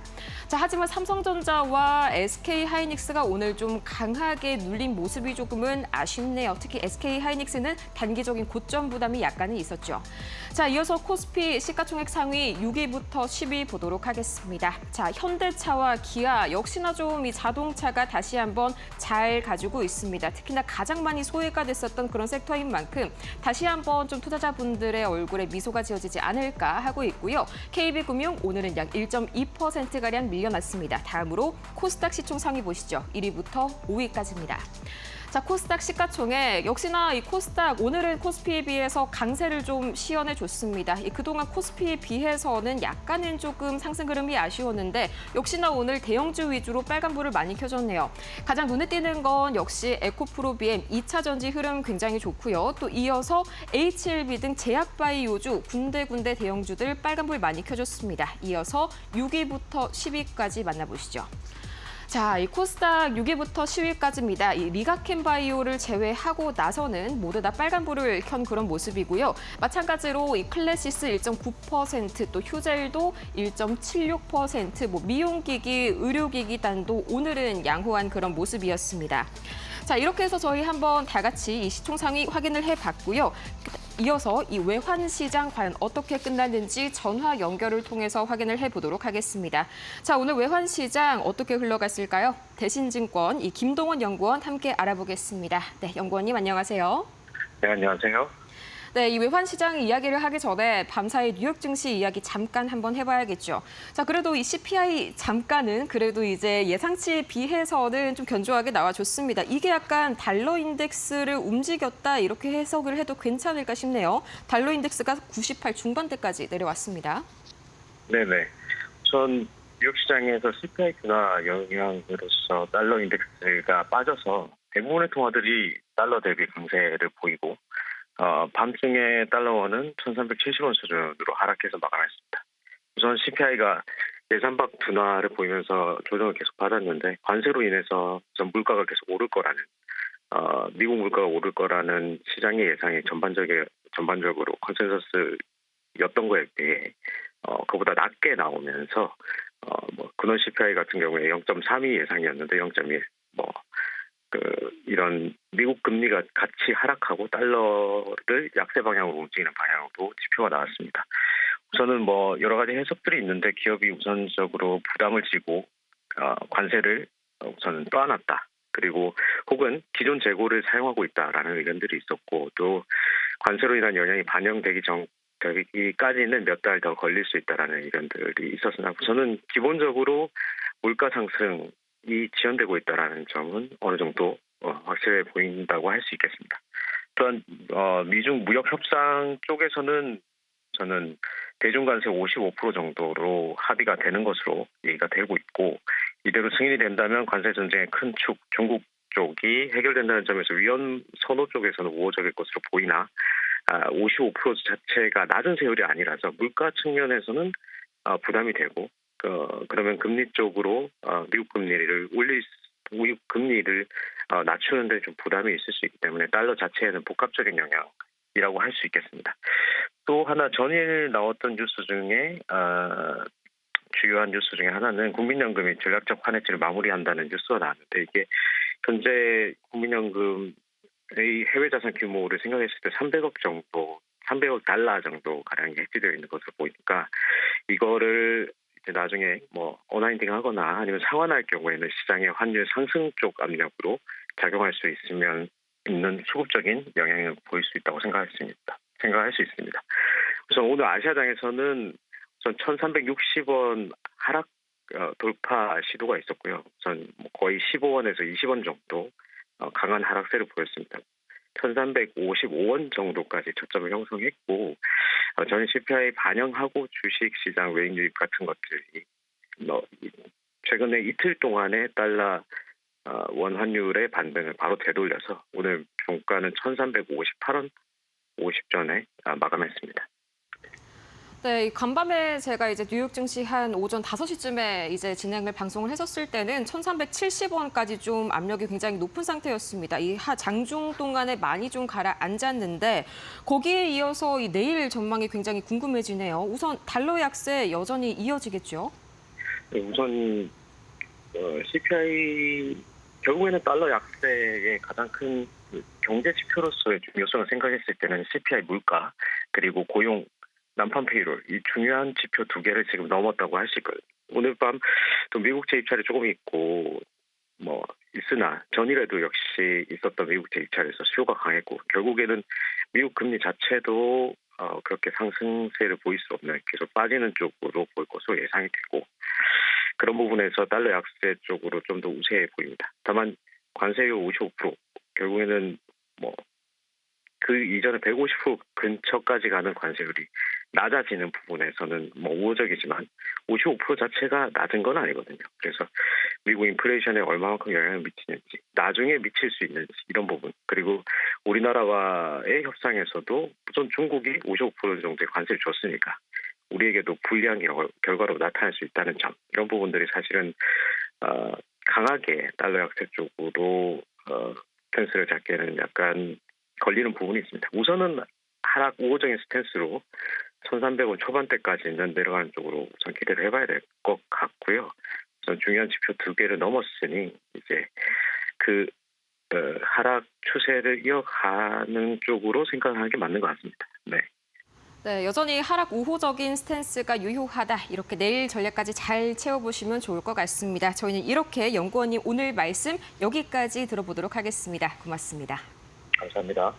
자, 하지만 삼성전자와 SK하이닉스가 오늘 좀 강하게 눌린 모습이 조금은 아쉽네요. 특히 SK하이닉스는 단기적인 고점 부담이 약간은 있었죠. 자, 이어서 코스피 시가총액 상위 6위부터 10위 보도록 하겠습니다. 자, 현대차와 기아 역시나 좀 이 자동차가 다시 한번 잘 가지고 있습니다. 특히나 가장 많이 소외가 됐었던 그런 섹터인 만큼 다시 한번 좀 투자자분들의 얼굴에 미소가 지어지지 않을까 하고 있고요. KB금융 오늘은 약 1.2%가량 밀려났습니다. 다음으로 코스닥 시총 상위 보시죠. 1위부터 5위까지입니다. 자, 코스닥 시가총액 역시나 이 코스닥 오늘은 코스피에 비해서 강세를 좀 시현해줬습니다. 그동안 코스피에 비해서는 약간은 조금 상승 흐름이 아쉬웠는데 역시나 오늘 대형주 위주로 빨간불을 많이 켜줬네요. 가장 눈에 띄는 건 역시 에코프로비엠 2차 전지 흐름 굉장히 좋고요. 또 이어서 HLB 등 제약바이오주 군데군데 대형주들 빨간불 많이 켜줬습니다. 이어서 6위부터 10위까지 만나보시죠. 자, 이 코스닥 6위부터 10위까지입니다. 이 리가켄 바이오를 제외하고 나서는 모두 다 빨간불을 켠 그런 모습이고요. 마찬가지로 이 클래시스 1.9%, 또 휴젤도 1.76%, 뭐 미용기기, 의료기기단도 오늘은 양호한 그런 모습이었습니다. 자, 이렇게 해서 저희 한번 다 같이 이 시총 상위 확인을 해봤고요. 이어서 이 외환 시장 과연 어떻게 끝났는지 전화 연결을 통해서 확인을 해보도록 하겠습니다. 자, 오늘 외환 시장 어떻게 흘러갔을까요? 대신증권 이 김동원 연구원 함께 알아보겠습니다. 네, 연구원님 안녕하세요. 네, 안녕하세요. 네, 이 외환 시장 이야기를 하기 전에 밤사이 뉴욕 증시 이야기 잠깐 한번 해봐야겠죠. 자, 그래도 이 CPI 잠깐은 그래도 이제 예상치에 비해서는 좀 견조하게 나와줬습니다. 이게 약간 달러 인덱스를 움직였다 이렇게 해석을 해도 괜찮을까 싶네요. 달러 인덱스가 98 중반대까지 내려왔습니다. 네네. 우선 뉴욕 시장에서 CPI 둔화 영향으로서 달러 인덱스가 빠져서 대부분의 통화들이 달러 대비 강세를 보이고 밤중에 달러원은 1,370원 수준으로 하락해서 마감했습니다. 우선 CPI가 예상 밖 둔화를 보이면서 조정을 계속 받았는데 관세로 인해서 우선 물가가 계속 오를 거라는 미국 물가가 오를 거라는 시장의 예상이 전반적으로 컨센서스였던 거에 비해 그보다 낮게 나오면서 근원 CPI 같은 경우에 0.32 예상이었는데 0.1 이런 미국 금리가 같이 하락하고 달러를 약세 방향으로 움직이는 방향으로 지표가 나왔습니다. 우선은 여러 가지 해석들이 있는데 기업이 우선적으로 부담을 지고 관세를 우선은 떠안았다. 그리고 혹은 기존 재고를 사용하고 있다라는 의견들이 있었고 또 관세로 인한 영향이 반영되기까지는 몇 달 더 걸릴 수 있다라는 의견들이 있었으나 우선은 기본적으로 물가 상승이 지연되고 있다라는 점은 어느 정도 확실해 보인다고 할 수 있겠습니다. 또한 미중 무역 협상 쪽에서는 저는 대중관세 55% 정도로 합의가 되는 것으로 얘기가 되고 있고 이대로 승인이 된다면 관세 전쟁의 큰 축 중국 쪽이 해결된다는 점에서 위원 선호 쪽에서는 우호적일 것으로 보이나 55% 자체가 낮은 세율이 아니라서 물가 측면에서는 부담이 되고 그러면 금리 쪽으로 미국 금리를 낮추는 데 좀 부담이 있을 수 있기 때문에 달러 자체에는 복합적인 영향이라고 할 수 있겠습니다. 또 하나 전일 나왔던 뉴스 중에 주요한 뉴스 중에 하나는 국민연금이 전략적 환해지를 마무리한다는 뉴스가 나왔는데 이게 현재 국민연금의 해외 자산 규모를 생각했을 때 300억 달러 정도 가량이 해지되어 있는 것으로 보이니까 이거를 이제 나중에 어나인딩 하거나 아니면 상환할 경우에는 시장의 환율 상승 쪽 압력으로 작용할 수 있는 수급적인 영향을 보일 수 있다고 생각할 수 있습니다. 우선 오늘 아시아장에서는 우선 1,360원 하락 돌파 시도가 있었고요. 우선 거의 15원에서 20원 정도 강한 하락세를 보였습니다. 1,355원 정도까지 저점을 형성했고 전 CPI 반영하고 주식시장 외인 유입 같은 것들이 최근에 이틀 동안의 달러 원 환율의 반등을 바로 되돌려서 오늘 종가는 1,358원 50전에 마감했습니다. 네, 간밤에 제가 이제 뉴욕 증시 한 오전 5시쯤에 이제 진행을 방송을 했었을 때는 1,370원까지 좀 압력이 굉장히 높은 상태였습니다. 이 장중 동안에 많이 좀 가라앉았는데 거기에 이어서 이 내일 전망이 굉장히 궁금해지네요. 우선 달러 약세 여전히 이어지겠죠? 네, 우선 CPI 결국에는 달러 약세의 가장 큰 경제 지표로서의 중요성을 생각했을 때는 CPI 물가 그리고 고용 난판 페이롤 이 중요한 지표 두 개를 지금 넘었다고 할 수 있거든요. 오늘 밤 또 미국채 입찰이 조금 있고 있으나 전일에도 역시 있었던 미국채 입찰에서 수요가 강했고 결국에는 미국 금리 자체도 그렇게 상승세를 보일 수 없는 계속 빠지는 쪽으로 볼 것으로 예상이 되고 그런 부분에서 달러 약세 쪽으로 좀 더 우세해 보입니다. 다만 관세율 55% 결국에는 그 이전에 150% 근처까지 가는 관세율이 낮아지는 부분에서는 우호적이지만 55% 자체가 낮은 건 아니거든요. 그래서 미국 인플레이션에 얼마만큼 영향을 미치는지, 나중에 미칠 수 있는지 이런 부분, 그리고 우리나라와의 협상에서도 우선 중국이 55% 정도의 관세를 줬으니까 우리에게도 불리한 결과로 나타날 수 있다는 점, 이런 부분들이 사실은 강하게 달러 약세 쪽으로 스탠스를 잡기에는 약간 걸리는 부분이 있습니다. 우선은 하락 우호적인 스탠스로 1,300원 초반대까지는 내려가는 쪽으로 우선 기대를 해봐야 될 것 같고요. 우선 중요한 지표 두 개를 넘었으니 이제 그 하락 추세를 이어가는 쪽으로 생각하는 게 맞는 것 같습니다. 네. 네, 여전히 하락 우호적인 스탠스가 유효하다. 이렇게 내일 전략까지 잘 채워보시면 좋을 것 같습니다. 저희는 이렇게 연구원님 오늘 말씀 여기까지 들어보도록 하겠습니다. 고맙습니다. 감사합니다.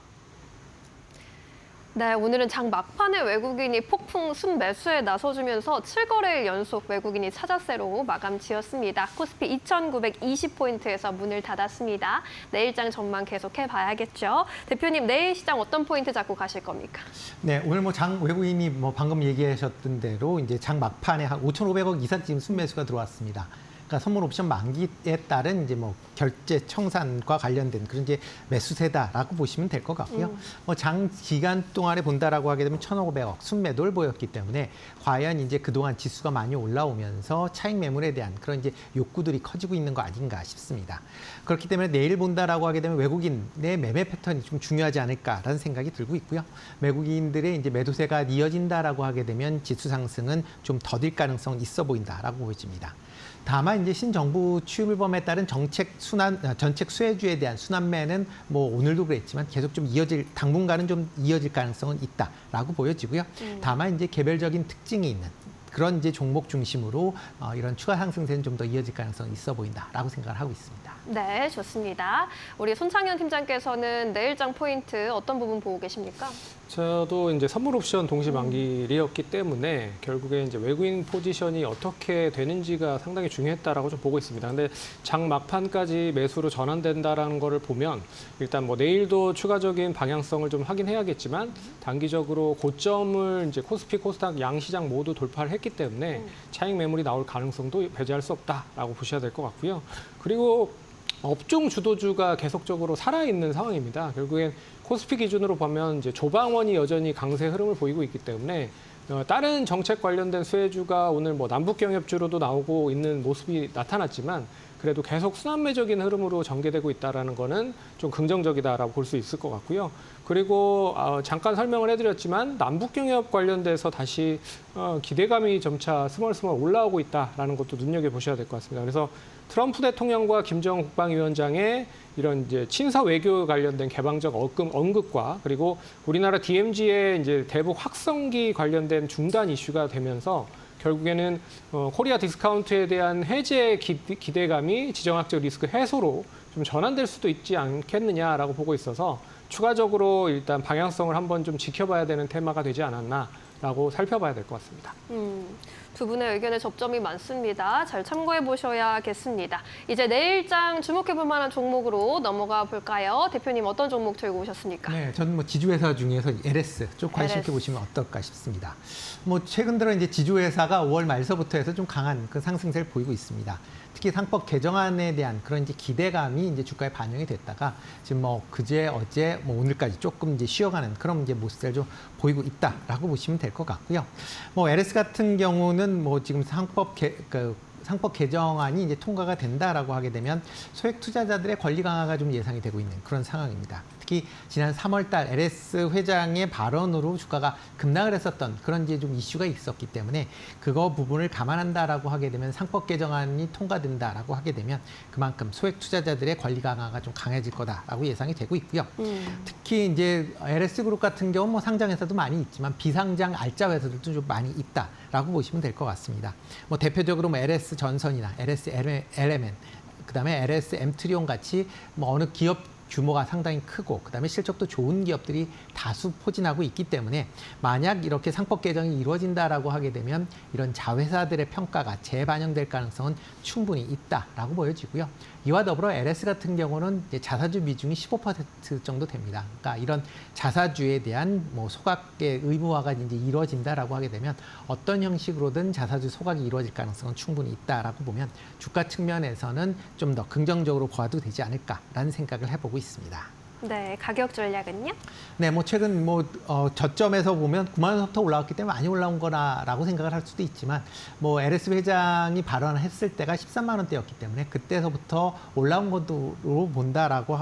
네, 오늘은 장 막판에 외국인이 폭풍 순매수에 나서주면서 7거래일 연속 외국인이 차자세로 마감 지었습니다. 코스피 2,920포인트에서 문을 닫았습니다. 내일장 전망 계속해 봐야겠죠. 대표님, 내일 시장 어떤 포인트 잡고 가실 겁니까? 네, 오늘 장 외국인이 방금 얘기하셨던 대로 이제 장 막판에 한 5,500억 이상 지금 순매수가 들어왔습니다. 그러니까 선물 옵션 만기에 따른 이제 결제 청산과 관련된 그런 이제 매수세다라고 보시면 될 것 같고요. 장 기간 동안에 본다라고 하게 되면 1,500억 순매도를 보였기 때문에 과연 이제 그동안 지수가 많이 올라오면서 차익 매물에 대한 그런 이제 욕구들이 커지고 있는 거 아닌가 싶습니다. 그렇기 때문에 내일 본다라고 하게 되면 외국인의 매매 패턴이 좀 중요하지 않을까라는 생각이 들고 있고요. 외국인들의 이제 매도세가 이어진다라고 하게 되면 지수 상승은 좀 더딜 가능성이 있어 보인다라고 보여집니다. 다만 이제 신정부 출범에 따른 정책 수혜주에 대한 순환매는 오늘도 그랬지만 계속 좀 당분간은 좀 이어질 가능성은 있다라고 보여지고요. 다만 이제 개별적인 특징이 있는 그런 이제 종목 중심으로 이런 추가 상승세는 좀 더 이어질 가능성이 있어 보인다라고 생각을 하고 있습니다. 네, 좋습니다. 우리 손창현 팀장께서는 내일장 포인트 어떤 부분 보고 계십니까? 저도 이제 선물 옵션 동시 만기일이었기 때문에 결국에 이제 외국인 포지션이 어떻게 되는지가 상당히 중요했다라고 좀 보고 있습니다. 근데 장 막판까지 매수로 전환된다라는 거를 보면 일단 뭐 내일도 추가적인 방향성을 좀 확인해야겠지만 단기적으로 고점을 이제 코스피, 코스닥 양시장 모두 돌파를 했기 때문에 차익 매물이 나올 가능성도 배제할 수 없다라고 보셔야 될 것 같고요. 그리고 업종 주도주가 계속적으로 살아있는 상황입니다. 결국엔 코스피 기준으로 보면 이제 조방원이 여전히 강세 흐름을 보이고 있기 때문에 다른 정책 관련된 수혜주가 오늘 뭐 남북경협주로도 나오고 있는 모습이 나타났지만 그래도 계속 순환매적인 흐름으로 전개되고 있다는 거는 좀 긍정적이다라고 볼 수 있을 것 같고요. 그리고 잠깐 설명을 해드렸지만 남북경협 관련돼서 다시 기대감이 점차 스멀스멀 올라오고 있다라는 것도 눈여겨보셔야 될 것 같습니다. 그래서 트럼프 대통령과 김정은 국방위원장의 이런 이제 친서 외교 관련된 개방적 언급과 그리고 우리나라 DMZ의 이제 대북 확성기 관련된 중단 이슈가 되면서 결국에는 코리아 디스카운트에 대한 해제 기대감이 지정학적 리스크 해소로 좀 전환될 수도 있지 않겠느냐라고 보고 있어서 추가적으로 일단 방향성을 한번 좀 지켜봐야 되는 테마가 되지 않았나라고 살펴봐야 될 것 같습니다. 두 분의 의견에 접점이 많습니다. 잘 참고해 보셔야겠습니다. 이제 내일장 주목해 볼 만한 종목으로 넘어가 볼까요? 대표님 어떤 종목 들고 오셨습니까? 네, 저는 뭐 지주회사 중에서 LS 좀 관심 있게 LS. 보시면 어떨까 싶습니다. 뭐 최근 들어 이제 지주회사가 5월 말서부터 해서 좀 강한 그 상승세를 보이고 있습니다. 특히 상법 개정안에 대한 그런 이제 기대감이 이제 주가에 반영이 됐다가 지금 뭐 그제 어제 뭐 오늘까지 조금 이제 쉬어가는 그런 이제 모습을 좀 보이고 있다라고 보시면 될 것 같고요. 뭐 LS 같은 경우는 뭐 지금 상법 개정안이 이제 통과가 된다라고 하게 되면 소액 투자자들의 권리 강화가 좀 예상이 되고 있는 그런 상황입니다. 특히 지난 3월달 LS 회장의 발언으로 주가가 급락을 했었던 그런 이제 좀 이슈가 있었기 때문에 그거 부분을 감안한다라고 하게 되면 상법 개정안이 통과된다라고 하게 되면 그만큼 소액 투자자들의 권리 강화가 좀 강해질 거다라고 예상이 되고 있고요. 특히 이제 LS 그룹 같은 경우 뭐 상장회사도 많이 있지만 비상장 알짜 회사들도 좀 많이 있다라고 보시면 될 것 같습니다. 뭐 대표적으로 뭐 LS 전선이나 LS LMN, 그다음에 LS 엠트리온 같이 뭐 어느 기업 규모가 상당히 크고 그다음에 실적도 좋은 기업들이 다수 포진하고 있기 때문에 만약 이렇게 상법 개정이 이루어진다라고 하게 되면 이런 자회사들의 평가가 재반영될 가능성은 충분히 있다라고 보여지고요. 이와 더불어 LS 같은 경우는 이제 자사주 비중이 15% 정도 됩니다. 그러니까 이런 자사주에 대한 뭐 소각의 의무화가 이제 이루어진다라고 하게 되면 어떤 형식으로든 자사주 소각이 이루어질 가능성은 충분히 있다라고 보면 주가 측면에서는 좀 더 긍정적으로 봐도 되지 않을까라는 생각을 해보고 있습니다. 네, 가격 전략은요? 네, 뭐 최근 뭐 저점에서 보면 9만 원부터 올라왔기 때문에 많이 올라온 거라고 생각을 할 수도 있지만 뭐 LS 회장이 발언했을 때가 13만 원대였기 때문에 그때서부터 올라온 것으로 본다라고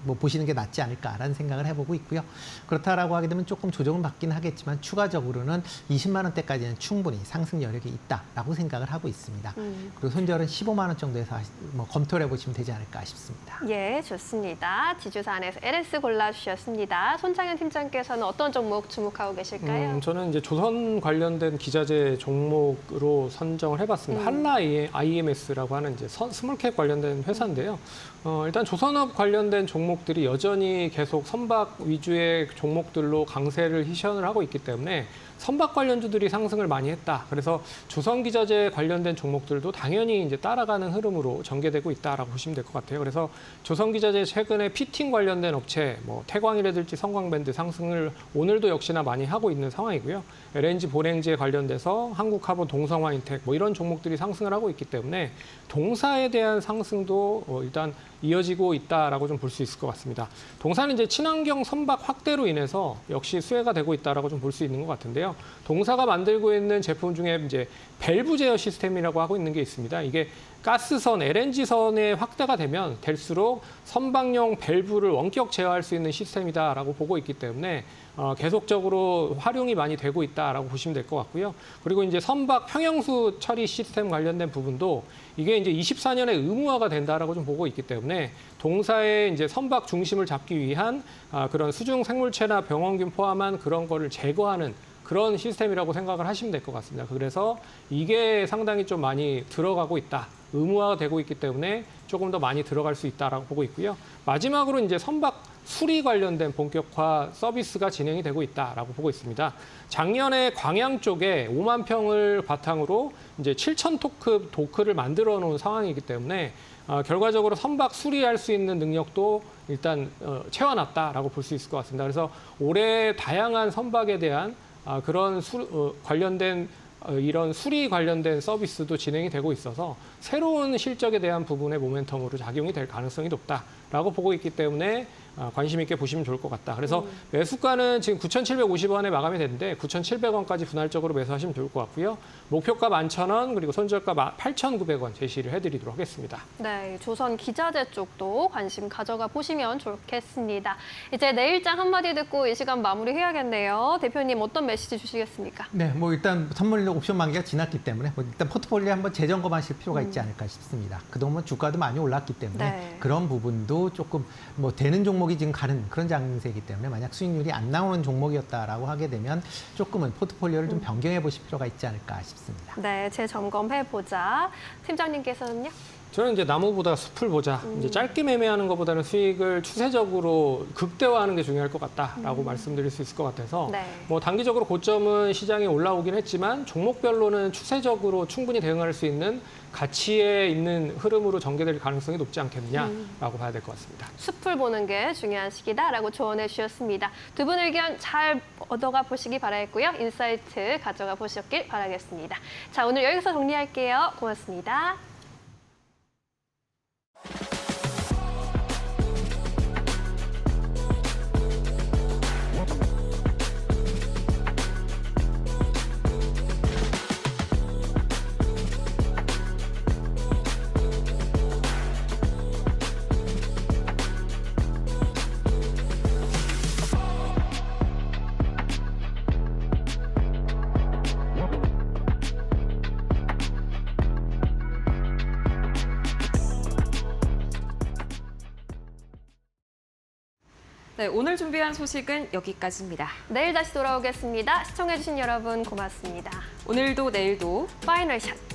뭐 보시는 게 낫지 않을까라는 생각을 해보고 있고요. 그렇다라고 하게 되면 조금 조정은 받긴 하겠지만 추가적으로는 20만 원대까지는 충분히 상승 여력이 있다라고 생각을 하고 있습니다. 그리고 손절은 15만 원 정도에서 뭐 검토를 해보시면 되지 않을까 싶습니다. 예, 좋습니다. 지주사 안에서 LS 골라주셨습니다. 손창현 팀장께서는 어떤 종목 주목하고 계실까요? 저는 이제 조선 관련된 기자재 종목으로 선정을 해봤습니다. 한라 IMS라고 하는 이제 스몰캡 관련된 회사인데요. 일단 조선업 관련된 종목들이 여전히 계속 선박 위주의 종목들로 강세를 희션을 하고 있기 때문에 선박 관련주들이 상승을 많이 했다. 그래서 조선기자재 관련된 종목들도 당연히 이제 따라가는 흐름으로 전개되고 있다라고 보시면 될 것 같아요. 그래서 조선기자재 최근에 피팅 관련된 업체, 뭐 태광이라든지 성광밴드 상승을 오늘도 역시나 많이 하고 있는 상황이고요. LNG 보냉지에 관련돼서 한국카본, 동성화인텍 뭐 이런 종목들이 상승을 하고 있기 때문에 동사에 대한 상승도 일단 이어지고 있다라고 좀 볼 수 있을 것 같습니다. 동사는 이제 친환경 선박 확대로 인해서 역시 수혜가 되고 있다라고 좀 볼 수 있는 것 같은데요. 동사가 만들고 있는 제품 중에 이제 밸브 제어 시스템이라고 하고 있는 게 있습니다. 이게 가스선, LNG선의 확대가 되면 될수록 선박용 밸브를 원격 제어할 수 있는 시스템이다라고 보고 있기 때문에 계속적으로 활용이 많이 되고 있다라고 보시면 될 것 같고요. 그리고 이제 선박 평형수 처리 시스템 관련된 부분도 이게 이제 24년에 의무화가 된다라고 좀 보고 있기 때문에 동사의 이제 선박 중심을 잡기 위한 그런 수중 생물체나 병원균 포함한 그런 거를 제거하는 그런 시스템이라고 생각을 하시면 될 것 같습니다. 그래서 이게 상당히 좀 많이 들어가고 있다. 의무화되고 있기 때문에 조금 더 많이 들어갈 수 있다라고 보고 있고요. 마지막으로 이제 선박 수리 관련된 본격화 서비스가 진행이 되고 있다라고 보고 있습니다. 작년에 광양 쪽에 5만 평을 바탕으로 이제 7천 토크 도크를 만들어 놓은 상황이기 때문에 결과적으로 선박 수리할 수 있는 능력도 일단 채워놨다라고 볼 수 있을 것 같습니다. 그래서 올해 다양한 선박에 대한 그런 관련된 이런 수리 관련된 서비스도 진행이 되고 있어서 새로운 실적에 대한 부분의 모멘텀으로 작용이 될 가능성이 높다라고 보고 있기 때문에 관심 있게 보시면 좋을 것 같다. 그래서 매수가는 지금 9,750원에 마감이 됐는데 9,700원까지 분할적으로 매수하시면 좋을 것 같고요. 목표가 11,000원 그리고 손절가 8,900원 제시를 해드리도록 하겠습니다. 네, 조선 기자재 쪽도 관심 가져가 보시면 좋겠습니다. 이제 내일장 한마디 듣고 이 시간 마무리해야겠네요. 대표님 어떤 메시지 주시겠습니까? 네, 뭐 일단 선물 옵션 만기가 지났기 때문에 뭐 일단 포트폴리오 한번 재점검하실 필요가 있지 않을까 싶습니다. 그동안 주가도 많이 올랐기 때문에 네. 그런 부분도 조금 뭐 되는 종목이 지금 가는 그런 장세이기 때문에 만약 수익률이 안 나오는 종목이었다라고 하게 되면 조금은 포트폴리오를 좀 변경해 보실 필요가 있지 않을까 싶습니다. 네, 재점검해보자. 팀장님께서는요? 저는 이제 나무보다 숲을 보자. 이제 짧게 매매하는 것보다는 수익을 추세적으로 극대화하는 게 중요할 것 같다라고 말씀드릴 수 있을 것 같아서 네. 뭐 단기적으로 고점은 시장에 올라오긴 했지만 종목별로는 추세적으로 충분히 대응할 수 있는 가치에 있는 흐름으로 전개될 가능성이 높지 않겠느냐라고 봐야 될 것 같습니다. 숲을 보는 게 중요한 시기다라고 조언해 주셨습니다. 두 분 의견 잘 얻어가 보시기 바라겠고요. 인사이트 가져가 보셨길 바라겠습니다. 자, 오늘 여기서 정리할게요. 고맙습니다. 네, 오늘 준비한 소식은 여기까지입니다. 내일 다시 돌아오겠습니다. 시청해주신 여러분 고맙습니다. 오늘도 내일도 파이널 샷.